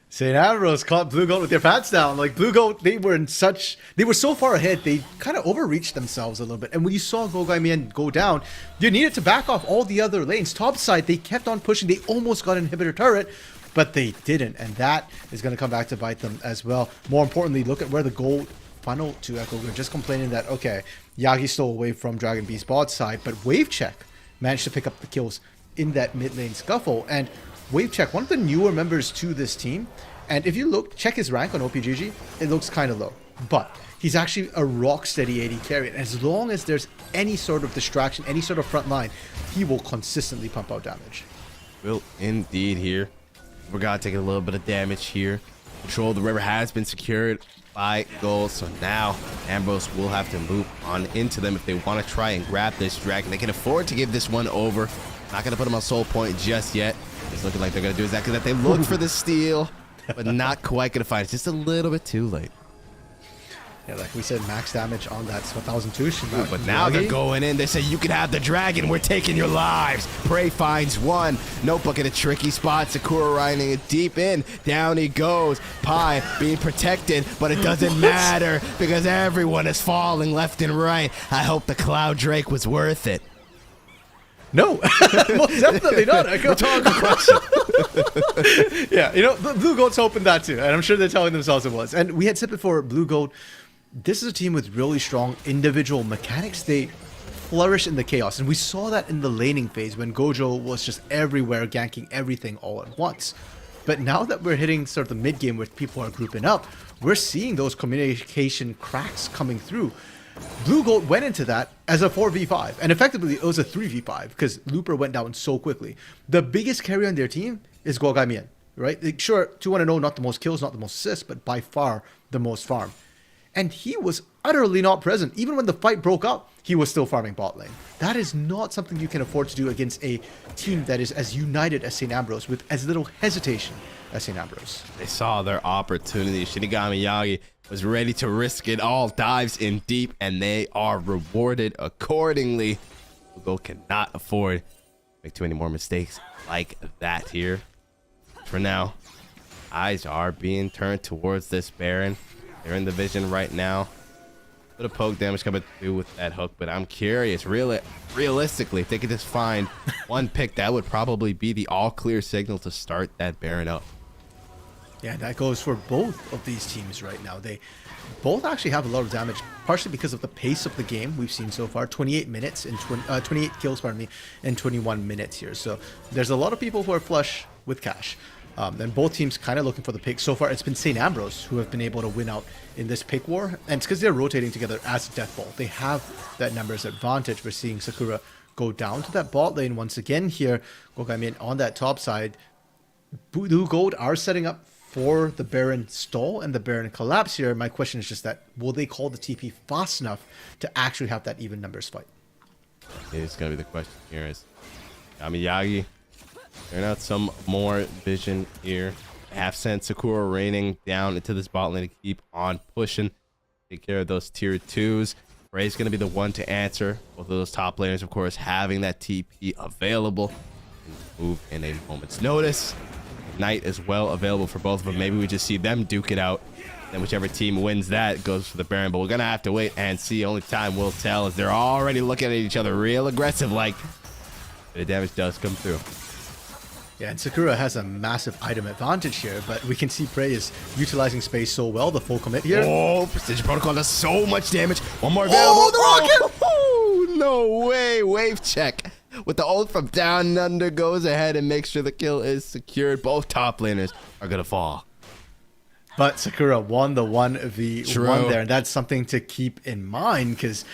St. Ambrose caught Blue Goat with their pants down. Like Blue Goat, they were so far ahead, they kind of overreached themselves a little bit. And when you saw Guogaimian go down, you needed to back off all the other lanes. Top side, they kept on pushing. They almost got an inhibitor turret, but they didn't. And that is going to come back to bite them as well. More importantly, look at where the gold funneled to Echo. We're just complaining that, okay, Yagi stole away from Dragon Beast bot side, but Wave Check managed to pick up the kills in that mid lane scuffle. And Wave Check, one of the newer members to this team, and if you check his rank on OPGG, it looks kind of low, but he's actually a rock steady AD carry. And as long as there's any sort of distraction, any sort of front line, he will consistently pump out damage. Will indeed here. We're gonna take a little bit of damage here. Control of the river has been secured by gold, so now Ambrose will have to move on into them if they want to try and grab this dragon. They can afford to give this one over. Not gonna put him on soul point just yet. It's looking like they're gonna do exactly that. They look for the steal, but not quite gonna find it. Just a little bit too late. Yeah, like we said, max damage on that 1002. But now they're going in. They say, you can have the dragon. We're taking your lives. Prey finds one. Notebook in a tricky spot. Sakura riding it deep in. Down he goes. Pi being protected, but it doesn't matter because everyone is falling left and right. I hope the Cloud Drake was worth it. No, most definitely not. Rhetorical question. Yeah, you know, the Blue Goat's hoping that too, and I'm sure they're telling themselves it was. And we had said before, Blue Goat, this is a team with really strong individual mechanics. They flourish in the chaos, and we saw that in the laning phase when Gojo was just everywhere, ganking everything all at once. But now that we're hitting sort of the mid game where people are grouping up, we're seeing those communication cracks coming through. Blue Goat went into that as a 4v5, and effectively it was a 3v5 because Looper went down so quickly. The biggest carry on their team is Guogaimian, right? Like, sure, 2-0, not the most kills, not the most assists, but by far the most farm. And he was utterly not present. Even when the fight broke up, he was still farming bot lane. That is not something you can afford to do against a team that is as united as St. Ambrose with as little hesitation as St. Ambrose. They saw their opportunity. Shinigami Yagi was ready to risk it all, dives in deep, and they are rewarded accordingly. Google cannot afford to make too many more mistakes like that here. For now, Eyes are being turned towards this Baron. They're in the vision right now. Bit of poke damage coming through with that hook, but I'm curious, realistically, if they could just find one pick, that would probably be the all clear signal to start that Baron up. Yeah, that goes for both of these teams right now. They both actually have a lot of damage, partially because of the pace of the game we've seen so far. 28 minutes in 28 kills, pardon me, in 21 minutes here. So there's a lot of people who are flush with cash. And both teams kind of looking for the pick. So far, it's been St. Ambrose who have been able to win out in this pick war. And it's because they're rotating together as Death Ball. They have that numbers advantage. We're seeing Sakura go down to that bot lane once again here. Gogaimin on that top side. Blue Gold are setting up for the Baron stall and the Baron collapse here. My question is just that, will they call the TP fast enough to actually have that even numbers fight? It's going to be the question here is Miyagi clearing out some more vision here. Have sent Sakura raining down into this bot lane to keep on pushing. Take care of those tier 2s. Ray's going to be the one to answer. Both of those top laners, of course, having that TP available. Move in a moment's notice. Knight as well available for both of them. Maybe we just see them duke it out. Then whichever team wins that goes for the Baron. But we're going to have to wait and see. Only time will tell as they're already looking at each other real aggressive like. The damage does come through. Yeah, and Sakura has a massive item advantage here, but we can see Prey is utilizing space so well. The full commit here. Oh, Precision Protocol does so much damage. One more available. Oh, the rocket! Oh, no way. Wave check. With the ult from down under goes ahead and makes sure the kill is secured. Both top laners are going to fall. But Sakura won the 1v1 there, and that's something to keep in mind because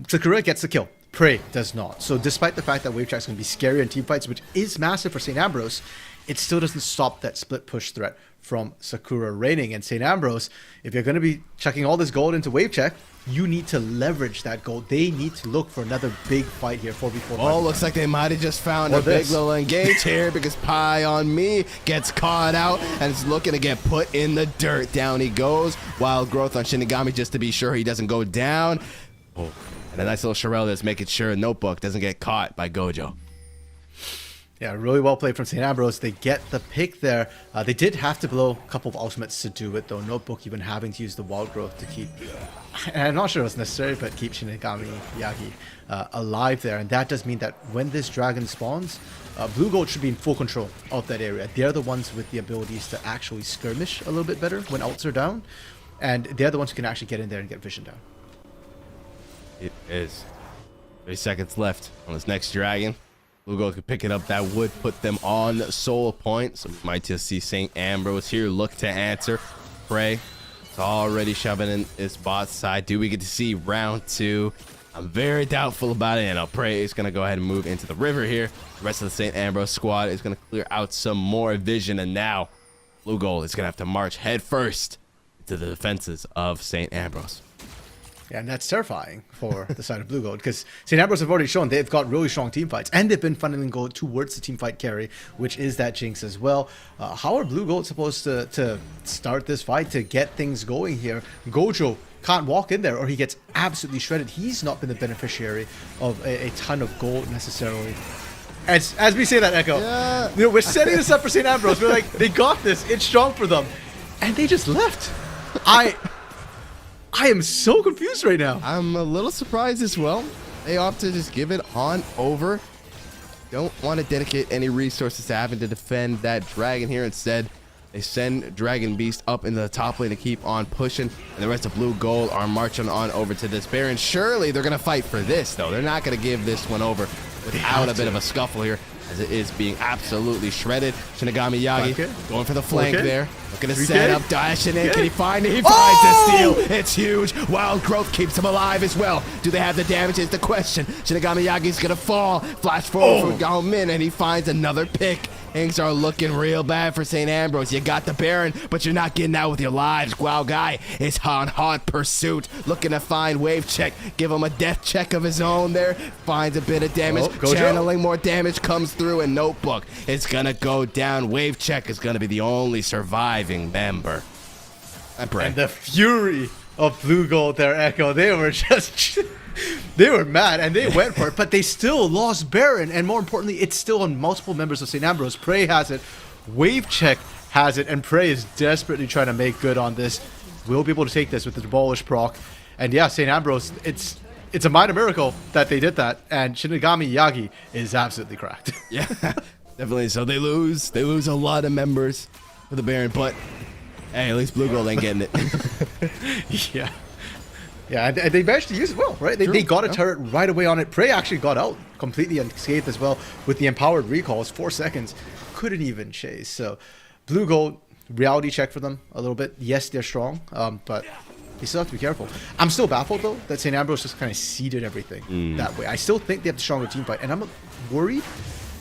Sakura gets the kill. Prey does not. So despite the fact that wave check is going to be scary in team fights, which is massive for St. Ambrose, it still doesn't stop that split push threat from Sakura reigning. And St. Ambrose, if you're going to be chucking all this gold into wave check, you need to leverage that gold. They need to look for another big fight here, 4v4. Oh, looks like they might have just found a big little engage here because Pie on me gets caught out and is looking to get put in the dirt. Down he goes. Wild growth on Shinigami just to be sure he doesn't go down. Oh, and a nice little Sherelle that's making sure Notebook doesn't get caught by Gojo. Yeah, really well played from St. Ambrose. They get the pick there. They did have to blow a couple of ultimates to do it, though. Notebook even having to use the wild growth to keep, and I'm not sure it was necessary, but keep Shinigami Yagi alive there. And that does mean that when this dragon spawns, Blue Gold should be in full control of that area. They're the ones with the abilities to actually skirmish a little bit better when ults are down. And they're the ones who can actually get in there and get vision down. It is 30 seconds left on this next dragon. Blue Gold could pick it up. That would put them on soul point. So we might just see St. Ambrose here look to answer. Prey is already shoving in his bot side. Do we get to see round 2? I'm very doubtful about it. And Prey is going to go ahead and move into the river here. The rest of the St. Ambrose squad is going to clear out some more vision. And now Blue Gold is going to have to march head first into the defenses of St. Ambrose. Yeah, and that's terrifying for the side of Blue Gold because St. Ambrose have already shown they've got really strong team fights and they've been funneling gold towards the team fight carry, which is that Jinx as well. How are Blue Gold supposed to start this fight to get things going here? Gojo can't walk in there or he gets absolutely shredded. He's not been the beneficiary of a ton of gold necessarily. As we say that, Echo, you know, we're setting this up for St. Ambrose. We're like, they got this. It's strong for them. And they just left. I am so confused right now. I'm a little surprised as well. They opt to just give it on over. Don't want to dedicate any resources to having to defend that dragon here. Instead, they send Dragon Beast up into the top lane to keep on pushing. And the rest of Blue Gold are marching on over to this Baron. Surely they're going to fight for this, though. They're not going to give this one over without a bit of a scuffle here, as it is being absolutely shredded. Shinigami Yagi going for the flank there. Looking to set up, dashing in. Can he find it? He finds the steal. It's huge. Wild growth keeps him alive as well. Do they have the damage is the question. Shinigami Yagi's going to fall. Flash forward for Gao Min, and he finds another pick. Things are looking real bad for St. Ambrose. You got the Baron, but you're not getting out with your lives. Guao Guy is on hot pursuit, looking to find wave check. Give him a death check of his own there. Finds a bit of damage. Channeling more damage comes through, and Notebook is going to go down. Wave check is going to be the only surviving member. And the fury of Blue Gold there, Echo. They were just... they were mad and they went for it, but they still lost Baron, and more importantly, it's still on multiple members of St. Ambrose. Prey has it. Wave check has it, and Prey is desperately trying to make good on this. Will be able to take this with the Demolish proc. And yeah, St. Ambrose, it's a minor miracle that they did that, and Shinigami Yagi is absolutely cracked. Yeah, definitely. So they lose a lot of members for the Baron, but hey, at least Blue Gold ain't getting it. Yeah. Yeah, and they managed to use it well, right? They got a turret right away on it. Prey actually got out completely unscathed as well with the empowered recalls. 4 seconds. Couldn't even chase. So, Blue Gold, reality check for them a little bit. Yes, they're strong, but you still have to be careful. I'm still baffled, though, that St. Ambrose just kind of seeded everything that way. I still think they have the stronger team fight, and I'm worried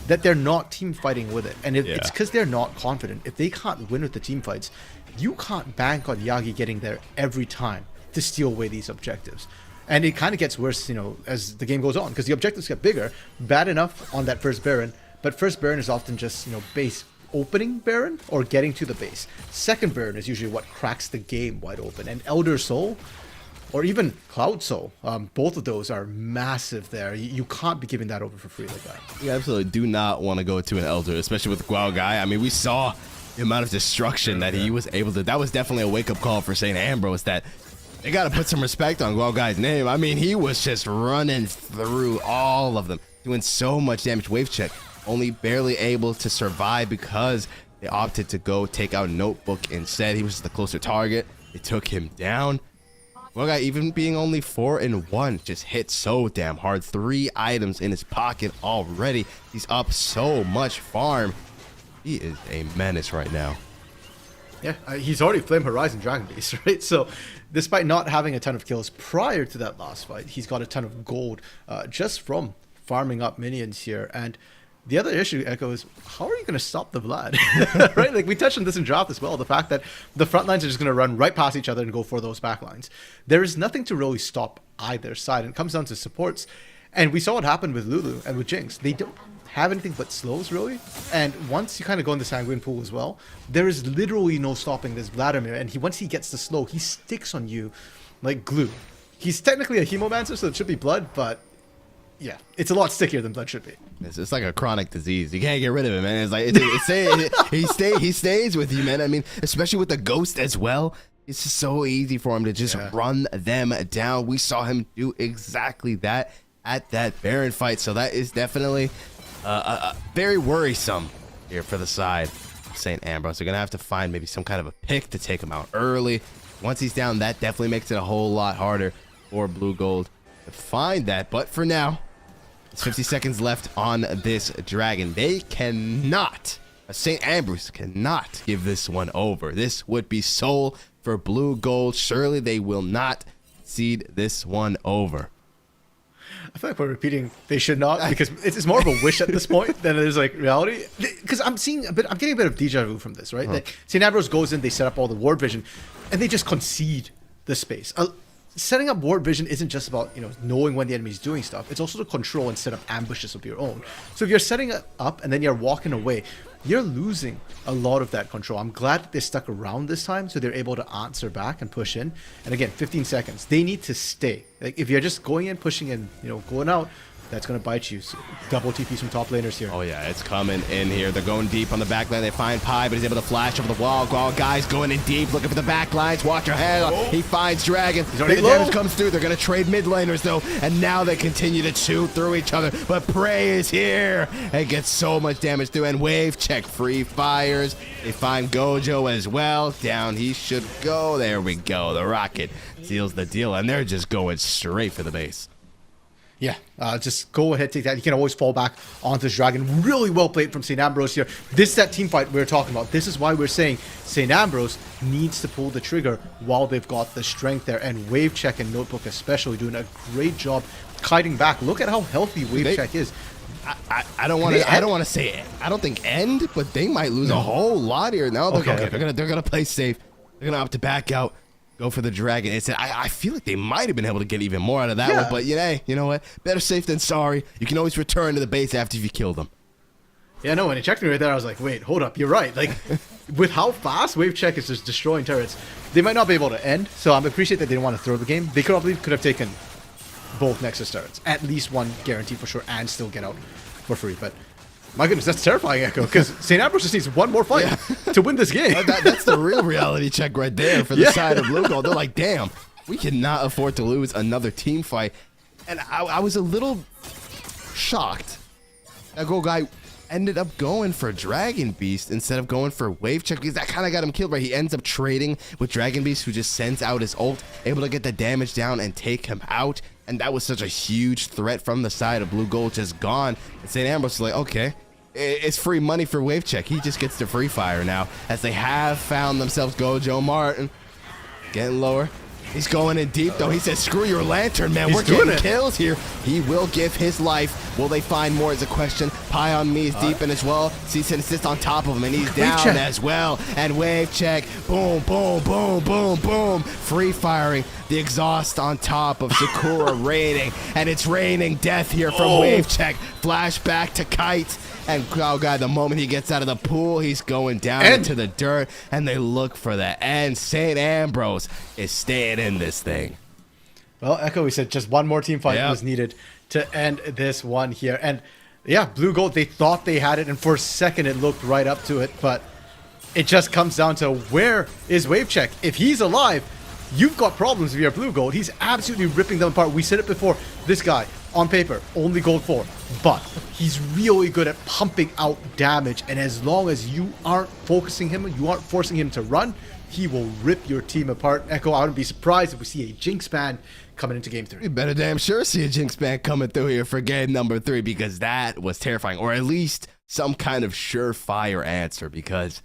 that they're not team fighting with it. And it's because they're not confident. If they can't win with the team fights, you can't bank on Yagi getting there every time to steal away these objectives. And it kind of gets worse, you know, as the game goes on, because the objectives get bigger. Bad enough on that first Baron, but first Baron is often just, you know, base opening Baron or getting to the base. Second Baron is usually what cracks the game wide open. And Elder Soul, or even Cloud Soul, both of those are massive there. You can't be giving that over for free like that. You absolutely do not want to go to an Elder, especially with Guao Guy. I mean, we saw the amount of destruction that he was able to. That was definitely a wake-up call for St. Ambrose, that they got to put some respect on Guao Guy's name. I mean, he was just running through all of them, doing so much damage. Wave check, only barely able to survive because they opted to go take out Notebook instead. He was the closer target. They took him down. Guao Guy, even being only 4-1, just hit so damn hard. 3 items in his pocket already. He's up so much farm. He is a menace right now. Yeah, he's already Flame Horizon Dragon Beast, right? So, despite not having a ton of kills prior to that last fight, he's got a ton of gold just from farming up minions here. And the other issue, Echo, is how are you going to stop the Vlad? Right? Like, we touched on this in draft as well. The fact that the front lines are just going to run right past each other and go for those back lines. There is nothing to really stop either side. And it comes down to supports. And we saw what happened with Lulu and with Jinx. They don't have anything but slows, really. And once you kind of go in the Sanguine pool as well, there is literally no stopping this Vladimir. And once he gets the slow, he sticks on you like glue. He's technically a Hemomancer, so it should be blood, but yeah, it's a lot stickier than blood should be. It's like a chronic disease. You can't get rid of it, man. It's like he stays with you, man. I mean, especially with the ghost as well. It's just so easy for him to just run them down. We saw him do exactly that at that Baron fight, so that is definitely very worrisome here for the side of St. Ambrose. They're gonna have to find maybe some kind of a pick to take him out early. Once he's down, that definitely makes it a whole lot harder for Blue Gold to find that. But for now, it's 50 seconds left on this dragon. They cannot, St. Ambrose cannot give this one over. This would be soul for Blue Gold. Surely they will not cede this one over. I feel like we're repeating they should not, because it's more of a wish at this point than it is like reality. Because I'm getting a bit of deja vu from this, right? Like St. Ambrose goes in, they set up all the ward vision, and they just concede the space. Setting up ward vision isn't just about, you know, knowing when the enemy is doing stuff. It's also to control and set up ambushes of your own. So if you're setting it up and then you're walking away, you're losing a lot of that control. I'm glad that they stuck around this time so they're able to answer back and push in. And again, 15 seconds. They need to stay. Like, if you're just going in, pushing in, you know, going out, that's going to bite you. So double TPs from top laners here. Oh, yeah, it's coming in here. They're going deep on the back line. They find Pi, but he's able to flash over the wall. Guys going in deep, looking for the back lines. Watch your head. He finds Dragon. The damage comes through. They're going to trade mid laners, though. And now they continue to chew through each other. But Prey is here and gets so much damage through. And Wave check free fires. They find Gojo as well. Down he should go. There we go. The rocket seals the deal. And they're just going straight for the base. Yeah, just go ahead, take that. You can always fall back onto this dragon. Really well played from St. Ambrose here. This is that team fight we were talking about. This is why we're saying St. Ambrose needs to pull the trigger while they've got the strength there. And Wave Check and Notebook especially doing a great job kiting back. Look at how healthy Wave Check is. I don't want to say it. I don't think end, but they might lose a whole lot here. Now they're gonna play safe. They're gonna have to back out. Go for the dragon. I feel like they might have been able to get even more out of that one, but hey, you know what? Better safe than sorry. You can always return to the base after you kill them. Yeah, no, when it checked me right there, I was like, wait, hold up, you're right. Like, with how fast Wave Check is just destroying turrets, they might not be able to end, so I appreciate that they didn't want to throw the game. They probably could have taken both Nexus turrets. At least one guaranteed for sure, and still get out for free, but My goodness, that's terrifying, Echo, because St. Ambrose just needs one more fight to win this game. That's the real reality check right there for the side of Blue Gold. They're like, damn, we cannot afford to lose another team fight. And I was a little shocked that Gold Guy ended up going for Dragon Beast instead of going for Wave Check, because that kind of got him killed, right? He ends up trading with Dragon Beast, who just sends out his ult, able to get the damage down and take him out. And that was such a huge threat from the side of Blue Gold, just gone. And St. Ambrose is like, okay, it's free money for Wave Check. He just gets to free fire now, as they have found themselves Gojo Martin. Getting lower. He's going in deep, though. He says, screw your lantern, man. We're getting kills here. He will give his life. Will they find more is a question. Pie on me is deep in as well. Cease and assist on top of him, and he's down as well. And Wave Check. Boom, boom, boom, boom, boom. Free firing the exhaust on top of Sakura raining. And it's raining death here from Wave Check. Flashback to Kite. And oh god, the moment he gets out of the pool, he's going down into the dirt, and they look for the end. St. Ambrose is staying in this thing. Well, Echo, we said just one more team fight was needed to end this one here. And yeah, Blue Gold, they thought they had it, and for a second it looked right up to it, but it just comes down to, where is Wave Check? If he's alive, you've got problems if you're Blue Gold. He's absolutely ripping them apart. We said it before, this guy, on paper, only gold 4, but he's really good at pumping out damage, and as long as you aren't focusing him, you aren't forcing him to run, he will rip your team apart. Echo, I wouldn't be surprised if we see a Jinx ban coming into game 3. You better damn sure see a Jinx ban coming through here for game number 3, because that was terrifying, or at least some kind of surefire answer, because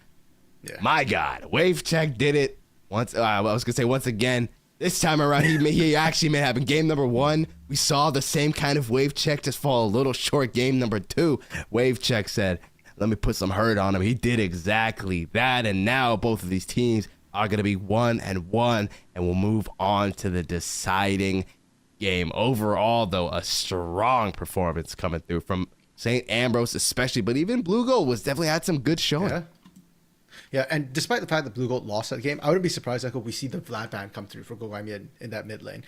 my god, Wave Check did it once. I was gonna say once again. This time around, he actually made it happen. Game number 1, we saw the same kind of Wave Check just fall a little short. Game number 2, Wave Check said, let me put some hurt on him. He did exactly that, and now both of these teams are going to be 1-1, and we'll move on to the deciding game. Overall, though, a strong performance coming through from St. Ambrose especially, but even Blue Gold was definitely had some good showing. Yeah, and despite the fact that Blue Gold lost that game, I wouldn't be surprised if we see the Vlad ban come through for Gogaimian in that mid lane.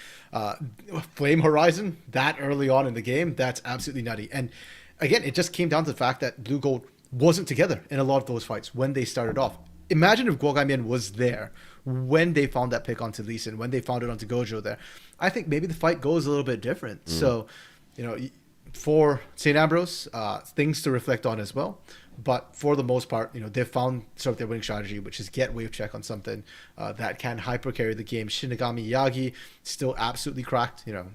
Flame Horizon, that early on in the game, that's absolutely nutty. And again, it just came down to the fact that Blue Gold wasn't together in a lot of those fights when they started off. Imagine if Gogaimian was there when they found that pick onto Lee Sin, when they found it onto Gojo there. I think maybe the fight goes a little bit different. So, you know, for St. Ambrose, things to reflect on as well. But for the most part, you know, they've found sort of their winning strategy, which is get Wave Check on something that can hyper carry the game. Shinigami Yagi still absolutely cracked, you know,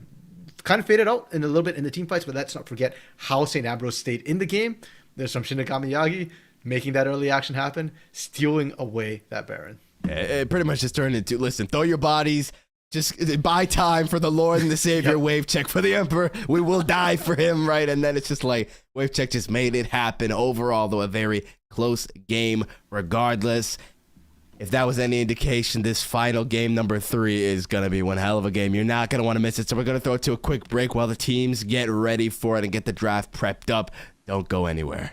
kind of faded out in a little bit in the team fights, but let's not forget how St. Ambrose stayed in the game. There's some Shinigami Yagi making that early action happen, stealing away that Baron. It pretty much just turned into, listen, throw your bodies, just buy time for the Lord and the Savior. Wave Check for the Emperor. We will die for him, right? And then it's just like Wave Check just made it happen. Overall, though, a very close game regardless. If that was any indication, this final game number 3 is going to be one hell of a game. You're not going to want to miss it. So we're going to throw it to a quick break while the teams get ready for it and get the draft prepped up. Don't go anywhere.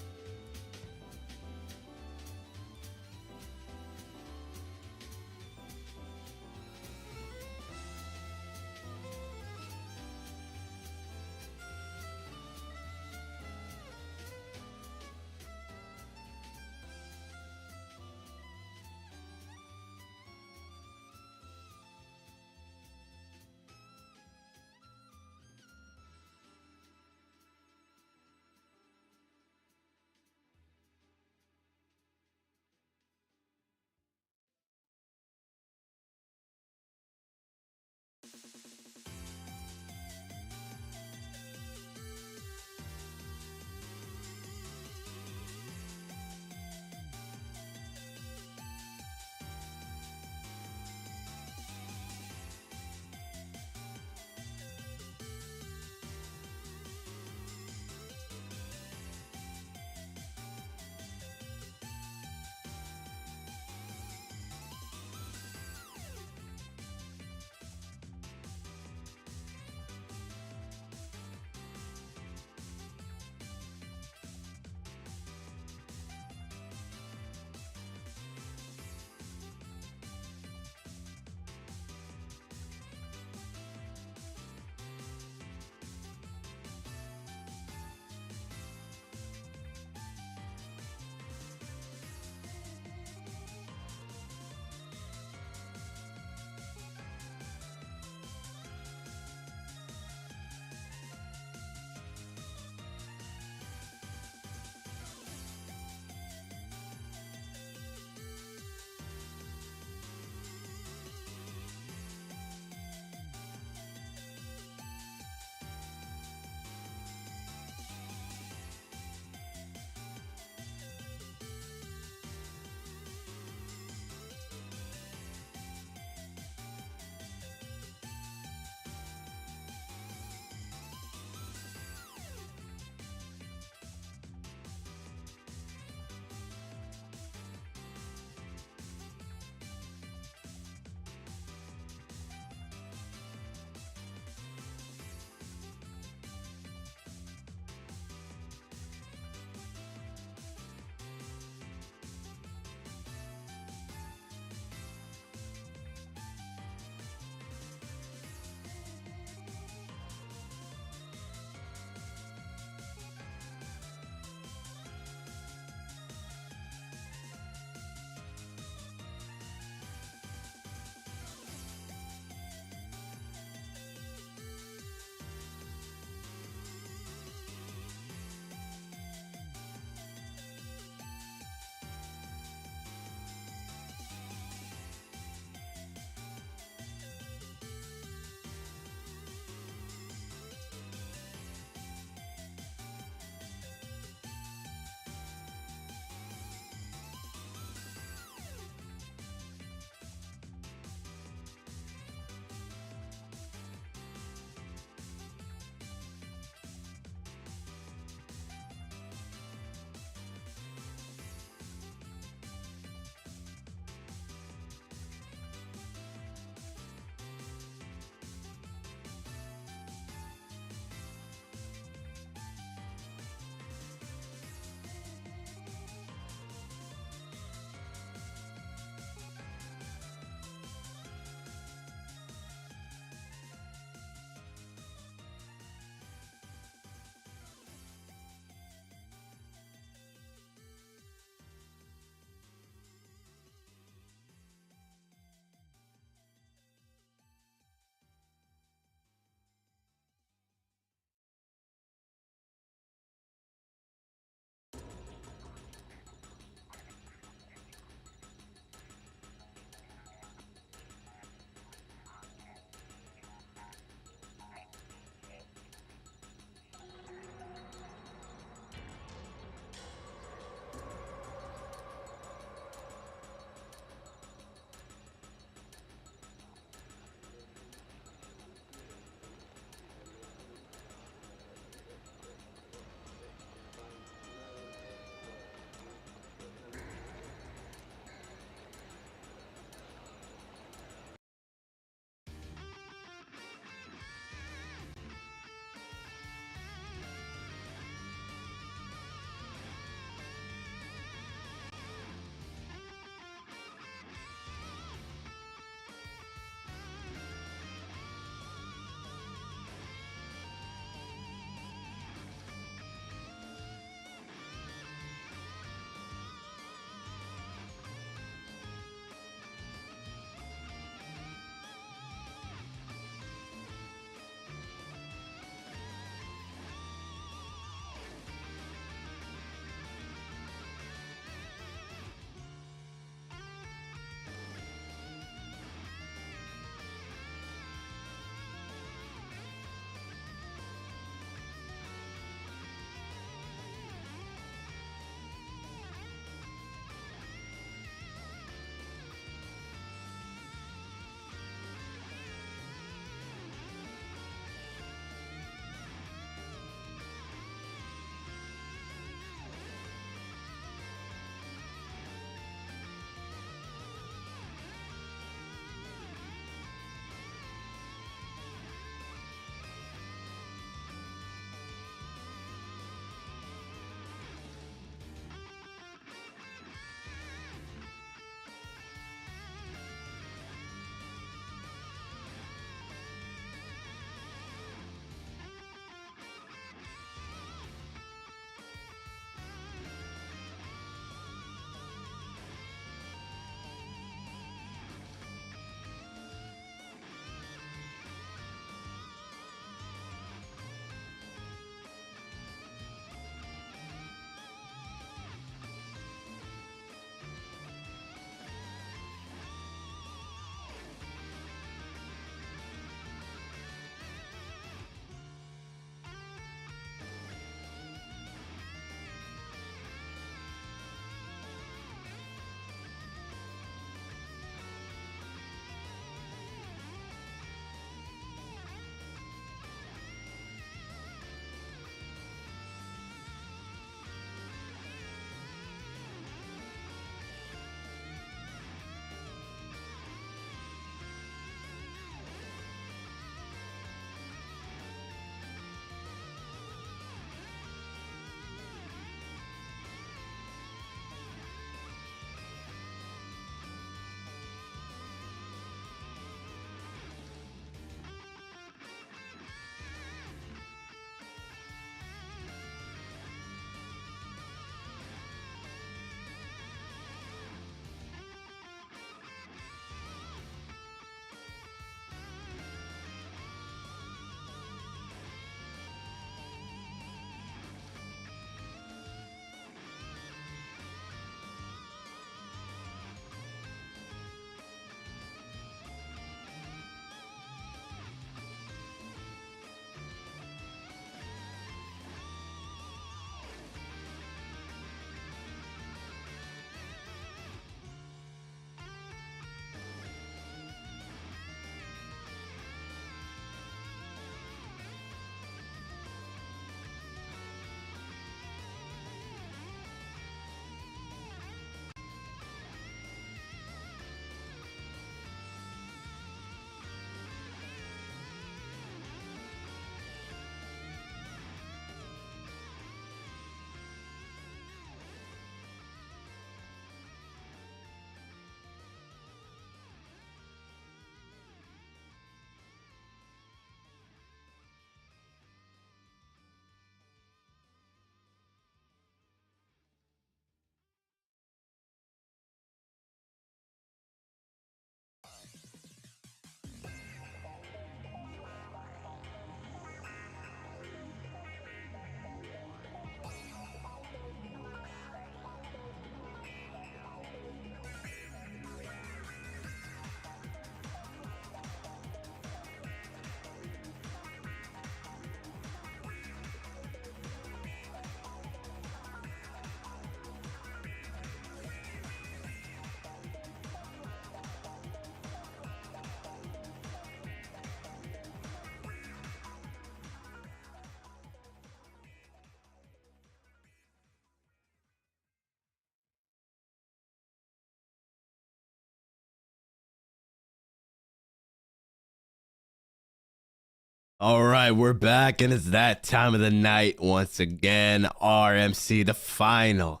All right, we're back, and it's that time of the night once again. RMC, the final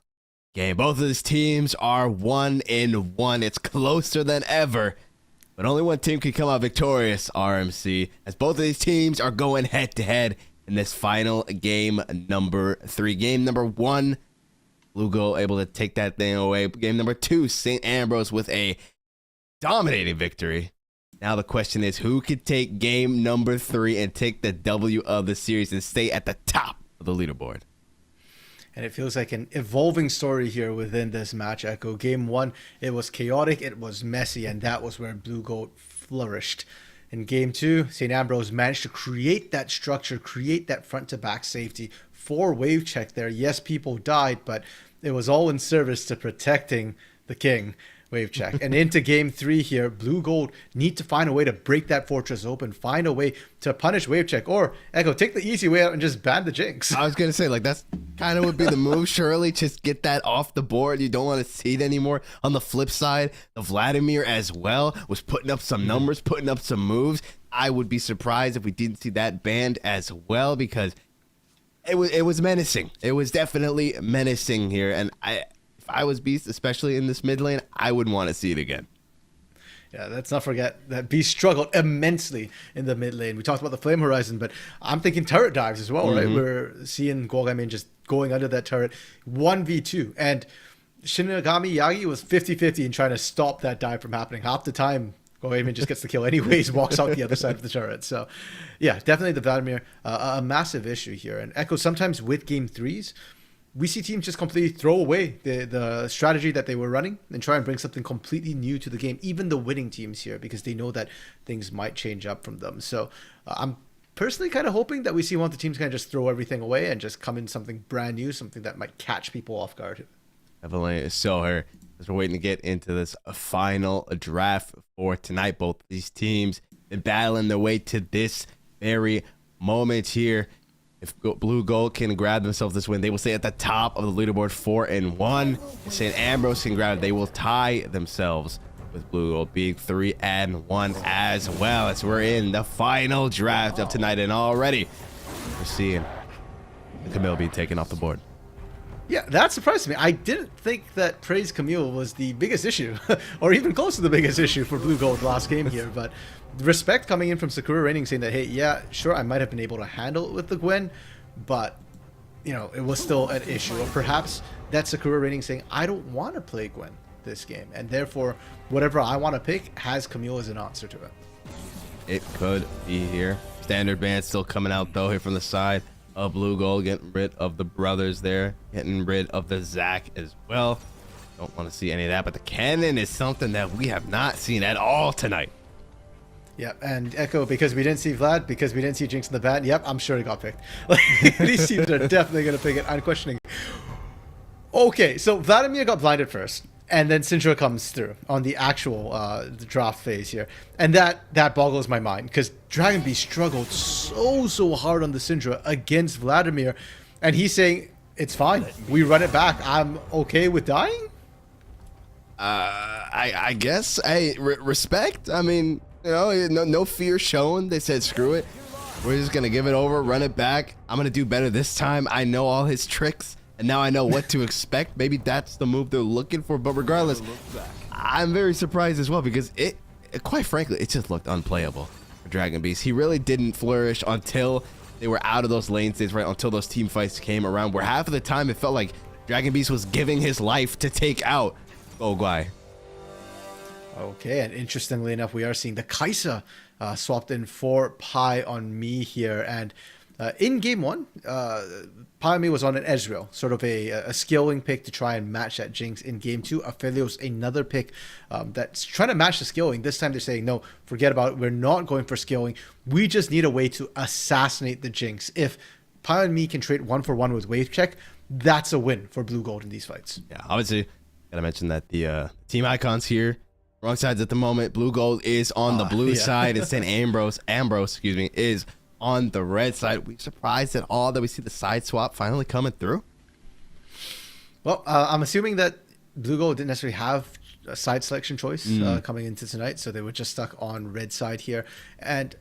game. Both of these teams are 1-1. It's closer than ever, but only one team can come out victorious, RMC, as both of these teams are going head-to-head in this final game number 3. Game number 1, Blue Gold able to take that thing away. Game number 2, St. Ambrose with a dominating victory. Now the question is, who could take game number 3 and take the W of the series and stay at the top of the leaderboard? And it feels like an evolving story here within this match, Echo. Game 1, it was chaotic, it was messy, and that was where Blue Gold flourished. In Game 2, St. Ambrose managed to create that structure, create that front-to-back safety for wave check there. Yes, people died, but it was all in service to protecting the king. Wave check. And into Game 3 here, Blue Gold need to find a way to break that fortress open, find a way to punish wave check, or Echo, take the easy way out and just ban the Jinx. I was going to say, like, that's kind of would be the move, surely. Just get that off the board. You don't want to see it anymore. On the flip side, the Vladimir as well was putting up some numbers, putting up some moves. I would be surprised if we didn't see that banned as well, because it was menacing. It was definitely menacing here, and if I was Beast, especially in this mid lane, I would want to see it again. Yeah, let's not forget that Beast struggled immensely in the mid lane. We talked about the Flame Horizon, but I'm thinking turret dives as well, right? We're seeing Guogamin just going under that turret 1v2. And Shinigami Yagi was 50-50 in trying to stop that dive from happening. Half the time, Guogamin just gets the kill anyways, walks out the other side of the turret. So, yeah, definitely the Vladimir, a massive issue here. And Echo, sometimes with Game 3s, we see teams just completely throw away the strategy that they were running and try and bring something completely new to the game, even the winning teams here, because they know that things might change up from them. So I'm personally kind of hoping that we see one of the teams kind of just throw everything away and just come in something brand new, something that might catch people off guard. Definitely. So here, as we're waiting to get into this final draft for tonight, both these teams been battling their way to this very moment here. If Blue Gold can grab themselves this win, they will stay at the top of the leaderboard 4-1. If St. Ambrose can grab it, they will tie themselves with Blue Gold being 3-1 as well. As we're in the final draft of tonight, and already we're seeing the Camille being taken off the board. Yeah, that surprised me. I didn't think that Praise Camille was the biggest issue, or even close to the biggest issue for Blue Gold last game here, but respect coming in from Sakura Raining saying that, hey, yeah, sure, I might have been able to handle it with the Gwen, but, you know, it was still an issue. Or perhaps that's Sakura Raining saying, I don't want to play Gwen this game, and therefore, whatever I want to pick has Camille as an answer to it. It could be here. Standard band still coming out, though, here from the side of Blue Gold, getting rid of the brothers there, getting rid of the Zac as well. Don't want to see any of that, but the cannon is something that we have not seen at all tonight. Yep, and Echo, because we didn't see Vlad, because we didn't see Jinx in the bat, yep, I'm sure he got picked. These teams are definitely going to pick it, I'm questioning. Okay, so Vladimir got blinded first, and then Syndra comes through on the actual the draft phase here. And that boggles my mind, because Dragon Beast struggled so hard on the Syndra against Vladimir, and he's saying, it's fine, we run it back, I'm okay with dying? I guess, hey, respect, I mean, you know, no fear shown. They said, screw it. We're just going to give it over, run it back. I'm going to do better this time. I know all his tricks, and now I know what to expect. Maybe that's the move they're looking for. But regardless, I'm very surprised as well, because it quite frankly, it just looked unplayable for Dragon Beast. He really didn't flourish until they were out of those lane states, right? Until those team fights came around, where half of the time it felt like Dragon Beast was giving his life to take out Guai. Okay, and interestingly enough, we are seeing the Kaisa swapped in for Pi on me here. And in Game 1, Pi on me was on an Ezreal, sort of a skilling pick to try and match that Jinx. In Game 2, Aphelios, another pick that's trying to match the skilling. This time they're saying, no, forget about it. We're not going for skilling. We just need a way to assassinate the Jinx. If Pi on me can trade 1-for-1 with wave check, that's a win for Blue Gold in these fights. Yeah, obviously, gotta mention that the team icons here, wrong sides at the moment. Blue Gold is on the blue side, and St. Ambrose, excuse me, is on the red side. We surprised at all that we see the side swap finally coming through? Well, I'm assuming that Blue Gold didn't necessarily have a side selection choice coming into tonight, so they were just stuck on red side here. And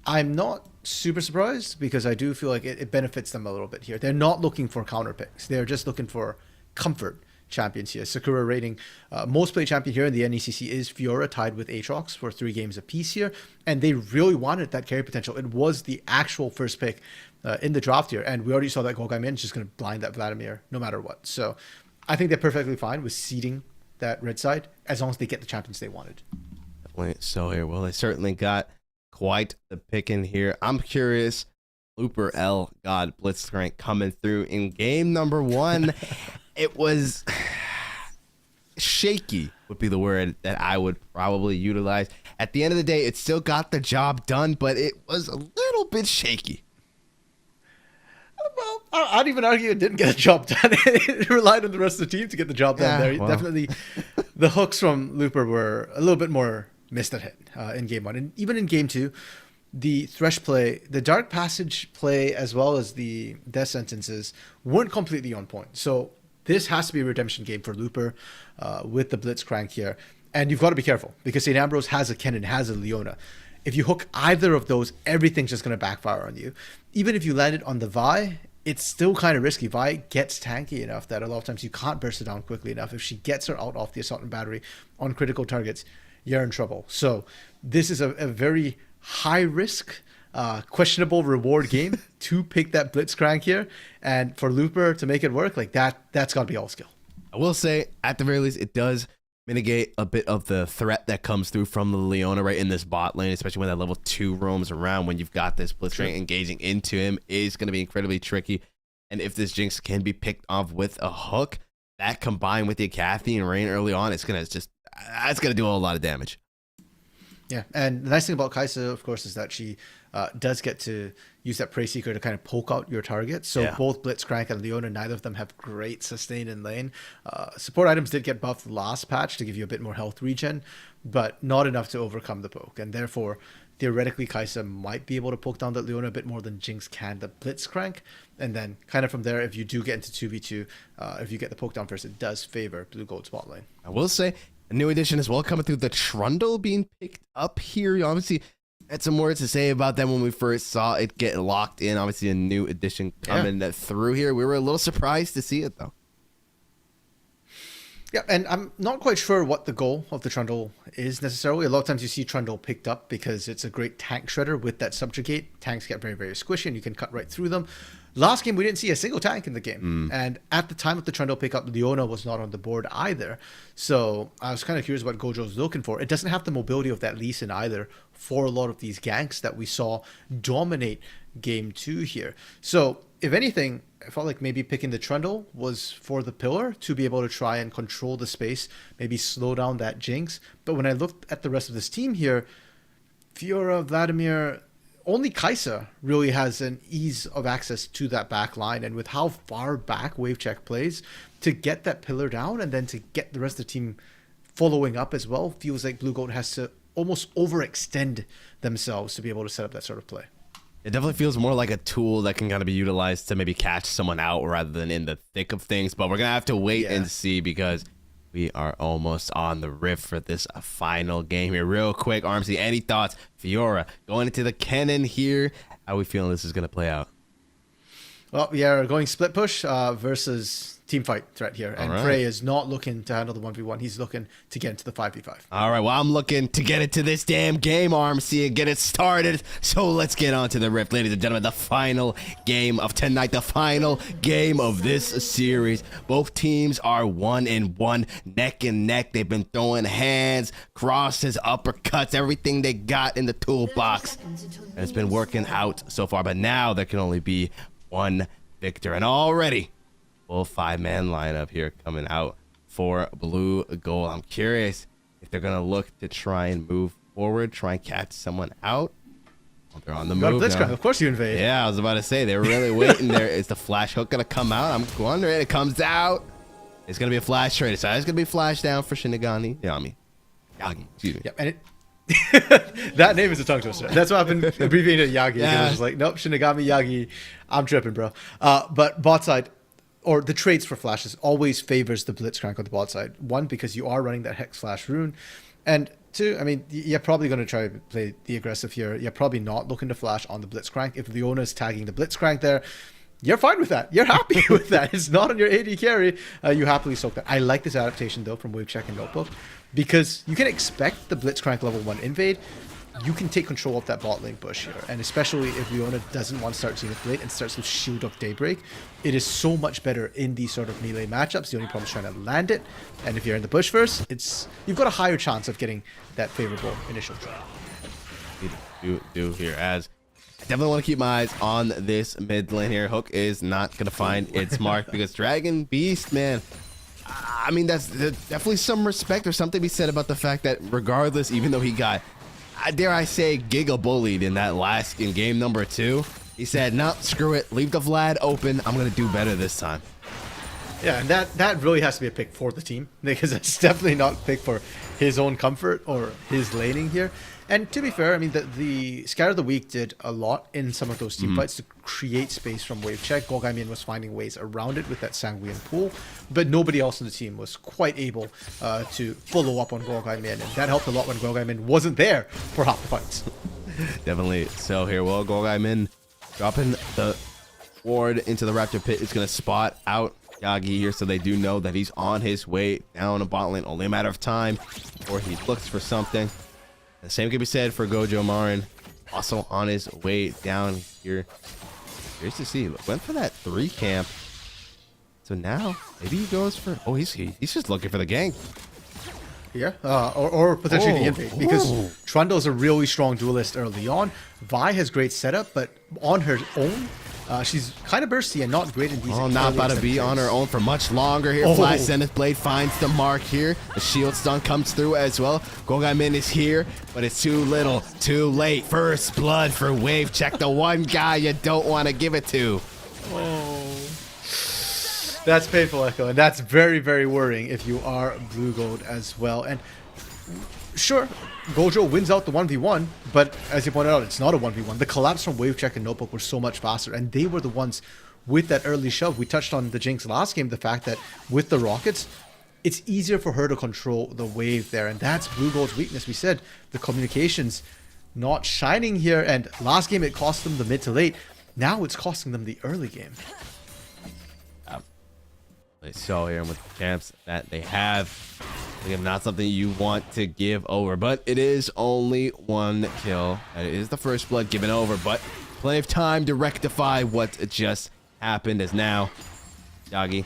I'm not super surprised because I do feel like it benefits them a little bit here. They're not looking for counter picks. They're just looking for comfort champions here. Sakura rating most played champion here in the NECC is Fiora, tied with Aatrox for 3 games apiece here. And they really wanted that carry potential. It was the actual first pick in the draft here. And we already saw that Golgaimin is just going to blind that Vladimir no matter what. So I think they're perfectly fine with seeding that red side as long as they get the champions they wanted. So here, well, they certainly got quite the pick in here. I'm curious, Looper L got Blitzcrank coming through in game number 1. It was shaky would be the word that I would probably utilize. At the end of the day, it still got the job done, but it was a little bit shaky. Well, I'd even argue it didn't get the job done. It relied on the rest of the team to get the job done there. Well. Definitely the hooks from Looper were a little bit more missed at hit in game 1. And even in game 2, the Thresh play, the Dark Passage play, as well as the Death Sentences weren't completely on point. So this has to be a redemption game for Looper with the Blitzcrank here. And you've got to be careful because St. Ambrose has a Kennen, has a Leona. If you hook either of those, everything's just going to backfire on you. Even if you land it on the Vi, it's still kind of risky. Vi gets tanky enough that a lot of times you can't burst it down quickly enough. If she gets her out off the Assault and Battery on critical targets, you're in trouble. So this is a very high risk, questionable reward game to pick that Blitzcrank here. And for Looper to make it work, like that's got to be all skill. I will say, at the very least, it does mitigate a bit of the threat that comes through from the Leona right in this bot lane, especially when that level 2 roams around. When you've got this Blitzcrank engaging into him, is going to be incredibly tricky. And if this Jinx can be picked off with a hook, that combined with the Cathy and Rain early on, it's going to do a lot of damage. Yeah, and the nice thing about Kai'Sa, of course, is that she does get to use that Prey Seeker to kind of poke out your target. So both Blitzcrank and Leona, neither of them have great sustain in lane. Support items did get buffed last patch to give you a bit more health regen, but not enough to overcome the poke. And therefore, theoretically, Kai'Sa might be able to poke down that Leona a bit more than Jinx can the Blitzcrank. And then kind of from there, if you do get into 2v2, if you get the poke down first, it does favor Blue Gold spot lane. I will say, a new addition as well coming through, the Trundle being picked up here. You obviously had some words to say about them when we first saw it get locked in. Obviously a new addition coming through here. We were a little surprised to see it though. Yeah, and I'm not quite sure what the goal of the Trundle is necessarily. A lot of times you see Trundle picked up because it's a great tank shredder with that subjugate. Tanks get very, very squishy and you can cut right through them. Last game, we didn't see a single tank in the game. And at the time of the Trundle pickup, Leona was not on the board either. So I was kind of curious what Gojo's looking for. It doesn't have the mobility of that Lee Sin either for a lot of these ganks that we saw dominate game 2 here. So if anything, I felt like maybe picking the Trundle was for the pillar to be able to try and control the space, maybe slow down that Jinx. But when I looked at the rest of this team here, Fiora, Vladimir, only Kai'Sa really has an ease of access to that back line. And with how far back Wave Check plays, to get that pillar down and then to get the rest of the team following up as well, feels like Blue Gold has to almost overextend themselves to be able to set up that sort of play. It definitely feels more like a tool that can kind of be utilized to maybe catch someone out rather than in the thick of things. But we're going to have to wait and see because we are almost on the rift for this final game here. Real quick, Armsy, any thoughts? Fiora going into the Kennen here. How are we feeling this is going to play out? Well, we are going split push versus team fight threat here. And Prey is not looking to handle the 1v1. He's looking to get into the 5v5. All right, well, I'm looking to get into this damn game, Armsy, and get it started. So let's get on to the rift, ladies and gentlemen. The final game of tonight, the final game of this series. Both teams are 1-1, neck and neck. They've been throwing hands, crosses, uppercuts, everything they got in the toolbox. And it's been working out so far, but now there can only be one victor. And already, full 5-man lineup here coming out for Blue Gold. I'm curious if they're going to look to try and move forward, try and catch someone out. Well, they're on the move now. Of course you invade. Yeah, I was about to say, they were really waiting there. Is the flash hook going to come out? I'm wondering. It comes out. It's going to be a flash trade. So it's going to be flash down for Shinigami. Yagi, excuse me. Yeah, and that name is a tongue twister. That's why I've been abbreviating it Yagi. Yeah. I was just like, nope, Shinigami, Yagi. I'm tripping, bro. But bot side, or the trades for flashes, always favors the Blitzcrank on the bot side. One, because you are running that Hex Flash rune. And too. I mean, you're probably going to try to play the aggressive here. You're probably not looking to flash on the Blitzcrank. If Leona's tagging the Blitzcrank there, you're fine with that. You're happy with that. It's not on your AD carry. You happily soak that. I like this adaptation, though, from Wave Check and Notebook, because you can expect the Blitzcrank level 1 invade. You can take control of that bot lane bush here, and especially if Leona doesn't want to start Zenith Blade and starts with Shield of Daybreak, it is so much better in these sort of melee matchups. The only problem is trying to land it, and if you're in the bush first, you've got a higher chance of getting that favorable initial trade. Do here, as I definitely want to keep my eyes on this mid lane here. Hook is not going to find its mark because Dragon Beast, man, I mean, that's definitely some respect or something to be said about the fact that regardless, even though he got, dare I say, giga bullied in that in game number 2, he said, "No, screw it, leave the Vlad open. I'm gonna do better this time." Yeah, and that really has to be a pick for the team, because it's definitely not a pick for his own comfort or his laning here. And to be fair, I mean, the Scatter of the Week did a lot in some of those team fights to create space from Wave Check. Golgaimin was finding ways around it with that Sanguine pool, but nobody else in the team was quite able to follow up on Golgaimin, and that helped a lot when Golgaimin wasn't there for half the fights. Definitely. So here, well, Golgaimin dropping the ward into the Raptor pit is going to spot out Yagi here, so they do know that he's on his way down a bot lane. Only a matter of time before he looks for something. The same can be said for Gojo Marin, also on his way down here. Curious to see, went for that 3 camp. So now maybe he goes for, oh, he's just looking for the gank. Yeah, or potentially the invade, because Trundle's a really strong duelist early on. Vi has great setup, but on her own, she's kind of bursty and not great in these. Oh, not about to be on her own for much longer here. Flash Zenith Blade finds the mark here. The shield stun comes through as well. Golgaimin is here, but it's too little, too late. First blood for Wave Check, the one guy you don't want to give it to. Oh, that's painful, Echo, and that's very, very worrying if you are Blue Gold as well. And sure, Gojo wins out the 1v1, but as you pointed out, it's not a 1v1. The collapse from Wave Check and Notebook were so much faster, and they were the ones with that early shove. We touched on the Jinx last game, the fact that with the Rockets, it's easier for her to control the wave there, and that's Blue Gold's weakness. We said the communications not shining here, and last game it cost them the mid to late. Now it's costing them the early game. So here with the camps that they have, again, not something you want to give over, but it is only 1 kill. It is the first blood given over, but plenty of time to rectify what just happened, as now Yagi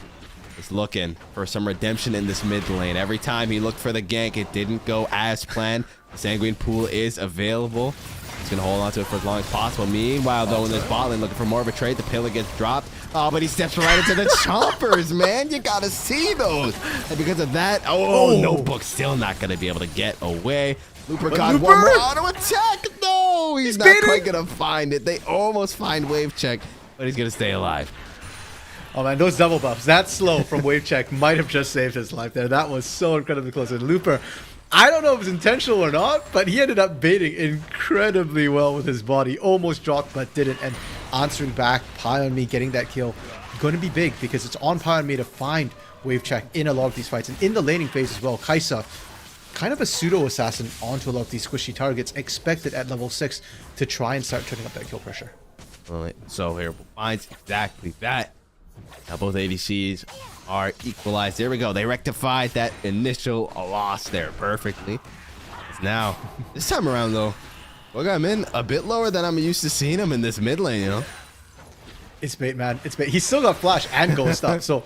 is looking for some redemption in this mid lane. Every time he looked for the gank, it didn't go as planned. The Sanguine pool is available. He's going to hold on to it for as long as possible. Meanwhile, though, in this bot lane, looking for more of a trade, the pillar gets dropped. Oh, but he steps right into the chompers, man. You got to see those. And because of that, Notebook still not going to be able to get away. Looper got one more auto attack. No, he's not quite going to find it. They almost find Wave Check, but he's going to stay alive. Oh man, those double buffs, that slow from Wave Check might have just saved his life there. That was so incredibly close. And Looper, I don't know if it was intentional or not, but he ended up baiting incredibly well with his body. Almost dropped, but didn't. And answering back, Pie on Me, getting that kill, going to be big because it's on Pie on Me to find Wave Check in a lot of these fights. And in the laning phase as well, Kaisa, kind of a pseudo-assassin onto a lot of these squishy targets, expected at level 6 to try and start turning up that kill pressure. All right, so here finds exactly that. Now both ADCs are equalized. There we go. They rectified that initial loss there perfectly. Now, this time around though, Golgaimin a bit lower than I'm used to seeing him in this mid lane, you know? It's bait, man. It's bait. He's still got flash and ghost stuff, so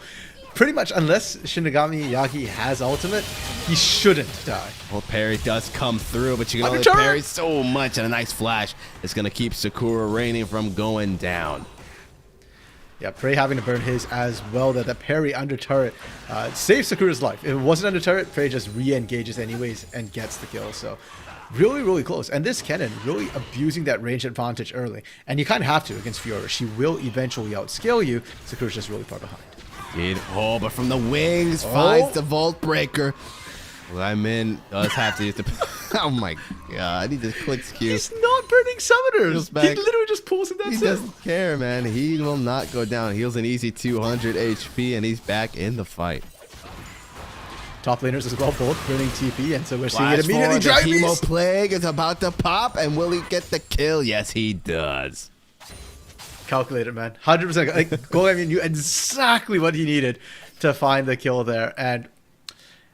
pretty much unless Shinigami Yagi has ultimate, he shouldn't die. Well, parry does come through, but you can only parry so much, and a nice flash is going to keep Sakura Reigning from going down. Yeah, Prey having to burn his as well. That parry under turret saves Sakura's life. If it wasn't under turret, Prey just re-engages anyways and gets the kill. So really, really close. And this Kennen really abusing that range advantage early. And you kind of have to against Fiora. She will eventually outscale you. Sakura's just really far behind. Oh, but from the wings, finds the Vault Breaker. Golgaimin does have to use the... Oh my god, he just clicks Q. He's not burning summoners. He literally just pulls him. That's He doesn't care, man. He will not go down. Heals an easy 200 HP, and he's back in the fight. top laners as well, both burning TP, and so we're seeing Flash it immediately. forward, the Dragon Teemo Beast! Plague is about to pop, and will he get the kill? Yes, he does. Calculated, man. 100%. Like, Golgami knew exactly what he needed to find the kill there. And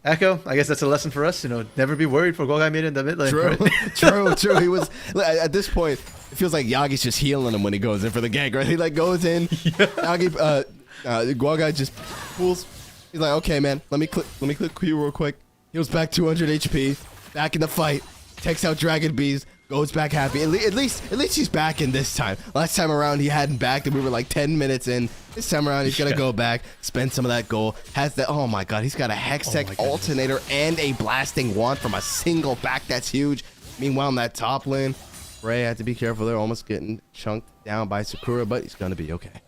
Echo, I guess that's a lesson for us. You know, never be worried for Golgami in the mid lane. True, Right? true. He was at this point. It feels like Yagi's just healing him when he goes in for the gank, right? He like goes in. Yagi, Guagai just pulls. He's like, okay, man, let me click Q real quick. Heals back 200 HP. Back in the fight. Takes out Dragon Bees. Goes back happy. At least he's back in this time. Last time around he hadn't backed, and we were like 10 minutes in. This time around he's gonna go back, spend some of that gold. Has the oh my god, he's got a Hextech alternator and a blasting wand from a single back. That's huge. Meanwhile, in that top lane, Ray had to be careful there, almost getting chunked down by Sakura, but he's gonna be okay.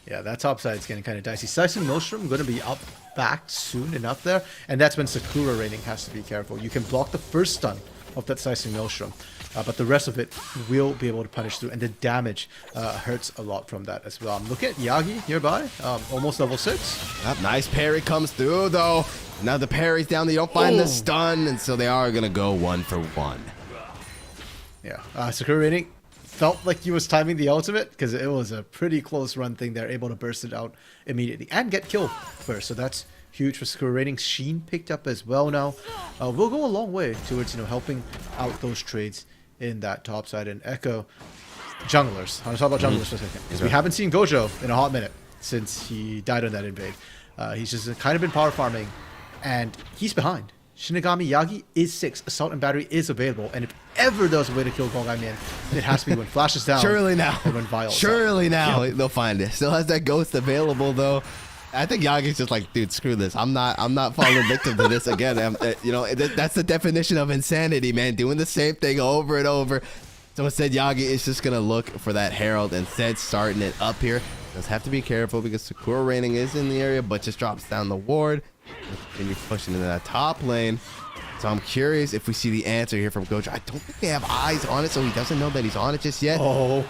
Yeah, that top side is getting kind of dicey. Slicing Maelstrom going to be up back soon enough there, and that's when Sakura Raining has to be careful. You can block the first stun of that Slicing Maelstrom, but the rest of it will be able to punish through, and the damage hurts a lot from that as well. I'm looking at Yagi nearby, almost level 6. Yep, nice parry comes through though. Now the parry's down, they don't find the stun, and so they are gonna go 1-for-1. Yeah, Sakura Raining felt like he was timing the ultimate because it was a pretty close run thing. They're able to burst it out immediately and get killed first, so that's huge for Sakura Raining. Sheen picked up as well now. Will go a long way towards, you know, helping out those trades in that top side. And Echo, junglers. I want to talk about junglers for a second, because we haven't seen Gojo in a hot minute since he died on that invade. He's just kind of been power farming, and he's behind. Shinigami Yagi is 6. Assault and Battery is available, and if ever there's a way to kill Golgami, it has to be when Flash is down. Surely now. And when Vile is Surely up. now Yeah. they'll find it. Still has that ghost available though. I think Yagi's just like, dude, screw this. I'm not falling victim to this again. You know, that's the definition of insanity, man. Doing the same thing over and over. So instead, Yagi is just gonna look for that Herald, instead starting it up here. Does have to be careful because Sakura Raining is in the area, but just drops down the ward. And you're pushing into that top lane. So I'm curious if we see the answer here from Gojo. I don't think they have eyes on it, so he doesn't know that he's on it just yet.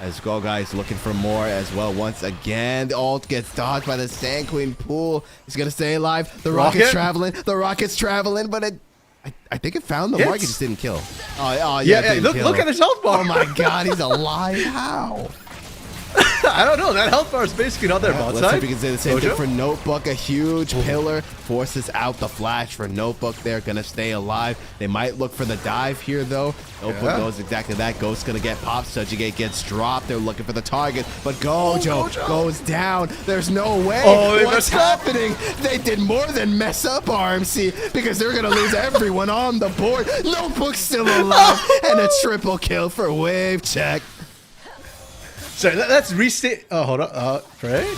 As Golgai is looking for more as well. Once again, the ult gets dodged by the Sand Queen pool. He's going to stay alive. The rocket's traveling. The rocket's traveling, but I think it found the mark. It just didn't kill. Oh yeah. Look at his health bar. Oh my god, he's alive. How? I don't know. That health bar is basically not there. Let's see if we can say the same thing for Notebook. A huge pillar forces out the flash for Notebook. They're going to stay alive. They might look for the dive here, though. Notebook knows exactly that. Ghost's going to get popped. Subjugate gets dropped. They're looking for the target, but Gojo goes down. There's no way. What's happening? They did more than mess up RMC because they're going to lose everyone on the board. Notebook's still alive, and a triple kill for Wave Check. Sorry, let's restate. Oh, hold on. Prey?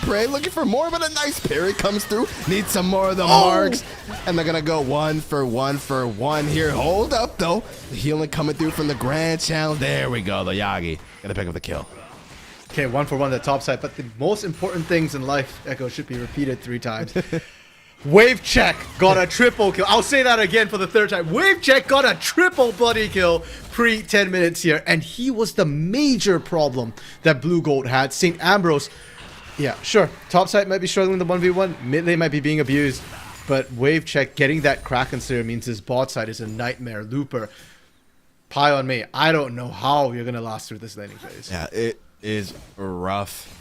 Prey looking for more, but a nice parry comes through. Need some more of the marks. And they're going to go 1-for-1 here. Hold up, though. The healing coming through from the Grand Channel. There we go. The Yagi going to pick up the kill. Okay, 1-for-1 the top side. But the most important things in life, Echo, should be repeated 3 times. Wave Check got a triple kill. I'll say that again for the 3rd time. Wave Check got a triple bloody kill pre 10 minutes here. And he was the major problem that Blue Gold had. St. Ambrose, yeah, sure. Top side might be struggling the 1v1. Mid lane might be being abused. But Wave Check getting that Kraken Slayer means his bot side is a nightmare. Looper, pie on me. I don't know how you're going to last through this laning phase. Yeah, it is rough.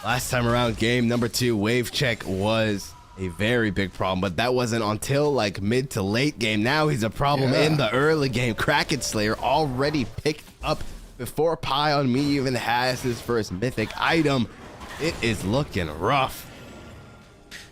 Last time around, game number 2, Wave Check was a very big problem, but that wasn't until like mid to late game. Now he's a problem in the early game. Kraken Slayer already picked up before Pie on Me even has his first mythic item. It is looking rough.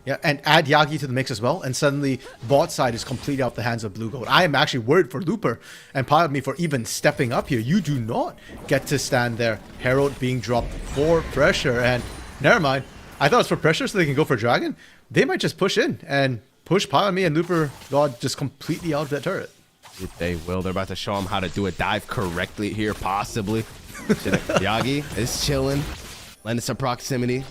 Yeah, and add Yagi to the mix as well, and suddenly bot side is completely out the hands of Blue Gold. I am actually worried for Looper and Pie on Me for even stepping up here. You do not get to stand there. Herald being dropped for pressure, and never mind. I thought it was for pressure so they can go for Dragon. They might just push in and push Pie on Me, and Looper got just completely out of that turret. If they will, they're about to show him how to do a dive correctly here, possibly. Yagi is chilling, lending some proximity.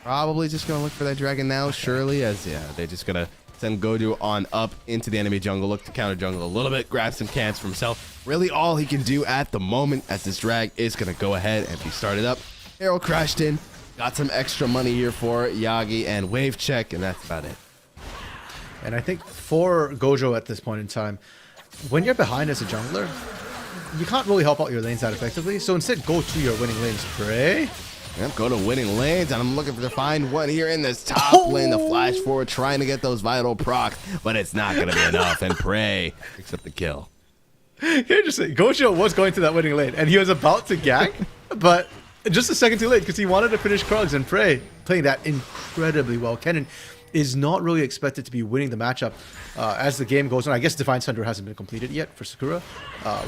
Probably just gonna look for that dragon now, surely, as they're just gonna send Godu on up into the enemy jungle, look to counter jungle a little bit, grab some camps for himself. Really all he can do at the moment, as this drag is gonna go ahead and be started up. Arrow crashed in. Got some extra money here for Yagi and Wave Check, and that's about it. And I think for Gojo at this point in time, when you're behind as a jungler, you can't really help out your lanes that effectively. So instead, go to your winning lanes. Pray. Yep, go to winning lanes, and I'm looking to find one here in this top lane. The flash forward, trying to get those vital procs, but it's not going to be enough. And Prey picks up the kill. Interesting. Gojo was going to that winning lane, and he was about to gank, but just a second too late because he wanted to finish Krugs, and Prey playing that incredibly well. Kennen is not really expected to be winning the matchup as the game goes on. I guess Divine Sunder hasn't been completed yet for Sakura.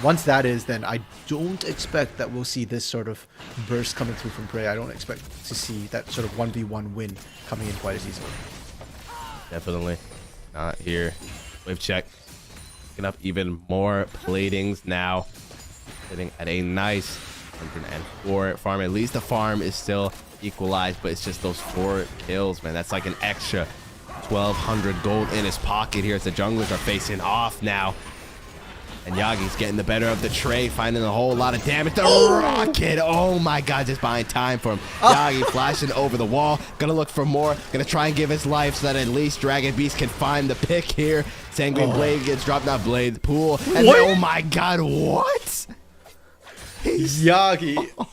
Once that is, then I don't expect that we'll see this sort of burst coming through from Prey. I don't expect to see that sort of 1v1 win coming in quite as easily. Definitely not here. Wave check. Picking up even more platings now. Sitting at a nice 104 farm. At least the farm is still equalized, but it's just those 4 kills, man. That's like an extra 1,200 gold in his pocket here as the junglers are facing off now. And Yagi's getting the better of the tray, finding a whole lot of damage. The rocket! Oh my god, just buying time for him. Yagi flashing over the wall. Gonna look for more. Gonna try and give his life so that at least Dragon Beast can find the pick here. Sanguine Blade gets dropped, not Blade, the pool. And then, oh my god, what? Yagi.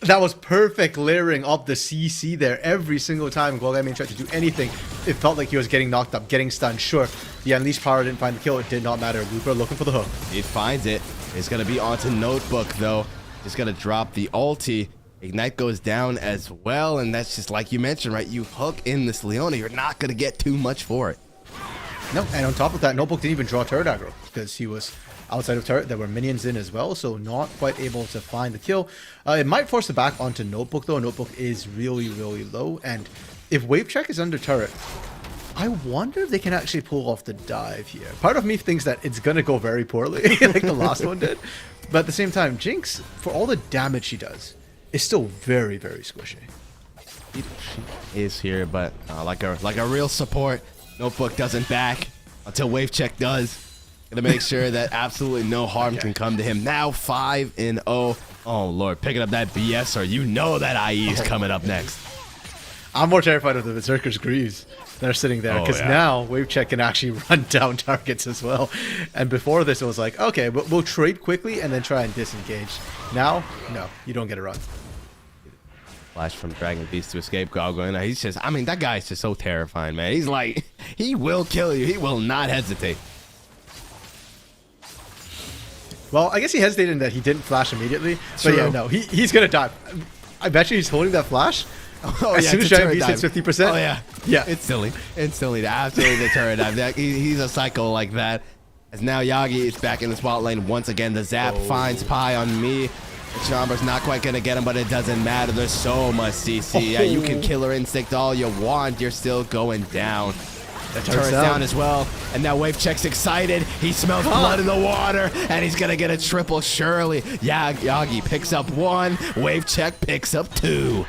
That was perfect layering up the CC there. Every single time Golgamian tried to do anything, it felt like he was getting knocked up, getting stunned. Sure, the Unleashed Power didn't find the kill. It did not matter. Looper looking for the hook. He finds it. It's going to be onto Notebook, though. Just going to drop the ulti. Ignite goes down as well, and that's just like you mentioned, right? You hook in this Leona, you're not going to get too much for it. No, and on top of that, Notebook didn't even draw turret aggro because he was outside of turret. There were minions in as well, so not quite able to find the kill. It might force it back onto Notebook, though. Notebook is really, really low, and if Wave Check is under turret, I wonder if they can actually pull off the dive here. Part of me thinks that it's going to go very poorly, like the last one did. But at the same time, Jinx, for all the damage she does, is still very, very squishy. She is here, but like a real support, Notebook doesn't back until Wave Check does. Gonna make sure that absolutely no harm can come to him. Now 5-0. Oh lord, picking up that BS, or you know that IE is coming up next. I'm more terrified of the Berserker's Greaves that are sitting there, because now Wave Check can actually run down targets as well. And before this, it was like, okay, we'll trade quickly and then try and disengage. Now, no, you don't get a run. Flash from Dragon Beast to escape Gargoyle. He's just, I mean, that guy's just so terrifying, man. He's like, he will kill you. He will not hesitate. Well, I guess he hesitated in that he didn't flash immediately. True. But yeah, no, he's going to die. I bet you he's holding that flash. As soon as Dragon Beast hits 50%. Oh, yeah. Yeah. It's silly. It's silly. Absolutely the turret dive. He's a psycho like that. As now Yagi is back in the spot lane once again. The zap finds Pi on me. The Chamber's not quite going to get him, but it doesn't matter. There's so much CC. Yeah, you can Killer Instinct all you want. You're still going down. The turret's down as well. And now Wave Check's excited. He smells blood in the water, and he's going to get a triple surely. Yagi picks up 1. Wave Check picks up 2.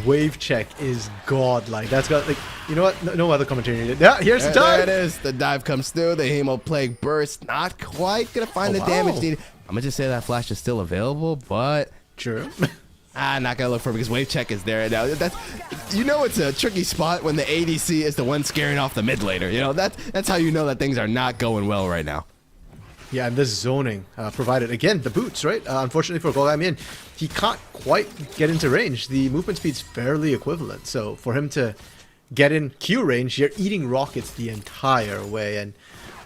Wave Check is godlike. That's got, like, you know what? No other commentary needed. Yeah, here's the dive. There it is. The dive comes through. The Hemo Plague burst. Not quite going to find the damage needed. I'm going to just say that flash is still available, but... True. I'm not going to look for it because Wave Check is there now. That's, you know, it's a tricky spot when the ADC is the one scaring off the mid laner. You know, that's how you know that things are not going well right now. Yeah, and this zoning provided, again, the boots, right? Unfortunately for Golgamian, he can't quite get into range. The movement speed's fairly equivalent. So for him to get in Q range, you're eating rockets the entire way. And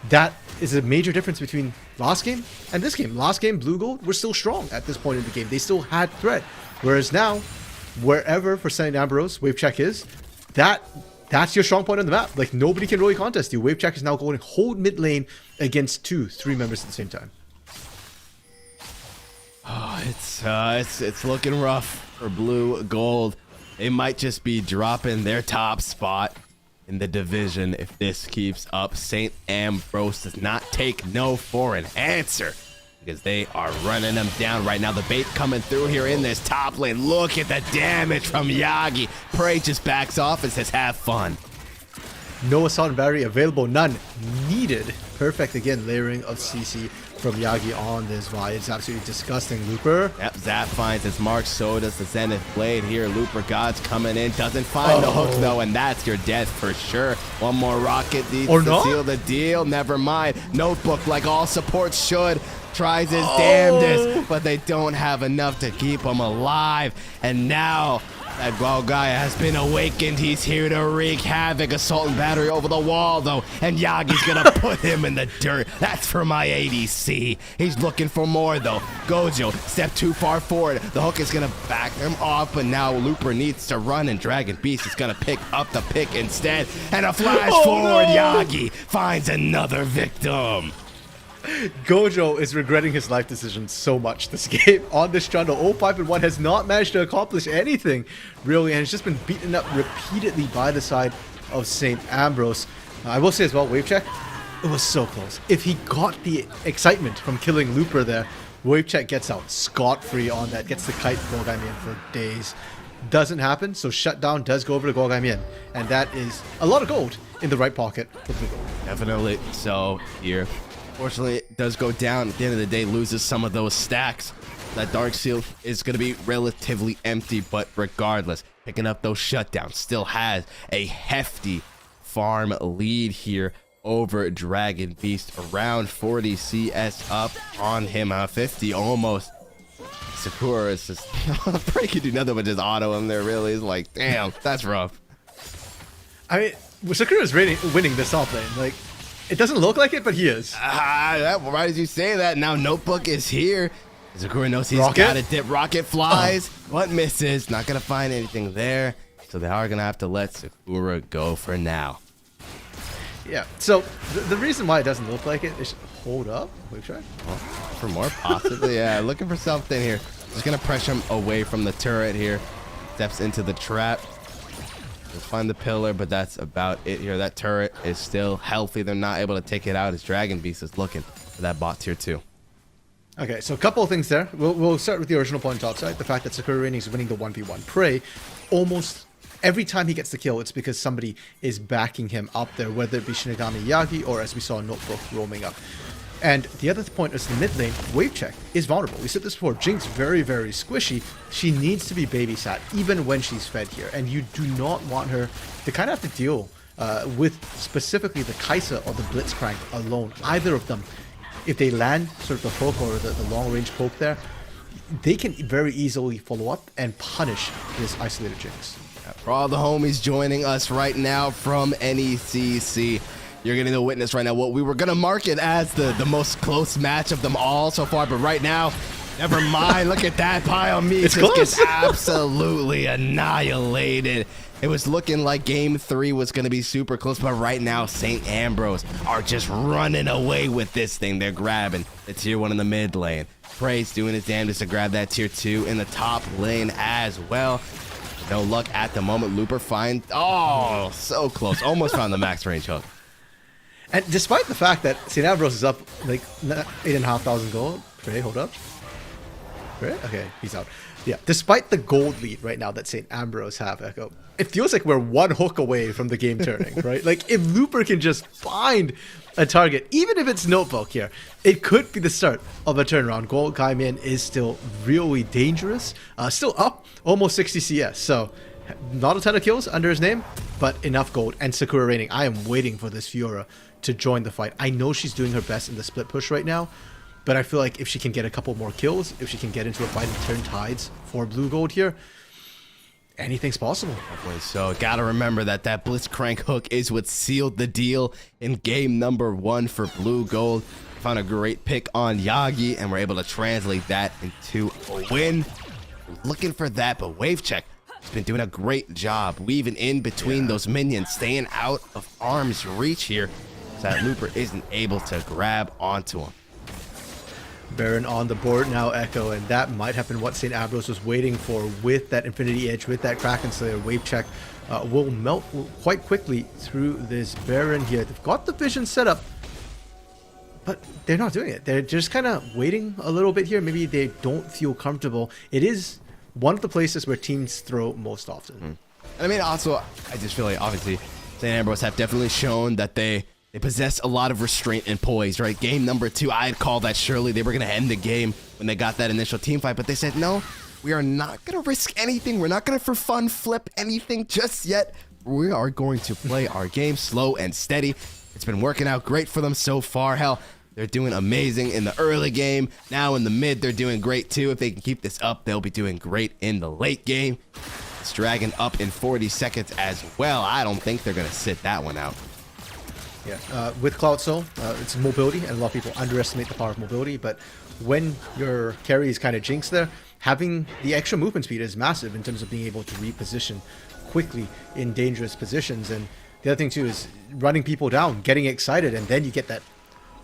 that is a major difference between last game and this game. Last game, Blue Gold were still strong at this point in the game. They still had threat. Whereas now, wherever for St. Ambrose Wave Check is, that's your strong point on the map. Like, nobody can really contest you. Wave Check is now going to hold mid lane against 2-3 members at the same time. Oh, it's looking rough for Blue Gold. They might just be dropping their top spot in the division if this keeps up. St. Ambrose does not take no for an answer, because they are running them down right now. The bait coming through here in this top lane. Look at the damage from Yagi. Prey just backs off and says, have fun. No assault barrier available, none needed. Perfect, again, layering of CC. from Yagi on this Vi. It's absolutely disgusting. Looper. Yep, Zap finds his mark, so does the Zenith Blade here. Looper Gods coming in, doesn't find the hook though, and that's your death for sure. One more rocket needs to seal the deal. Never mind. Notebook, like all supports should, tries his damnedest, but they don't have enough to keep him alive. And now that Golgaya has been awakened. He's here to wreak havoc. Assault and battery over the wall, though. And Yagi's gonna put him in the dirt. That's for my ADC. He's looking for more, though. Gojo, step too far forward. The hook is gonna back him off, but now Looper needs to run, and Dragon Beast is gonna pick up the pick instead. And a flash forward, Yagi finds another victim. Gojo is regretting his life decisions so much this game. On this jungle, 0-5-1 has not managed to accomplish anything, really, and has just been beaten up repeatedly by the side of St. Ambrose. I will say as well, wave check, it was so close. If he got the excitement from killing Looper there, wave check gets out scot-free on that, gets the kite Golgai Mian for days. Doesn't happen, so shutdown does go over to Golgai Mian, and that is a lot of gold in the right pocket for Blue Gold. Definitely so here. Fortunately, it does go down. At the end of the day, loses some of those stacks. That Dark Seal is going to be relatively empty, but regardless, picking up those shutdowns still has a hefty farm lead here over Dragon Beast. Around 40 CS up on him, 50 almost. Sakura is just pretty can do nothing but just auto him there, really. It's like, damn, that's rough. I mean, Sakura is winning this top lane. Like, it doesn't look like it, but he is. Why did you say that? Now Notebook is here. Sakura knows he's got a dip. Rocket flies, but misses. Not going to find anything there. So they are going to have to let Sakura go for now. Yeah, so the reason why it doesn't look like it is... Hold up. Wait, try. Well, for more, possibly. Yeah, looking for something here. Just going to pressure him away from the turret here. Steps into the trap. Let's find the pillar, but that's about it here. That turret is still healthy. They're not able to take it out as Dragon Beast is looking for that bot tier 2. Okay, so a couple of things there. We'll start with the original point top side. The fact that Sakura Reigning is winning the 1v1 prey. Almost every time he gets the kill, it's because somebody is backing him up there, whether it be Shinigami Yagi or, as we saw, Notebook roaming up. And the other point is the mid lane, wave check, is vulnerable. We said this before, Jinx very, very squishy. She needs to be babysat, even when she's fed here. And you do not want her to kind of have to deal with specifically the Kai'Sa or the Blitzcrank alone. Either of them, if they land sort of the hook or the long-range poke there, they can very easily follow up and punish this isolated Jinx. For all the homies joining us right now from NECC, you're getting to witness right now what we were going to mark it as the most close match of them all so far. But right now, never mind. Look at that. Pile me just gets absolutely annihilated. It was looking like game 3 was going to be super close. But right now, St. Ambrose are just running away with this thing. They're grabbing the tier 1 in the mid lane. Prey's doing his damnedest to grab that tier 2 in the top lane as well. No luck at the moment. Looper finds... Oh, so close. Almost found the max range hook. And despite the fact that St. Ambrose is up like 8,500 gold, Prey, hold up. Prey? Okay, he's out. Yeah, despite the gold lead right now that St. Ambrose have, Echo, it feels like we're one hook away from the game turning, right? Like, if Looper can just find a target, even if it's Notebook here, it could be the start of a turnaround. Golgai Mian is still really dangerous, still up almost 60 CS, so not a ton of kills under his name, but enough gold. And Sakura Reigning, I am waiting for this Fiora to join the fight. I know she's doing her best in the split push right now, but I feel like if she can get a couple more kills, if she can get into a fight and turn tides for blue gold here, anything's possible. So gotta remember that Blitzcrank hook is what sealed the deal in game number 1 for blue gold. Found a great pick on Yagi, and we're able to translate that into a win. Looking for that, but wave check has been doing a great job weaving in between those minions, staying out of arm's reach here, so that Looper isn't able to grab onto him. Baron on the board now, Echo, and that might have been what St. Ambrose was waiting for with that Infinity Edge, with that Kraken Slayer. Wave check will melt quite quickly through this Baron here. They've got the vision set up, but they're not doing it. They're just kind of waiting a little bit here. Maybe they don't feel comfortable. It is one of the places where teams throw most often. I mean, also, I just feel like, obviously, St. Ambrose have definitely shown that they They possess a lot of restraint and poise, right? Game number 2, I had called that surely they were going to end the game when they got that initial team fight, but they said, no, we are not going to risk anything. We're not going to, for fun, flip anything just yet. We are going to play our game slow and steady. It's been working out great for them so far. Hell, they're doing amazing in the early game. Now in the mid, they're doing great too. If they can keep this up, they'll be doing great in the late game. It's dragging up in 40 seconds as well. I don't think they're going to sit that one out. Yeah, with Cloud Soul, it's mobility, and a lot of people underestimate the power of mobility, but when your carry is kind of jinxed there, having the extra movement speed is massive in terms of being able to reposition quickly in dangerous positions. And the other thing too is running people down, getting excited, and then you get that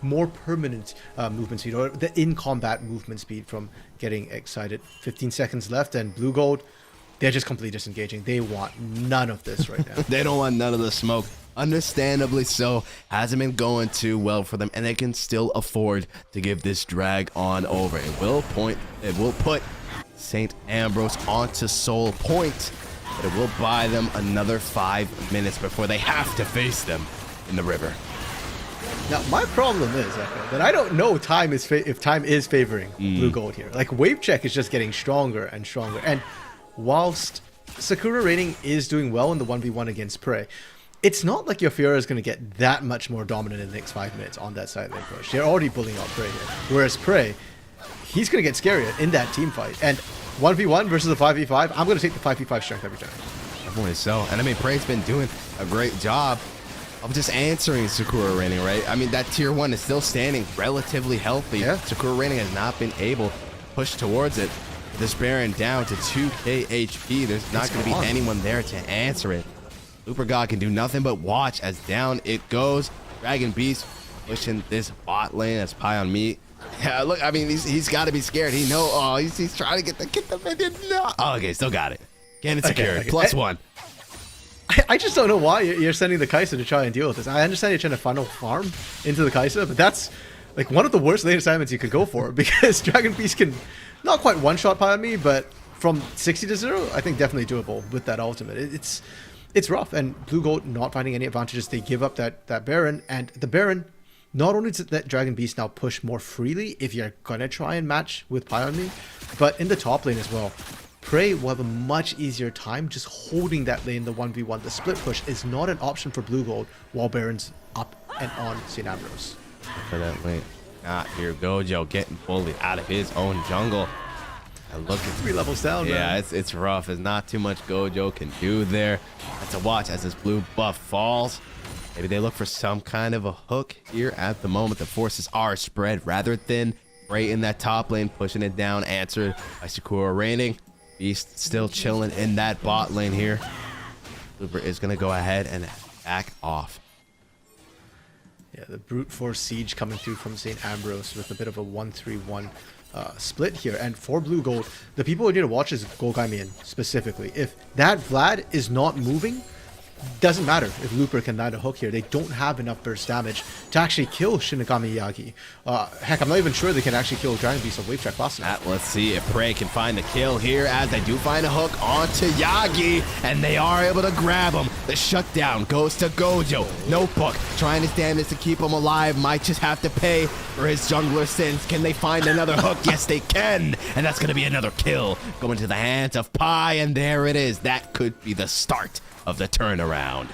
more permanent movement speed, or the in-combat movement speed from getting excited. 15 seconds left, and Blue Gold, they're just completely disengaging. They want none of this right now. They don't want none of the smoke. Understandably so. Hasn't been going too well for them, and they can still afford to give this drag on over. It will put St. Ambrose onto Soul Point, but it will buy them another 5 minutes before they have to face them in the river. Now, my problem is, Echo, that I don't know if time is favoring Blue Gold here. Like, Wave Check is just getting stronger and stronger. And whilst Sakura Raining is doing well in the 1v1 against Prey, it's not like your Fiora is going to get that much more dominant in the next 5 minutes on that side lane push. They're already bullying out Prey here. Whereas Prey, he's going to get scarier in that team fight. And 1v1 versus a 5v5, I'm going to take the 5v5 strength every time. Definitely so. And I mean, Prey's been doing a great job of just answering Sakura Raining, right? I mean, that tier 1 is still standing relatively healthy. Yeah. Sakura Raining has not been able to push towards it. This Baron down to 2k HP. There's not going to be anyone there to answer it. Looper God can do nothing but watch as down it goes. Dragon Beast pushing this bot lane. That's pie on me. Yeah, look, I mean, he's got to be scared. He know. Oh, he's trying to get the minion. No. Oh, okay, still got it. Getting secured. Okay. +1. I just don't know why you're sending the Kai'Sa to try and deal with this. I understand you're trying to funnel farm into the Kai'Sa, but that's like one of the worst lane assignments you could go for, because Dragon Beast can not quite one-shot pie on me, but from 60 to 0, I think definitely doable with that ultimate. It's rough, and Blue Gold not finding any advantages. They give up that Baron, and the Baron, not only does that Dragon Beast now push more freely if you're gonna try and match with Pie on me, but in the top lane as well. Prey will have a much easier time just holding that lane, the 1v1. The split push is not an option for Blue Gold while Baron's up and on St. Ambrose. For that lane. Here Gojo getting bullied out of his own jungle. And look at 3 levels down, yeah, man. it's rough. There's not too much Gojo can do there. That's a watch as this blue buff falls. Maybe they look for some kind of a hook here at the moment. The forces are spread rather thin. Right in that top lane, pushing it down, answered by Sakura Raining. Beast still chilling in that bot lane here. Looper is going to go ahead and back off. Yeah, the brute force siege coming through from St. Ambrose with a bit of a 1-3-1 split here. And for Blue Gold, the people who need to watch is Golgaimian specifically. If that Vlad is not moving, doesn't matter if Looper can land a hook here. They don't have enough burst damage to actually kill Shinigami Yagi. Heck, I'm not even sure they can actually kill Dragon Beast or Wave Track fast enough. Let's see if Prey can find the kill here, as they do find a hook onto Yagi, and they are able to grab him. The shutdown goes to Gojo. Notebook trying to stand this to keep him alive. Might just have to pay for his jungler sins. Can they find another hook? Yes, they can. And that's going to be another kill going to the hands of Pi, and there it is. That could be the start of the turnaround.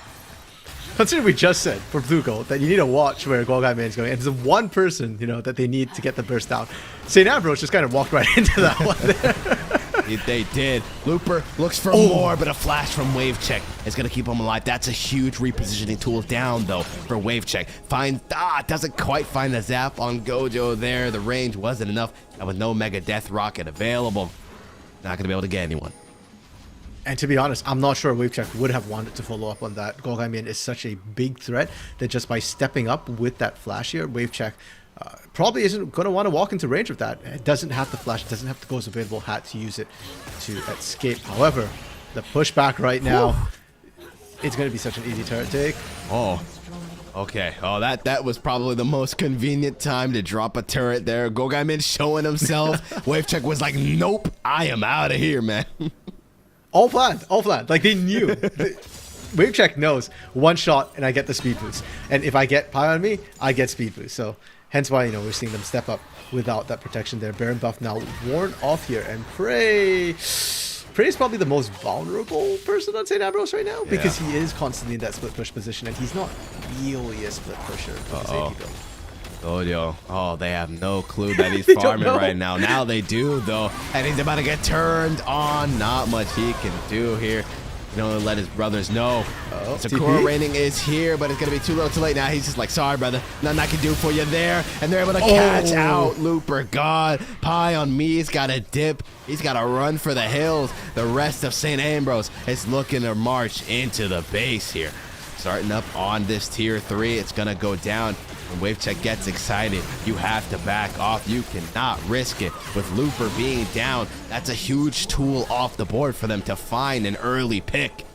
Consider we just said for Blue Gold that you need to watch where Golgaimian is going. And there's one person, that they need to get the burst down. St. Ambrose just kind of walked right into that one there. They did. Looper looks for more, but a flash from Wave Check is going to keep him alive. That's a huge repositioning tool down, though, for Wave Check. Doesn't quite find the zap on Gojo there. The range wasn't enough, and with no Mega Death Rocket available, not going to be able to get anyone. And to be honest, I'm not sure Wave Check would have wanted to follow up on that. Golgaimian is such a big threat that just by stepping up with that flash here, Wave Check probably isn't going to want to walk into range with that. It doesn't have the flash, it doesn't have the Ghost Available Hat to use it to escape. However, the pushback right now, it's going to be such an easy turret take. Oh, okay. Oh, that was probably the most convenient time to drop a turret there. Golgaimian showing himself. Wave Check was like, nope, I am out of here, man. All planned. Like, they knew. Wave Check knows one shot and I get the speed boost. And if I get Pi on me, I get speed boost. So hence why, we're seeing them step up without that protection there. Baron buff now worn off here, and Prey is probably the most vulnerable person on St. Ambrose right now because he is constantly in that split push position, and he's not really a split pusher. Oh, they have no clue that he's farming right now. Now they do, though, and he's about to get turned on. Not much he can do here. Let his brothers know. Sakura Raining is here, but it's going to be too little too late now. He's just like, sorry, brother. Nothing I can do for you there. And they're able to catch out Looper. God, Pi on me. He's got to dip. He's got to run for the hills. The rest of St. Ambrose is looking to march into the base here. Starting up on this tier 3. It's going to go down. When Wave Check gets excited, you have to back off. You cannot risk it. With Looper being down, that's a huge tool off the board for them to find an early pick.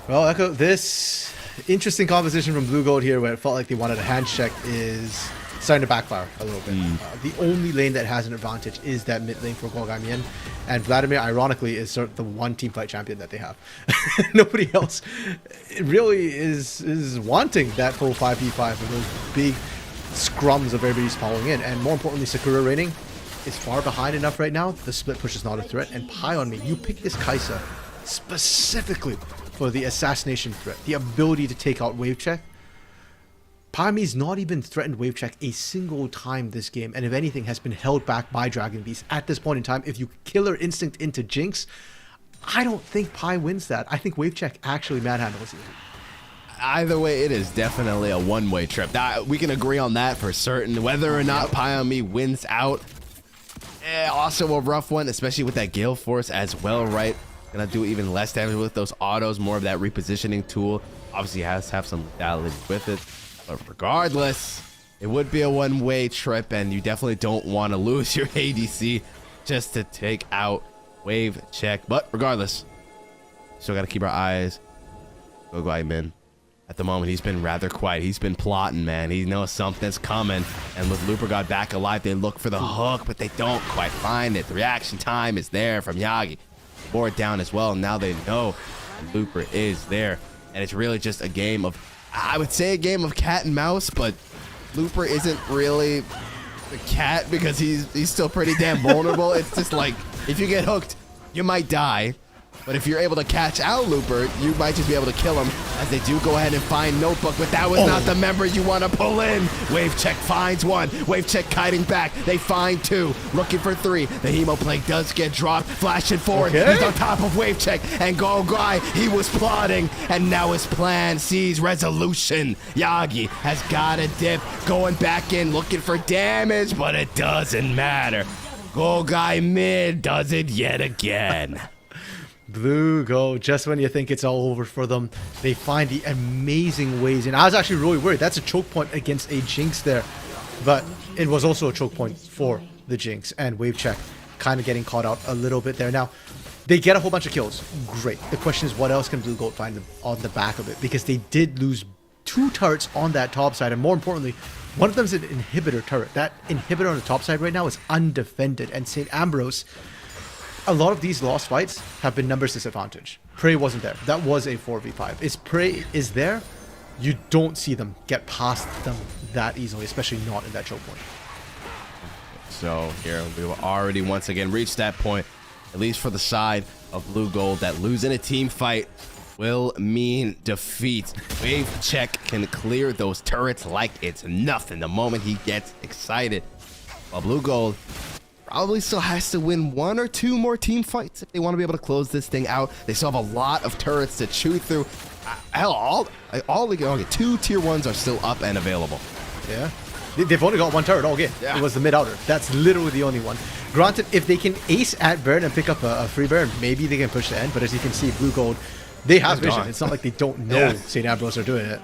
Well, Echo, this interesting composition from Blue Gold here where it felt like they wanted a hand check is starting to backfire a little bit. The only lane that has an advantage is that mid lane for Golgamian, and Vladimir, ironically, is sort of the one team fight champion that they have. Nobody else really is wanting that full 5v5 with those big scrums of everybody's following in. And more importantly, Sakura Raining is far behind enough right now. The split push is not a threat. And Pi on me, you pick this Kai'Sa specifically for the assassination threat, the ability to take out Wave Check. Pami's not even threatened Wave Check a single time this game, and if anything has been held back by Dragon Beast. At this point in time, if you Killer Instinct into Jinx, I don't think Pi wins that. I think Wave Check actually manhandles you. Either way, it is definitely a one-way trip. We can agree on that for certain. Whether or not Pi on me wins out, also a rough one, especially with that Gale Force as well, right? Gonna do even less damage with those autos, more of that repositioning tool. Obviously has to have some lethality with it. But regardless, it would be a one-way trip, and you definitely don't want to lose your ADC just to take out Wave Check. But regardless, still got to keep our eyes. Go-Go-Min. At the moment, he's been rather quiet. He's been plotting, man. He knows something's coming. And with Looper got back alive, they look for the hook, but they don't quite find it. The reaction time is there from Yagi. Board down as well. Now they know Looper is there. And it's really just a game of, I would say a game of cat and mouse, but Looper isn't really a cat because he's still pretty damn vulnerable. It's just like, if you get hooked, you might die. But if you're able to catch out Looper, you might just be able to kill him, as they do go ahead and find Notebook, but that was not the member you want to pull in. Wave Check finds one. Wave Check kiting back. They find two. Looking for three. The Hemo Plague does get dropped. Flashing forward. He's on top of Wave Check. And Go-Guy, he was plotting. And now his plan sees resolution. Yagi has got a dip. Going back in, looking for damage, but it doesn't matter. Go-Guy mid does it yet again. Blue Gold, just when you think it's all over for them, they find the amazing ways in. I was actually really worried. That's a choke point against a Jinx there, but it was also a choke point for the Jinx, and Wave Check kind of getting caught out a little bit there. Now, they get a whole bunch of kills. Great. The question is, what else can Blue Gold find on the back of it? Because they did lose 2 turrets on that top side, and more importantly, one of them is an inhibitor turret. That inhibitor on the top side right now is undefended, and St. Ambrose, a lot of these lost fights have been numbers disadvantage. Prey wasn't there. That was a 4v5. Is Prey is there, you don't see them get past them that easily, especially not in that choke point. So here we've already once again reached that point, at least for the side of Blue Gold, that losing a team fight will mean defeat. Wave Check can clear those turrets like it's nothing the moment he gets excited. While Blue Gold probably still has to win 1 or 2 more team fights if they want to be able to close this thing out. They still have a lot of turrets to chew through. Hell, all the 2 tier 1s are still up and available. Yeah. They've only got 1 turret all game. Yeah. It was the mid-outer. That's literally the only one. Granted, if they can ace at Baron and pick up a free Baron, maybe they can push the end. But as you can see, Blue Gold, they have vision. Gone. It's not like they don't know St. Ambrose are doing it.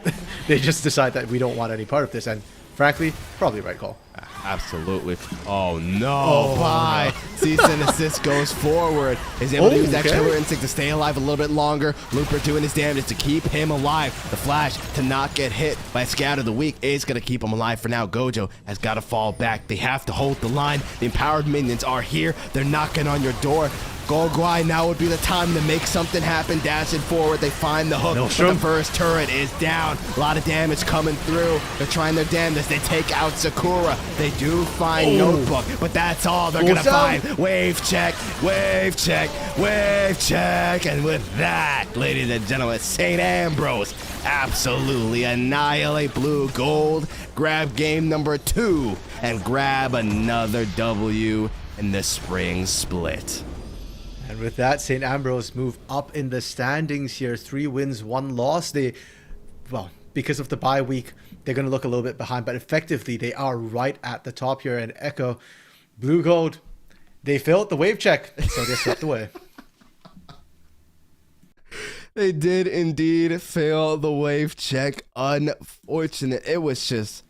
They just decide that we don't want any part of this. And frankly, probably the right call. Absolutely. Oh no, Pi. Cease and assist goes forward. Is able to use that Killer Instinct to stay alive a little bit longer. Looper doing his damage to keep him alive. The flash to not get hit by Scout of the Week is going to keep him alive for now. Gojo has got to fall back. They have to hold the line. The empowered minions are here. They're knocking on your door. Golguai, now would be the time to make something happen. Dashing forward, they find the hook. But the first turret is down. A lot of damage coming through. They're trying their damnedest. They take out Sakura. They do find Notebook, but that's all they're gonna find. Wave check, wave check, wave check. And with that, ladies and gentlemen, St. Ambrose absolutely annihilate Blue Gold. Grab game number 2 and grab another W in the spring split. And with that, St. Ambrose move up in the standings here. 3 wins, 1 loss. Because of the bye week, they're going to look a little bit behind, but effectively they are right at the top here. And Echo, Blue Gold, they failed the wave check, so they're swept away. They did indeed fail the wave check. Unfortunate. It was just,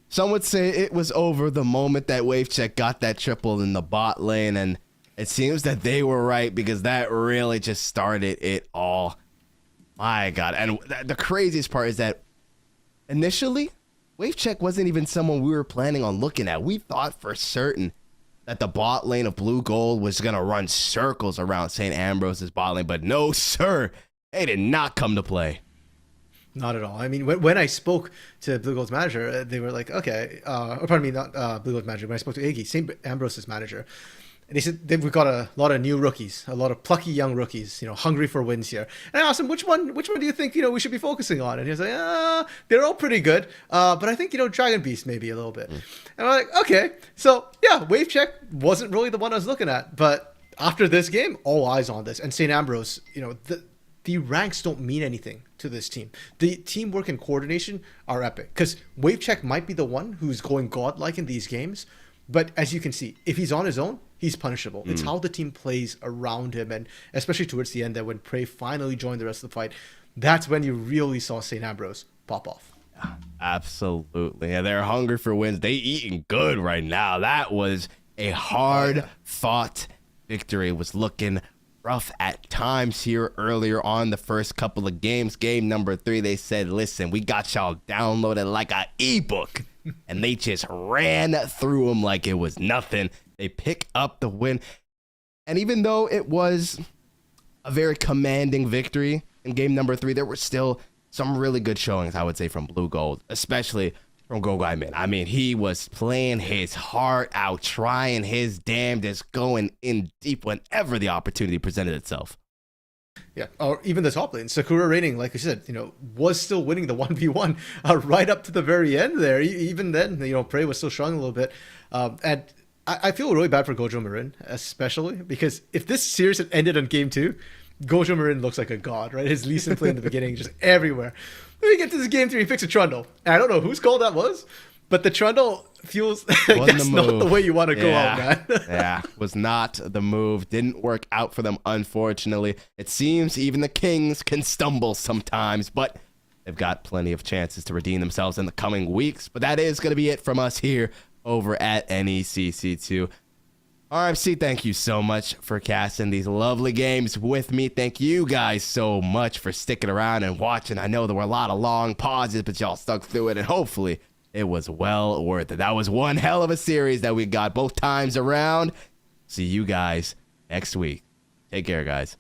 some would say it was over the moment that wave check got that triple in the bot lane, and it seems that they were right because that really just started it all. My God. And the craziest part is that initially, wave check wasn't even someone we were planning on looking at. We thought for certain that the bot lane of Blue Gold was going to run circles around St. Ambrose's bot lane, but no, sir. They did not come to play. Not at all. I mean, when I spoke to Blue Gold's manager, they were like, okay, pardon me, not Blue Gold's manager. When I spoke to Iggy, St. Ambrose's manager, and they said we've got a lot of new rookies, a lot of plucky young rookies, hungry for wins here. And I asked him, which one do you think, we should be focusing on? And he was like, they're all pretty good. But I think, Dragon Beast maybe a little bit. And I'm like, okay. So yeah, wave check wasn't really the one I was looking at. But after this game, all eyes on this. And St. Ambrose, the ranks don't mean anything to this team. The teamwork and coordination are epic. Because wave check might be the one who's going godlike in these games. But as you can see, if he's on his own, he's punishable. It's how the team plays around him, and especially towards the end, that when Prey finally joined the rest of the fight, that's when you really saw St. Ambrose pop off. Absolutely. Yeah, they're hungry for wins. They eating good right now. That was a hard-fought victory. It was looking rough at times here earlier on the first couple of games. Game number 3, they said, listen, we got y'all downloaded like an ebook. And they just ran through them like it was nothing. They pick up the win. And even though it was a very commanding victory in game number 3, there were still some really good showings, I would say, from Blue Gold, especially from Golguai Min. I mean, he was playing his heart out, trying his damnedest, going in deep whenever the opportunity presented itself. Yeah, or even the top lane. Sakura Raining, like I said, was still winning the 1v1 right up to the very end there. Even then, Prey was still struggling a little bit. And I feel really bad for Gojo Marin, especially, because if this series had ended on game 2, Gojo Marin looks like a god, right? His Lee Sin play in the beginning, just everywhere. Then we get to this game 3, he picks a Trundle. And I don't know whose call that was, but the Trundle feels that's not the way you want to go out, man. Yeah, was not the move. Didn't work out for them, unfortunately. It seems even the Kings can stumble sometimes, but they've got plenty of chances to redeem themselves in the coming weeks. But that is going to be it from us here over at NECC2. RMC, thank you so much for casting these lovely games with me. Thank you guys so much for sticking around and watching. I know there were a lot of long pauses, but y'all stuck through it, and hopefully it was well worth it. That was one hell of a series that we got both times around. See you guys next week. Take care, guys.